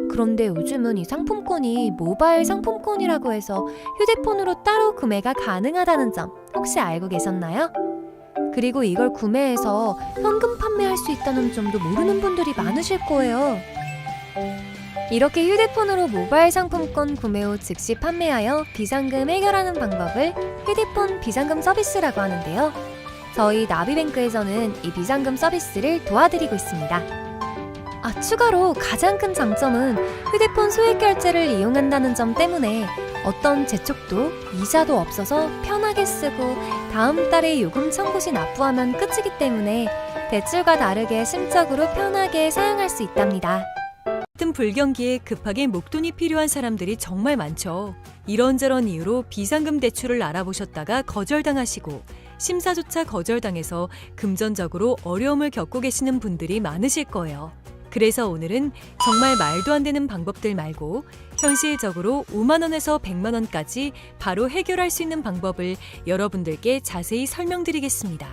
그런데 요즘은 이 상품권이 모바일 상품권이라고 해서 휴대폰으로 따로 구매가 가능하다는 점 혹시 알고 계셨나요? 그리고 이걸 구매해서 현금 판매할 수 있다는 점도 모르는 분들이 많으실 거예요. 이렇게 휴대폰으로 모바일 상품권 구매 후 즉시 판매하여 비상금 해결하는 방법을 휴대폰 비상금 서비스라고 하는데요. 저희 나비뱅크에서는 이 비상금 서비스를 도와드리고 있습니다. 추가로 가장 큰 장점은 휴대폰 소액결제를 이용한다는 점 때문에 어떤 재촉도 이자도 없어서 편하게 쓰고 다음 달에 요금 청구 시 납부하면 끝이기 때문에 대출과 다르게 심적으로 편하게 사용할 수 있답니다. 같은 불경기에 급하게 목돈이 필요한 사람들이 정말 많죠. 이런저런 이유로 비상금 대출을 알아보셨다가 거절당하시고 심사조차 거절당해서 금전적으로 어려움을 겪고 계시는 분들이 많으실 거예요. 그래서 오늘은 정말 말도 안 되는 방법들 말고 현실적으로 5만 원에서 100만 원까지 바로 해결할 수 있는 방법을 여러분들께 자세히 설명드리겠습니다.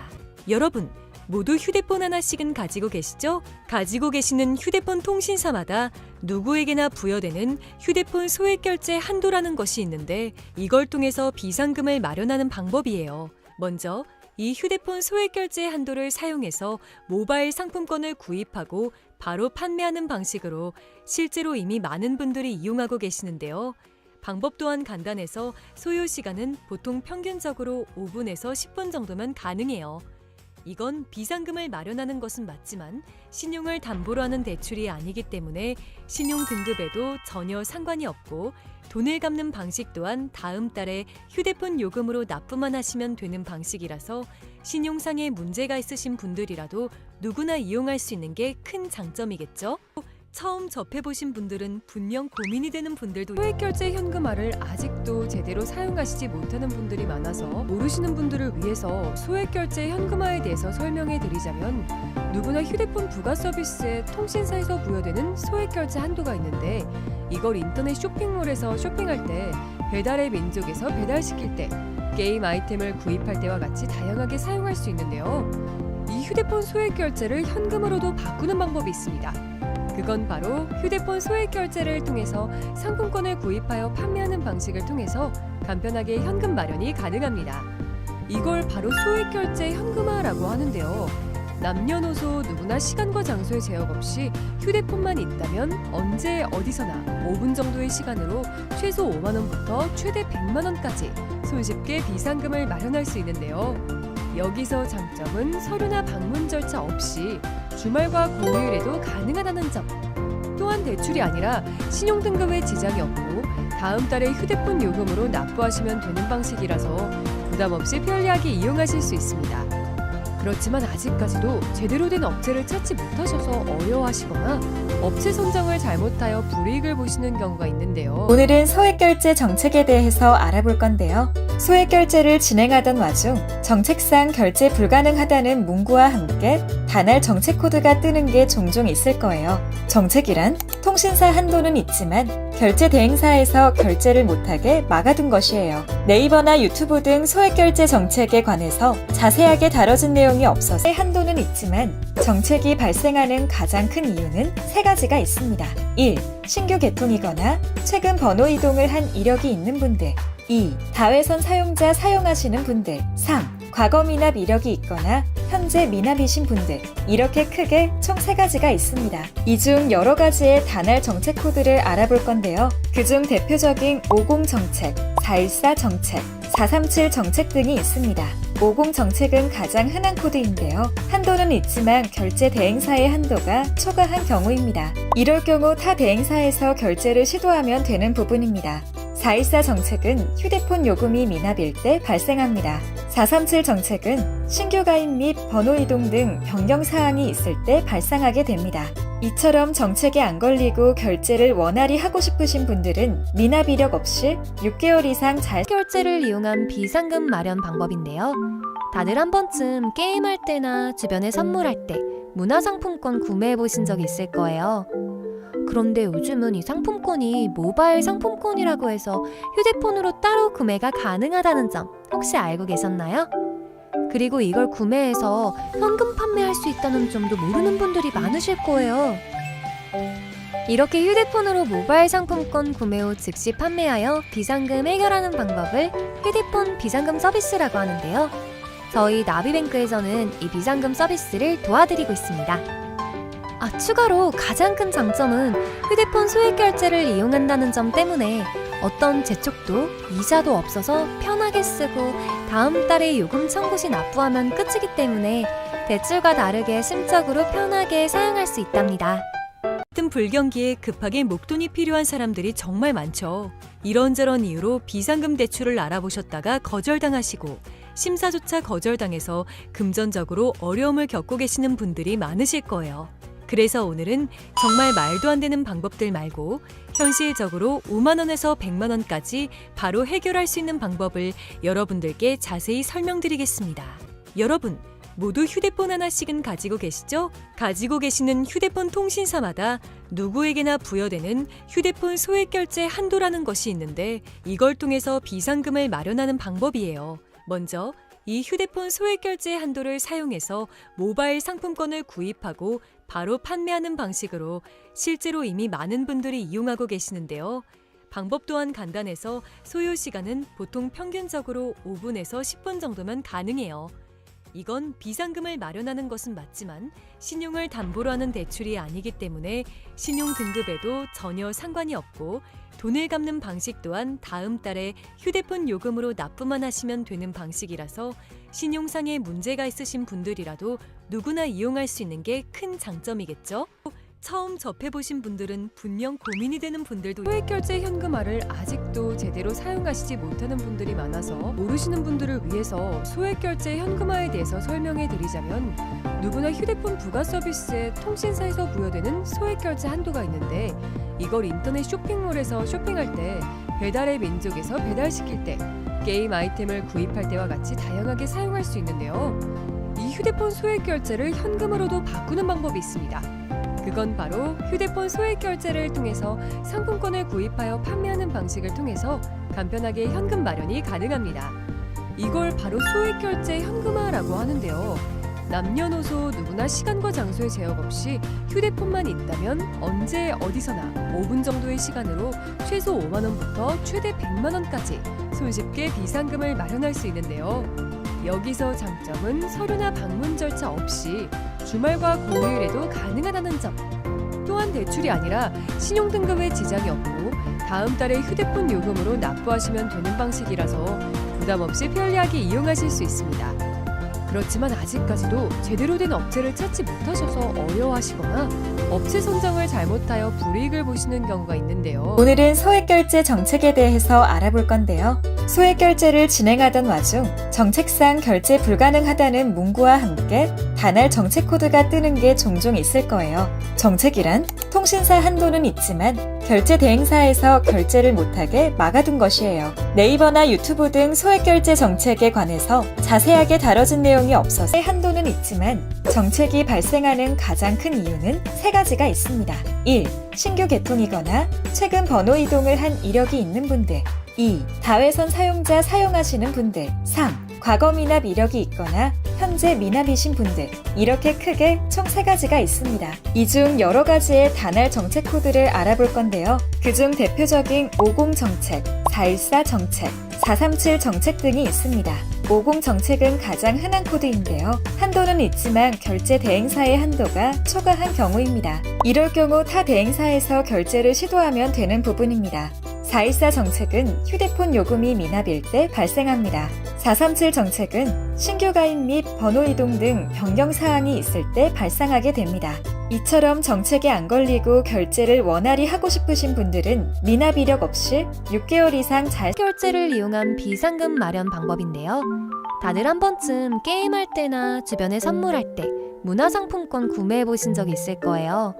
여러분, 모두 휴대폰 하나씩은 가지고 계시죠? 가지고 계시는 휴대폰 통신사마다 누구에게나 부여되는 휴대폰 소액결제 한도라는 것이 있는데 이걸 통해서 비상금을 마련하는 방법이에요. 먼저 이 휴대폰 소액결제 한도를 사용해서 모바일 상품권을 구입하고 바로 판매하는 방식으로 실제로 이미 많은 분들이 이용하고 계시는데요. 방법 또한 간단해서 소요 시간은 보통 평균적으로 5분에서 10분 정도면 가능해요. 이건 비상금을 마련하는 것은 맞지만 신용을 담보로 하는 대출이 아니기 때문에 신용 등급에도 전혀 상관이 없고 돈을 갚는 방식 또한 다음 달에 휴대폰 요금으로 납부만 하시면 되는 방식이라서 신용상의 문제가 있으신 분들이라도 누구나 이용할 수 있는 게 큰 장점이겠죠? 처음 접해보신 분들은 분명 고민이 되는 분들도 소액결제 현금화를 아직도 제대로 사용하시지 못하는 분들이 많아서 모르시는 분들을 위해서 소액결제 현금화에 대해서 설명해 드리자면, 누구나 휴대폰 부가 서비스에 통신사에서 부여되는 소액결제 한도가 있는데, 이걸 인터넷 쇼핑몰에서 쇼핑할 때, 배달의 민족에서 배달시킬 때, 게임 아이템을 구입할 때와 같이 다양하게 사용할 수 있는데요. 이 휴대폰 소액결제를 현금으로도 바꾸는 방법이 있습니다. 그건 바로 휴대폰 소액결제를 통해서 상품권을 구입하여 판매하는 방식을 통해서 간편하게 현금 마련이 가능합니다. 이걸 바로 소액결제 현금화라고 하는데요. 남녀노소 누구나 시간과 장소의 제약 없이 휴대폰만 있다면 언제 어디서나 5분 정도의 시간으로 최소 5만 원부터 최대 100만 원까지 손쉽게 비상금을 마련할 수 있는데요. 여기서 장점은 서류나 방문 절차 없이 주말과 공휴일에도 가능하다는 점. 또한 대출이 아니라 신용등급에 지장이 없고 다음 달에 휴대폰 요금으로 납부하시면 되는 방식이라서 부담 없이 편리하게 이용하실 수 있습니다. 그렇지만 아직까지도 제대로 된 업체를 찾지 못하셔서 어려워하시거나 업체 선정을 잘못하여 불이익을 보시는 경우가 있는데요. 오늘은 소액결제 정책에 대해서 알아볼 건데요. 소액결제를 진행하던 와중 정책상 결제 불가능하다는 문구와 함께 단할 정책 코드가 뜨는 게 종종 있을 거예요. 정책이란 통신사 한도는 있지만 결제 대행사에서 결제를 못하게 막아둔 것이에요. 네이버나 유튜브 등 소액결제 정책에 관해서 자세하게 다뤄진 내용이 없어서 한도는 있지만 정책이 발생하는 가장 큰 이유는 세 가지가 있습니다. 1. 신규 개통이거나 최근 번호 이동을 한 이력이 있는 분들. 2. 다회선 사용자 사용하시는 분들. 3. 과거 미납 이력이 있거나 현재 미납이신 분들. 이렇게 크게 총 3가지가 있습니다. 이 중 여러 가지의 단할 정책 코드를 알아볼 건데요. 그중 대표적인 50 정책, 414 정책, 437 정책 등이 있습니다. 50 정책은 가장 흔한 코드인데요. 한도는 있지만 결제 대행사의 한도가 초과한 경우입니다. 이럴 경우 타 대행사에서 결제를 시도하면 되는 부분입니다. 414 정책은 휴대폰 요금이 미납일 때 발생합니다. 437 정책은 신규 가입 및 번호 이동 등 변경 사항이 있을 때 발생하게 됩니다. 이처럼 정책에 안 걸리고 결제를 원활히 하고 싶으신 분들은 미납 이력 없이 6개월 이상 잘 결제를 이용한 비상금 마련 방법인데요. 다들 한 번쯤 게임할 때나 주변에 선물할 때 문화상품권 구매해 보신 적 있을 거예요. 그런데 요즘은 이 상품권이 모바일 상품권이라고 해서 휴대폰으로 따로 구매가 가능하다는 점 혹시 알고 계셨나요? 그리고 이걸 구매해서 현금 판매할 수 있다는 점도 모르는 분들이 많으실 거예요. 이렇게 휴대폰으로 모바일 상품권 구매 후 즉시 판매하여 비상금 해결하는 방법을 휴대폰 비상금 서비스라고 하는데요. 저희 나비뱅크에서는 이 비상금 서비스를 도와드리고 있습니다. 추가로 가장 큰 장점은 휴대폰 소액결제를 이용한다는 점 때문에 어떤 재촉도 이자도 없어서 편하게 쓰고 다음 달에 요금 청구 시 납부하면 끝이기 때문에 대출과 다르게 심적으로 편하게 사용할 수 있답니다. 같은 불경기에 급하게 목돈이 필요한 사람들이 정말 많죠. 이런저런 이유로 비상금 대출을 알아보셨다가 거절당하시고 심사조차 거절당해서 금전적으로 어려움을 겪고 계시는 분들이 많으실 거예요. 그래서 오늘은 정말 말도 안 되는 방법들 말고 현실적으로 5만 원에서 100만 원까지 바로 해결할 수 있는 방법을 여러분들께 자세히 설명드리겠습니다. 여러분, 모두 휴대폰 하나씩은 가지고 계시죠? 가지고 계시는 휴대폰 통신사마다 누구에게나 부여되는 휴대폰 소액결제 한도라는 것이 있는데 이걸 통해서 비상금을 마련하는 방법이에요. 먼저 이 휴대폰 소액결제 한도를 사용해서 모바일 상품권을 구입하고 바로 판매하는 방식으로 실제로 이미 많은 분들이 이용하고 계시는데요. 방법 또한 간단해서 소요 시간은 보통 평균적으로 5분에서 10분 정도면 가능해요. 이건 비상금을 마련하는 것은 맞지만 신용을 담보로 하는 대출이 아니기 때문에 신용 등급에도 전혀 상관이 없고 돈을 갚는 방식 또한 다음 달에 휴대폰 요금으로 납부만 하시면 되는 방식이라서 신용상에 문제가 있으신 분들이라도 누구나 이용할 수 있는 게 큰 장점이겠죠? 처음 접해보신 분들은 분명 고민이 되는 분들도 소액결제 현금화를 아직도 제대로 사용하시지 못하는 분들이 많아서 모르시는 분들을 위해서 소액결제 현금화에 대해서 설명해 드리자면, 누구나 휴대폰 부가 서비스에 통신사에서 부여되는 소액 결제 한도가 있는데 이걸 인터넷 쇼핑몰에서 쇼핑할 때, 배달의 민족에서 배달시킬 때, 게임 아이템을 구입할 때와 같이 다양하게 사용할 수 있는데요. 이 휴대폰 소액 결제를 현금으로도 바꾸는 방법이 있습니다. 그건 바로 휴대폰 소액 결제를 통해서 상품권을 구입하여 판매하는 방식을 통해서 간편하게 현금 마련이 가능합니다. 이걸 바로 소액 결제 현금화라고 하는데요. 남녀노소 누구나 시간과 장소의 제약 없이 휴대폰만 있다면 언제 어디서나 5분 정도의 시간으로 최소 5만 원부터 최대 100만 원까지 손쉽게 비상금을 마련할 수 있는데요. 여기서 장점은 서류나 방문 절차 없이 주말과 공휴일에도 가능하다는 점. 또한 대출이 아니라 신용등급에 지장이 없고 다음 달에 휴대폰 요금으로 납부하시면 되는 방식이라서 부담 없이 편리하게 이용하실 수 있습니다. 그렇지만 아직까지도 제대로 된 업체를 찾지 못하셔서 어려워하시거나 업체 선정을 잘못하여 불이익을 보시는 경우가 있는데요. 오늘은 소액결제 정책에 대해서 알아볼 건데요. 소액결제를 진행하던 와중 정책상 결제 불가능하다는 문구와 함께 단할 정책 코드가 뜨는 게 종종 있을 거예요. 정책이란 통신사 한도는 있지만 결제 대행사에서 결제를 못하게 막아둔 것이에요. 네이버나 유튜브 등 소액결제 정책에 관해서 자세하게 다뤄진 내용이 없어서 한도는 있지만 정책이 발생하는 가장 큰 이유는 세 가지가 있습니다. 1. 신규 개통이거나 최근 번호 이동을 한 이력이 있는 분들. 2. 다회선 사용자 사용하시는 분들. 3. 과거 미납 이력이 있거나 현재 미납이신 분들. 이렇게 크게 총 3가지가 있습니다. 이 중 여러 가지의 단할 정책 코드를 알아볼 건데요. 그중 대표적인 50 정책, 414 정책, 437 정책 등이 있습니다. 50 정책은 가장 흔한 코드인데요. 한도는 있지만 결제 대행사의 한도가 초과한 경우입니다. 이럴 경우 타 대행사에서 결제를 시도하면 되는 부분입니다. 414 정책은 휴대폰 요금이 미납일 때 발생합니다. 437 정책은 신규 가입 및 번호 이동 등 변경 사항이 있을 때 발생하게 됩니다. 이처럼 정책에 안 걸리고 결제를 원활히 하고 싶으신 분들은 미납 이력 없이 6개월 이상 잘 결제를 이용한 비상금 마련 방법인데요. 다들 한 번쯤 게임할 때나 주변에 선물할 때 문화상품권 구매해 보신 적 있을 거예요.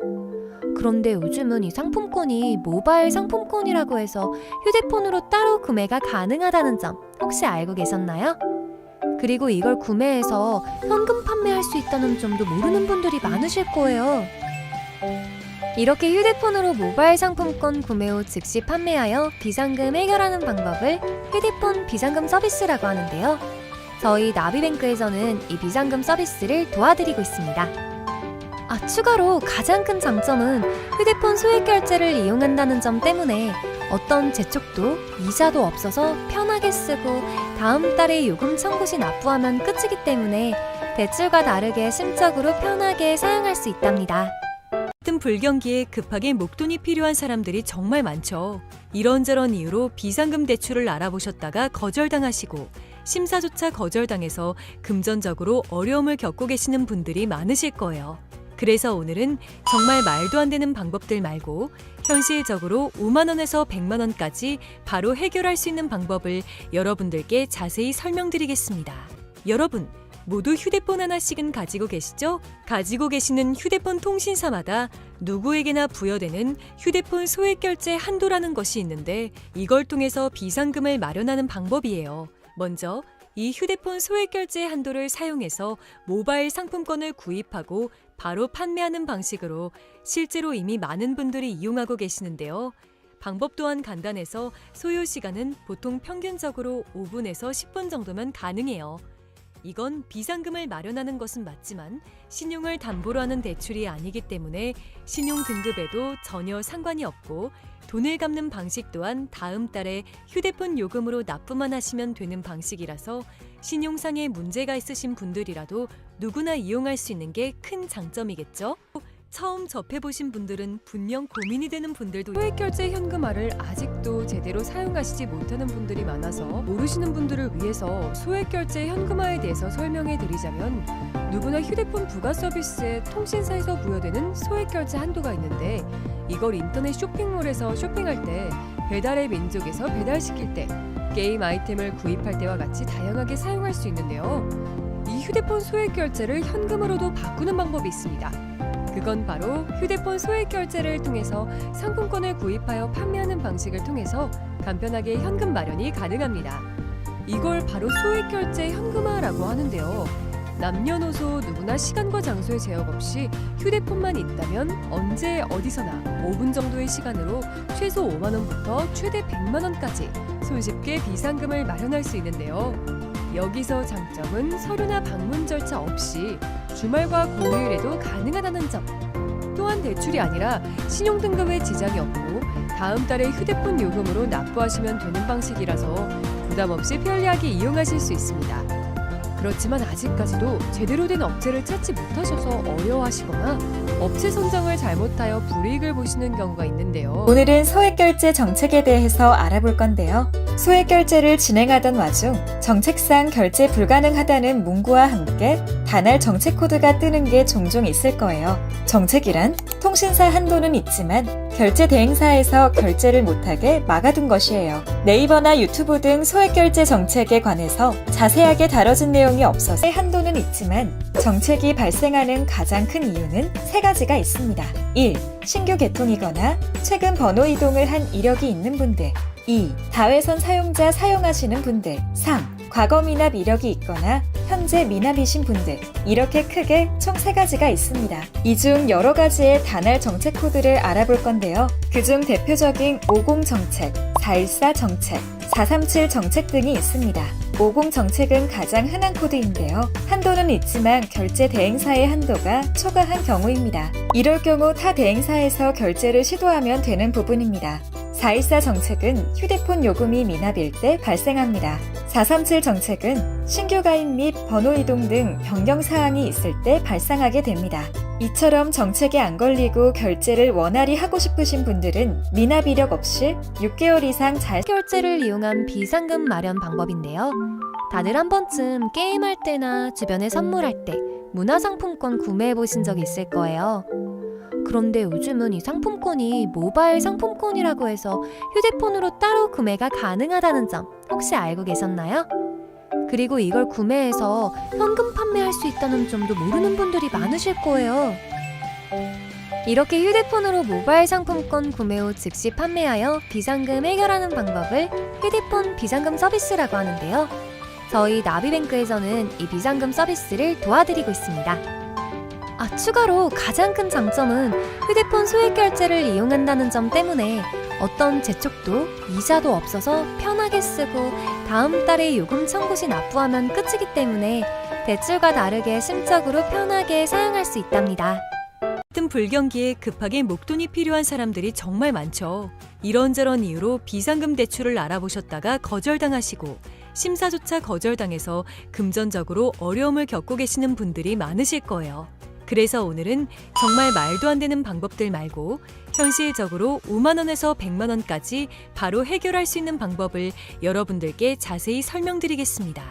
그런데 요즘은 이 상품권이 모바일 상품권이라고 해서 휴대폰으로 따로 구매가 가능하다는 점 혹시 알고 계셨나요? 그리고 이걸 구매해서 현금 판매할 수 있다는 점도 모르는 분들이 많으실 거예요. 이렇게 휴대폰으로 모바일 상품권 구매 후 즉시 판매하여 비상금 해결하는 방법을 휴대폰 비상금 서비스라고 하는데요. 저희 나비뱅크에서는 이 비상금 서비스를 도와드리고 있습니다. 추가로 가장 큰 장점은 휴대폰 소액 결제를 이용한다는 점 때문에 어떤 재촉도 이자도 없어서 편하게 쓰고 다음 달에 요금 청구 시 납부하면 끝이기 때문에 대출과 다르게 심적으로 편하게 사용할 수 있답니다. 같은 불경기에 급하게 목돈이 필요한 사람들이 정말 많죠. 이런저런 이유로 비상금 대출을 알아보셨다가 거절당하시고 심사조차 거절당해서 금전적으로 어려움을 겪고 계시는 분들이 많으실 거예요. 그래서 오늘은 정말 말도 안 되는 방법들 말고 현실적으로 5만 원에서 100만 원까지 바로 해결할 수 있는 방법을 여러분들께 자세히 설명드리겠습니다. 여러분, 모두 휴대폰 하나씩은 가지고 계시죠? 가지고 계시는 휴대폰 통신사마다 누구에게나 부여되는 휴대폰 소액 결제 한도라는 것이 있는데 이걸 통해서 비상금을 마련하는 방법이에요. 먼저 이 휴대폰 소액 결제 한도를 사용해서 모바일 상품권을 구입하고 바로 판매하는 방식으로 실제로 이미 많은 분들이 이용하고 계시는데요. 방법 또한 간단해서 소요 시간은 보통 평균적으로 5분에서 10분 정도면 가능해요. 이건 비상금을 마련하는 것은 맞지만 신용을 담보로 하는 대출이 아니기 때문에 신용 등급에도 전혀 상관이 없고 돈을 갚는 방식 또한 다음 달에 휴대폰 요금으로 납부만 하시면 되는 방식이라서 신용상의 문제가 있으신 분들이라도 누구나 이용할 수 있는 게 큰 장점이겠죠? 처음 접해보신 분들은 분명 고민이 되는 분들도 소액 결제 현금화를 아직도 제대로 사용하시지 못하는 분들이 많아서 모르시는 분들을 위해서 소액 결제 현금화에 대해서 설명해 드리자면, 누구나 휴대폰 부가 서비스에 통신사에서 부여되는 소액 결제 한도가 있는데 이걸 인터넷 쇼핑몰에서 쇼핑할 때, 배달의 민족에서 배달시킬 때, 게임 아이템을 구입할 때와 같이 다양하게 사용할 수 있는데요. 이 휴대폰 소액 결제를 현금으로도 바꾸는 방법이 있습니다. 그건 바로 휴대폰 소액 결제를 통해서 상품권을 구입하여 판매하는 방식을 통해서 간편하게 현금 마련이 가능합니다. 이걸 바로 소액 결제 현금화라고 하는데요. 남녀노소 누구나 시간과 장소의 제약 없이 휴대폰만 있다면 언제 어디서나 5분 정도의 시간으로 최소 5만 원부터 최대 100만 원까지 손쉽게 비상금을 마련할 수 있는데요. 여기서 장점은 서류나 방문 절차 없이 주말과 공휴일에도 가능하다는 점. 또한 대출이 아니라 신용등급에 지장이 없고 다음 달에 휴대폰 요금으로 납부하시면 되는 방식이라서 부담 없이 편리하게 이용하실 수 있습니다. 그렇지만 아직까지도 제대로 된 업체를 찾지 못하셔서 어려워하시거나 업체 선정을 잘못하여 불이익을 보시는 경우가 있는데요. 오늘은 소액결제 정책에 대해서 알아볼 건데요. 소액결제를 진행하던 와중 정책상 결제 불가능하다는 문구와 함께 단할 정책 코드가 뜨는 게 종종 있을 거예요. 정책이란 통신사 한도는 있지만 결제 대행사에서 결제를 못하게 막아둔 것이에요. 네이버나 유튜브 등 소액결제 정책에 관해서 자세하게 다뤄진 내용이 없어서 한도는 있지만 정책이 발생하는 가장 큰 이유는 세 가지가 있습니다. 1. 신규 개통이거나 최근 번호 이동을 한 이력이 있는 분들. 2. 다회선 사용자 사용하시는 분들. 3. 과거 미납 이력이 있거나 현재 미납이신 분들. 이렇게 크게 총 3가지가 있습니다. 이 중 여러 가지의 단할 정책 코드를 알아볼 건데요. 그중 대표적인 50 정책, 414 정책, 437 정책 등이 있습니다. 50 정책은 가장 흔한 코드인데요. 한도는 있지만 결제 대행사의 한도가 초과한 경우입니다. 이럴 경우 타 대행사에서 결제를 시도하면 되는 부분입니다. 414 정책은 휴대폰 요금이 미납일 때 발생합니다. 437 정책은 신규 가입 및 번호 이동 등 변경 사항이 있을 때 발생하게 됩니다. 이처럼 정책에 안 걸리고 결제를 원활히 하고 싶으신 분들은 미납 이력 없이 6개월 이상 잘 결제를 이용한 비상금 마련 방법인데요. 다들 한 번쯤 게임할 때나 주변에 선물할 때 문화상품권 구매해 보신 적 있을 거예요. 그런데 요즘은 이 상품권이 모바일 상품권이라고 해서 휴대폰으로 따로 구매가 가능하다는 점 혹시 알고 계셨나요? 그리고 이걸 구매해서 현금 판매할 수 있다는 점도 모르는 분들이 많으실 거예요. 이렇게 휴대폰으로 모바일 상품권 구매 후 즉시 판매하여 비상금 해결하는 방법을 휴대폰 비상금 서비스라고 하는데요. 저희 나비뱅크에서는 이 비상금 서비스를 도와드리고 있습니다. 추가로 가장 큰 장점은 휴대폰 소액 결제를 이용한다는 점 때문에 어떤 재촉도 이자도 없어서 편하게 쓰고 다음 달에 요금 청구 시 납부하면 끝이기 때문에 대출과 다르게 심적으로 편하게 사용할 수 있답니다. 같은 불경기에 급하게 목돈이 필요한 사람들이 정말 많죠. 이런저런 이유로 비상금 대출을 알아보셨다가 거절당하시고 심사조차 거절당해서 금전적으로 어려움을 겪고 계시는 분들이 많으실 거예요. 그래서 오늘은 정말 말도 안 되는 방법들 말고 현실적으로 5만 원에서 100만 원까지 바로 해결할 수 있는 방법을 여러분들께 자세히 설명드리겠습니다.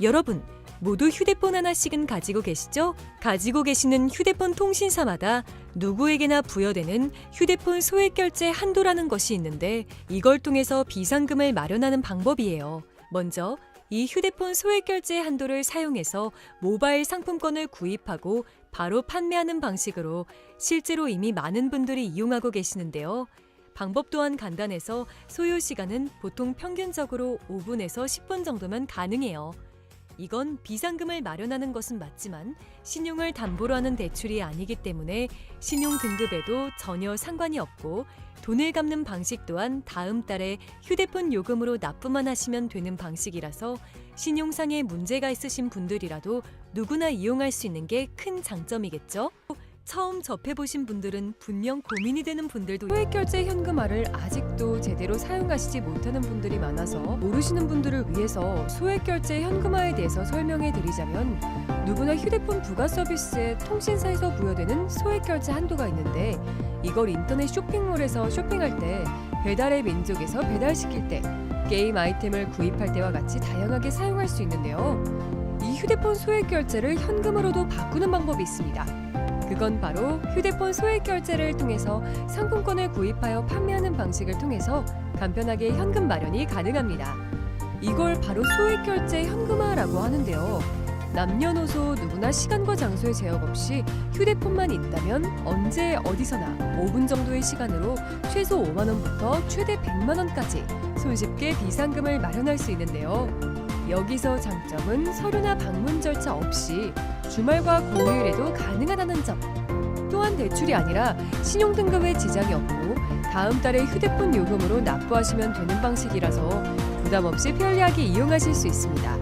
여러분, 모두 휴대폰 하나씩은 가지고 계시죠? 가지고 계시는 휴대폰 통신사마다 누구에게나 부여되는 휴대폰 소액 결제 한도라는 것이 있는데 이걸 통해서 비상금을 마련하는 방법이에요. 먼저 이 휴대폰 소액 결제 한도를 사용해서 모바일 상품권을 구입하고 바로 판매하는 방식으로 실제로 이미 많은 분들이 이용하고 계시는데요. 방법 또한 간단해서 소요 시간은 보통 평균적으로 5분에서 10분 정도면 가능해요. 이건 비상금을 마련하는 것은 맞지만 신용을 담보로 하는 대출이 아니기 때문에 신용 등급에도 전혀 상관이 없고 돈을 갚는 방식 또한 다음 달에 휴대폰 요금으로 납부만 하시면 되는 방식이라서 신용상의 문제가 있으신 분들이라도 누구나 이용할 수 있는 게 큰 장점이겠죠? 처음 접해보신 분들은 분명 고민이 되는 분들도 소액 결제 현금화를 아직도 제대로 사용하시지 못하는 분들이 많아서 모르시는 분들을 위해서 소액 결제 현금화에 대해서 설명해 드리자면 누구나 휴대폰 부가 서비스에 통신사에서 부여되는 소액 결제 한도가 있는데 이걸 인터넷 쇼핑몰에서 쇼핑할 때 배달의 민족에서 배달시킬 때 게임 아이템을 구입할 때와 같이 다양하게 사용할 수 있는데요. 이 휴대폰 소액 결제를 현금으로도 바꾸는 방법이 있습니다. 그건 바로 휴대폰 소액 결제를 통해서 상품권을 구입하여 판매하는 방식을 통해서 간편하게 현금 마련이 가능합니다. 이걸 바로 소액 결제 현금화라고 하는데요. 남녀노소 누구나 시간과 장소의 제약 없이 휴대폰만 있다면 언제 어디서나 5분 정도의 시간으로 최소 5만 원부터 최대 100만 원까지 손쉽게 비상금을 마련할 수 있는데요. 여기서 장점은 서류나 방문 절차 없이 주말과 공휴일에도 가능하다는 점. 또한 대출이 아니라 신용등급에 지장이 없고 다음 달에 휴대폰 요금으로 납부하시면 되는 방식이라서 부담 없이 편리하게 이용하실 수 있습니다.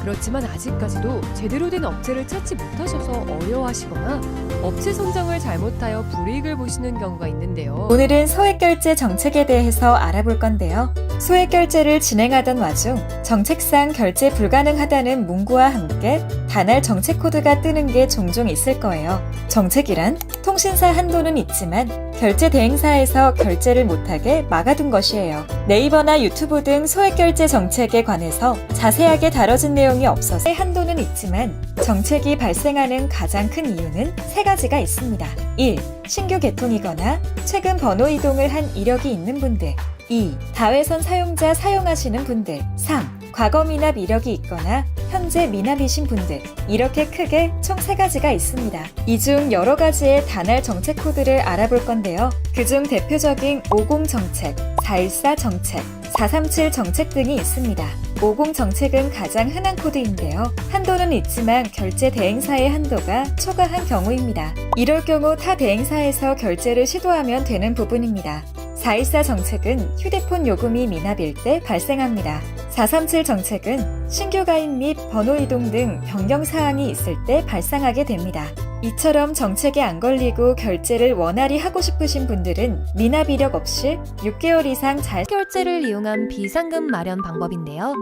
그렇지만 아직까지도 제대로 된 업체를 찾지 못하셔서 어려워하시거나 업체 선정을 잘못하여 불이익을 보시는 경우가 있는데요. 오늘은 소액결제 정책에 대해서 알아볼 건데요. 소액결제를 진행하던 와중 정책상 결제 불가능하다는 문구와 함께 단할 정책 코드가 뜨는 게 종종 있을 거예요. 정책이란 통신사 한도는 있지만 결제 대행사에서 결제를 못하게 막아둔 것이에요. 네이버나 유튜브 등 소액결제 정책에 관해서 자세하게 다뤄진 내용이 없어서 한도는 있지만 정책이 발생하는 가장 큰 이유는 세 가지가 있습니다. 1. 신규 개통이거나 최근 번호 이동을 한 이력이 있는 분들. 2. 다회선 사용자 사용하시는 분들. 3. 과거 미납 이력이 있거나 현재 미납이신 분들. 이렇게 크게 총 3가지가 있습니다. 이 중 여러 가지의 단할 정책 코드를 알아볼 건데요. 그중 대표적인 50 정책, 414 정책, 437 정책 등이 있습니다. 50 정책은 가장 흔한 코드인데요. 한도는 있지만 결제 대행사의 한도가 초과한 경우입니다. 이럴 경우 타 대행사에서 결제를 시도하면 되는 부분입니다. 414 정책은 휴대폰 요금이 미납일 때 발생합니다. 437 정책은 신규 가입 및 번호 이동 등 변경 사항이 있을 때 발생하게 됩니다. 이처럼 정책에 안 걸리고 결제를 원활히 하고 싶으신 분들은 미납 이력 없이 6개월 이상 잘 결제를 이용한 비상금 마련 방법인데요.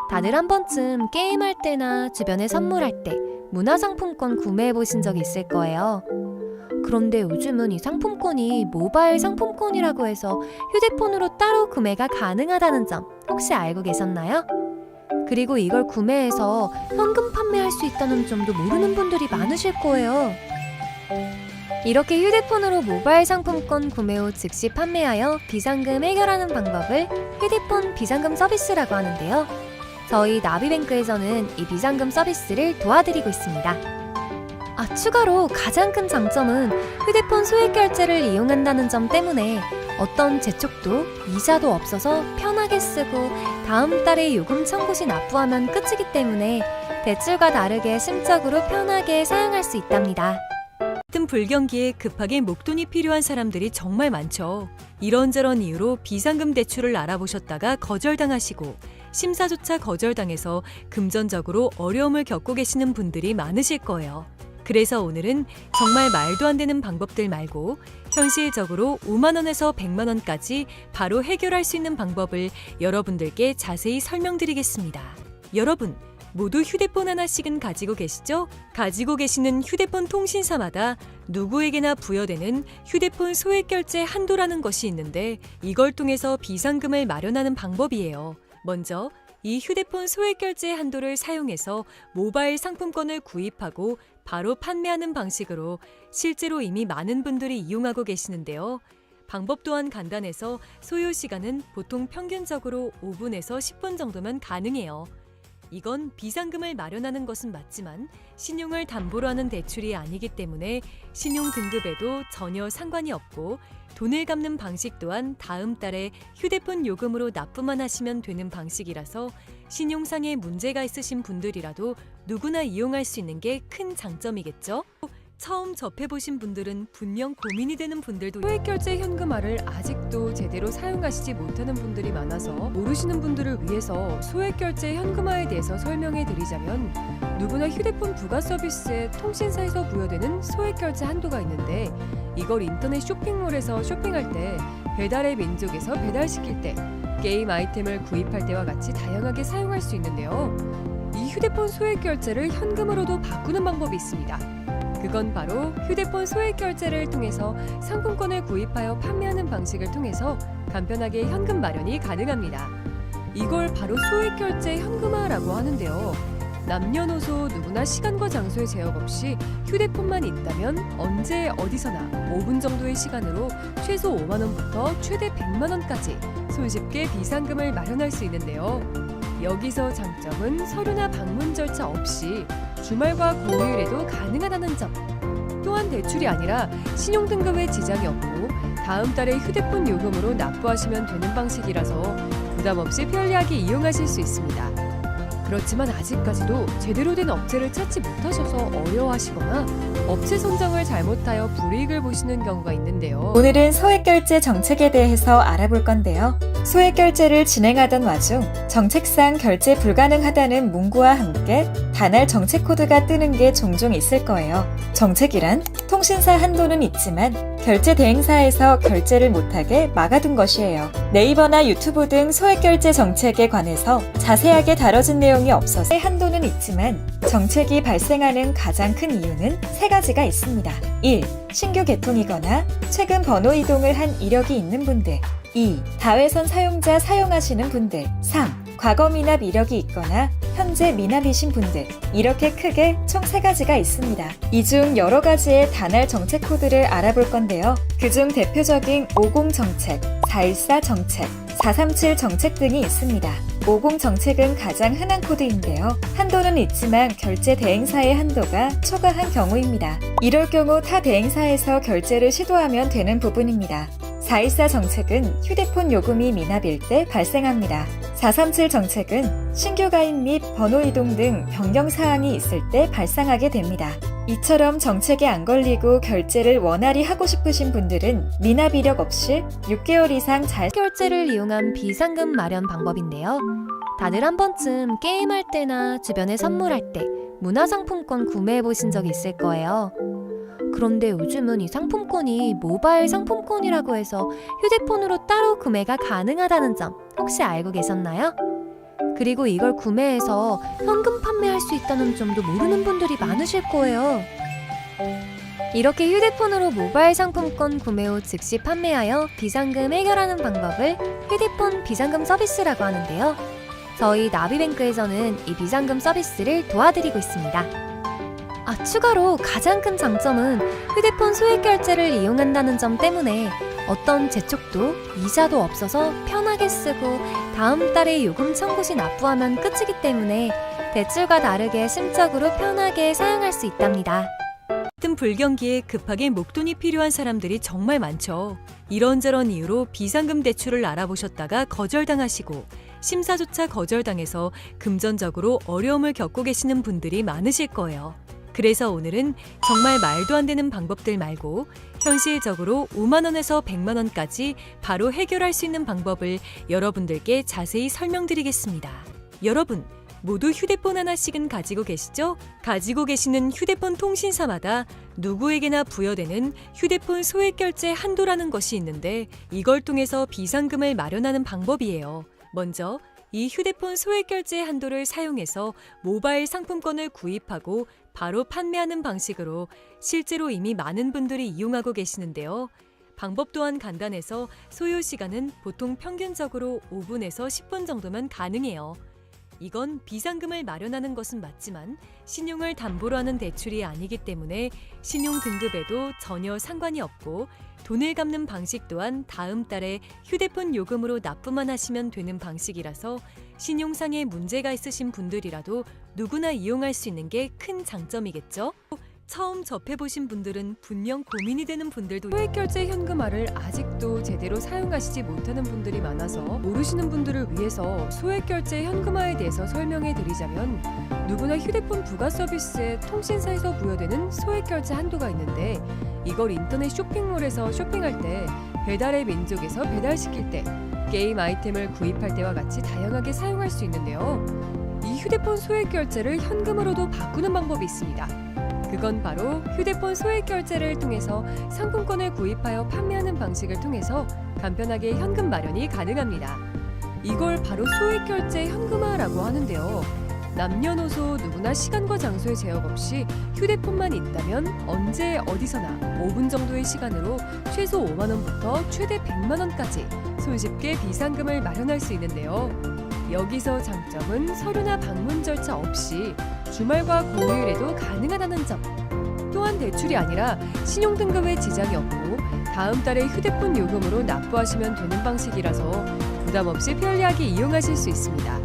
다들 한 번쯤 게임할 때나 주변에 선물할 때 문화상품권 구매해 보신 적 있을 거예요. 그런데 요즘은 이 상품권이 모바일 상품권이라고 해서 휴대폰으로 따로 구매가 가능하다는 점 혹시 알고 계셨나요? 그리고 이걸 구매해서 현금 판매할 수 있다는 점도 모르는 분들이 많으실 거예요. 이렇게 휴대폰으로 모바일 상품권 구매 후 즉시 판매하여 비상금 해결하는 방법을 휴대폰 비상금 서비스라고 하는데요. 저희 나비뱅크에서는 이 비상금 서비스를 도와드리고 있습니다. 추가로 가장 큰 장점은 휴대폰 소액 결제를 이용한다는 점 때문에 어떤 재촉도 이자도 없어서 편하게 쓰고 다음 달에 요금 청구 시 납부하면 끝이기 때문에 대출과 다르게 심적으로 편하게 사용할 수 있답니다. 같은 불경기에 급하게 목돈이 필요한 사람들이 정말 많죠. 이런저런 이유로 비상금 대출을 알아보셨다가 거절당하시고 심사조차 거절당해서 금전적으로 어려움을 겪고 계시는 분들이 많으실 거예요. 그래서 오늘은 정말 말도 안 되는 방법들 말고 현실적으로 5만 원에서 100만 원까지 바로 해결할 수 있는 방법을 여러분들께 자세히 설명드리겠습니다. 여러분, 모두 휴대폰 하나씩은 가지고 계시죠? 가지고 계시는 휴대폰 통신사마다 누구에게나 부여되는 휴대폰 소액결제 한도라는 것이 있는데 이걸 통해서 비상금을 마련하는 방법이에요. 먼저 이 휴대폰 소액결제 한도를 사용해서 모바일 상품권을 구입하고 바로 판매하는 방식으로 실제로 이미 많은 분들이 이용하고 계시는데요. 방법 또한 간단해서 소요 시간은 보통 평균적으로 5분에서 10분 정도면 가능해요. 이건 비상금을 마련하는 것은 맞지만 신용을 담보로 하는 대출이 아니기 때문에 신용 등급에도 전혀 상관이 없고 돈을 갚는 방식 또한 다음 달에 휴대폰 요금으로 납부만 하시면 되는 방식이라서 신용상의 문제가 있으신 분들이라도 누구나 이용할 수 있는 게 큰 장점이겠죠? 처음 접해보신 분들은 분명 고민이 되는 분들도 소액결제 현금화를 아직도 제대로 사용하시지 못하는 분들이 많아서 모르시는 분들을 위해서 소액결제 현금화에 대해서 설명해 드리자면 누구나 휴대폰 부가 서비스에 통신사에서 부여되는 소액결제 한도가 있는데 이걸 인터넷 쇼핑몰에서 쇼핑할 때 배달의 민족에서 배달시킬 때 게임 아이템을 구입할 때와 같이 다양하게 사용할 수 있는데요. 이 휴대폰 소액결제를 현금으로도 바꾸는 방법이 있습니다. 그건 바로 휴대폰 소액 결제를 통해서 상품권을 구입하여 판매하는 방식을 통해서 간편하게 현금 마련이 가능합니다. 이걸 바로 소액 결제 현금화라고 하는데요. 남녀노소 누구나 시간과 장소의 제약 없이 휴대폰만 있다면 언제 어디서나 5분 정도의 시간으로 최소 5만 원부터 최대 100만 원까지 손쉽게 비상금을 마련할 수 있는데요. 여기서 장점은 서류나 방문 절차 없이 주말과 공휴일에도 가능하다는 점. 또한 대출이 아니라 신용등급에 지장이 없고 다음 달에 휴대폰 요금으로 납부하시면 되는 방식이라서 부담 없이 편리하게 이용하실 수 있습니다. 그렇지만 아직까지도 제대로 된 업체를 찾지 못하셔서 어려워하시거나 업체 선정을 잘못하여 불이익을 보시는 경우가 있는데요. 오늘은 소액결제 정책에 대해서 알아볼 건데요. 소액결제를 진행하던 와중 정책상 결제 불가능하다는 문구와 함께 단할 정책 코드가 뜨는 게 종종 있을 거예요. 정책이란 통신사 한도는 있지만 결제 대행사에서 결제를 못하게 막아둔 것이에요. 네이버나 유튜브 등 소액결제 정책에 관해서 자세하게 다뤄진 내용이 없어서 한도는 있지만 정책이 발생하는 가장 큰 이유는 세 가지가 있습니다. 1. 신규 개통이거나 최근 번호 이동을 한 이력이 있는 분들. 2. 다회선 사용자 사용하시는 분들. 3. 과거 미납 이력이 있거나 현재 미납이신 분들. 이렇게 크게 총 3가지가 있습니다. 이 중 여러 가지의 단할 정책 코드를 알아볼 건데요. 그중 대표적인 50 정책, 414 정책, 437 정책 등이 있습니다. 50 정책은 가장 흔한 코드인데요. 한도는 있지만 결제 대행사의 한도가 초과한 경우입니다. 이럴 경우 타 대행사에서 결제를 시도하면 되는 부분입니다. 414 정책은 휴대폰 요금이 미납일 때 발생합니다. 437 정책은 신규 가입 및 번호 이동 등 변경 사항이 있을 때 발생하게 됩니다. 이처럼 정책에 안 걸리고 결제를 원활히 하고 싶으신 분들은 미납 이력 없이 6개월 이상 잘 결제를 이용한 비상금 마련 방법인데요. 다들 한 번쯤 게임할 때나 주변에 선물할 때 문화상품권 구매해 보신 적 있을 거예요. 그런데 요즘은 이 상품권이 모바일 상품권이라고 해서 휴대폰으로 따로 구매가 가능하다는 점 혹시 알고 계셨나요? 그리고 이걸 구매해서 현금 판매할 수 있다는 점도 모르는 분들이 많으실 거예요. 이렇게 휴대폰으로 모바일 상품권 구매 후 즉시 판매하여 비상금 해결하는 방법을 휴대폰 비상금 서비스라고 하는데요. 저희 나비뱅크에서는 이 비상금 서비스를 도와드리고 있습니다. 추가로 가장 큰 장점은 휴대폰 소액결제를 이용한다는 점 때문에 어떤 재촉도 이자도 없어서 편하게 쓰고 다음 달에 요금 청구 시 납부하면 끝이기 때문에 대출과 다르게 심적으로 편하게 사용할 수 있답니다. 같은 불경기에 급하게 목돈이 필요한 사람들이 정말 많죠. 이런저런 이유로 비상금 대출을 알아보셨다가 거절당하시고 심사조차 거절당해서 금전적으로 어려움을 겪고 계시는 분들이 많으실 거예요. 그래서 오늘은 정말 말도 안 되는 방법들 말고 현실적으로 5만 원에서 100만 원까지 바로 해결할 수 있는 방법을 여러분들께 자세히 설명드리겠습니다. 여러분, 모두 휴대폰 하나씩은 가지고 계시죠? 가지고 계시는 휴대폰 통신사마다 누구에게나 부여되는 휴대폰 소액결제 한도라는 것이 있는데 이걸 통해서 비상금을 마련하는 방법이에요. 먼저 이 휴대폰 소액결제 한도를 사용해서 모바일 상품권을 구입하고 바로 판매하는 방식으로 실제로 이미 많은 분들이 이용하고 계시는데요. 방법 또한 간단해서 소요 시간은 보통 평균적으로 5분에서 10분 정도면 가능해요. 이건 비상금을 마련하는 것은 맞지만 신용을 담보로 하는 대출이 아니기 때문에 신용 등급에도 전혀 상관이 없고 돈을 갚는 방식 또한 다음 달에 휴대폰 요금으로 납부만 하시면 되는 방식이라서 신용상에 문제가 있으신 분들이라도 누구나 이용할 수 있는 게 큰 장점이겠죠? 처음 접해보신 분들은 분명 고민이 되는 분들도 소액결제 현금화를 아직도 제대로 사용하시지 못하는 분들이 많아서 모르시는 분들을 위해서 소액결제 현금화에 대해서 설명해 드리자면 누구나 휴대폰 부가 서비스에 통신사에서 부여되는 소액결제 한도가 있는데 이걸 인터넷 쇼핑몰에서 쇼핑할 때 배달의 민족에서 배달시킬 때 게임 아이템을 구입할 때와 같이 다양하게 사용할 수 있는데요. 이 휴대폰 소액결제를 현금으로도 바꾸는 방법이 있습니다. 그건 바로 휴대폰 소액결제를 통해서 상품권을 구입하여 판매하는 방식을 통해서 간편하게 현금 마련이 가능합니다. 이걸 바로 소액결제 현금화라고 하는데요. 남녀노소 누구나 시간과 장소의 제약 없이 휴대폰만 있다면 언제 어디서나 5분 정도의 시간으로 최소 5만 원부터 최대 100만 원까지 손쉽게 비상금을 마련할 수 있는데요. 여기서 장점은 서류나 방문 절차 없이 주말과 공휴일에도 가능하다는 점. 또한 대출이 아니라 신용등급에 지장이 없고 다음 달에 휴대폰 요금으로 납부하시면 되는 방식이라서 부담 없이 편리하게 이용하실 수 있습니다.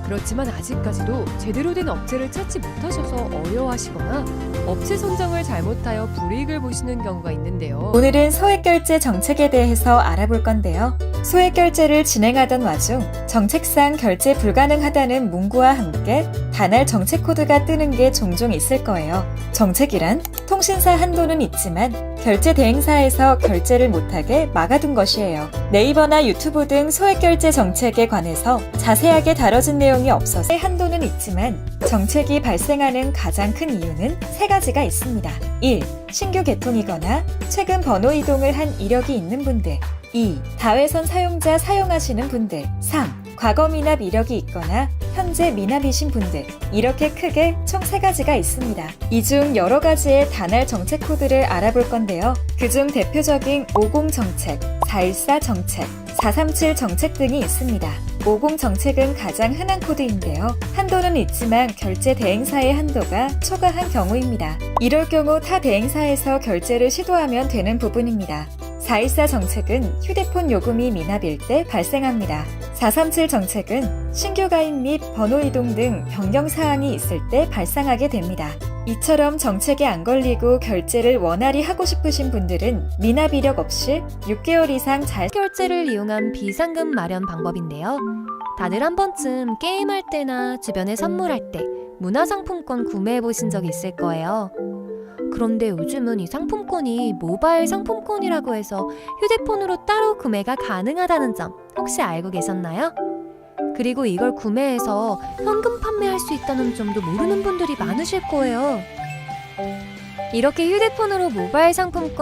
그렇지만 아직까지도 제대로 된 업체를 찾지 못하셔서 어려워하시거나 업체 선정을 잘못하여 불이익을 보시는 경우가 있는데요. 오늘은 소액결제 정책에 대해서 알아볼 건데요. 소액결제를 진행하던 와중 정책상 결제 불가능하다는 문구와 함께 단할 정책 코드가 뜨는 게 종종 있을 거예요. 정책이란 통신사 한도는 있지만 결제 대행사에서 결제를 못하게 막아둔 것이에요. 네이버나 유튜브 등 소액결제 정책에 관해서 자세하게 다뤄진 내용이 없어서 한도는 있지만 정책이 발생하는 가장 큰 이유는 세 가지가 있습니다. 1. 신규 개통이거나 최근 번호 이동을 한 이력이 있는 분들. 2. 다회선 사용자 사용하시는 분들. 3. 과거 미납 이력이 있거나 현재 미납이신 분들. 이렇게 크게 총 3가지가 있습니다. 이 중 여러 가지의 단할 정책 코드를 알아볼 건데요. 그중 대표적인 50 정책, 414 정책, 437 정책 등이 있습니다. 50 정책은 가장 흔한 코드인데요. 한도는 있지만 결제 대행사의 한도가 초과한 경우입니다. 이럴 경우 타 대행사에서 결제를 시도하면 되는 부분입니다. 414 정책은 휴대폰 요금이 미납일 때 발생합니다. 437 정책은 신규 가입 및 번호 이동 등 변경 사항이 있을 때 발생하게 됩니다. 이처럼 정책에 안 걸리고 결제를 원활히 하고 싶으신 분들은 미납 이력 없이 6개월 이상 잘 결제를 이용한 비상금 마련 방법인데요. 다들 한 번쯤 게임할 때나 주변에 선물할 때 문화상품권 구매해 보신 적 있을 거예요. 그런데 요즘은 이 상품권이 모바일 상품권이라고 해서 휴대폰으로 따로 구매가 가능하다는 점 혹시 알고 계셨나요? 그리고 이걸 구매해서 현금 판매할 수 있다는 점도 모르는 분들이 많으실 거예요. 이렇게 휴대폰으로 모바일 상품권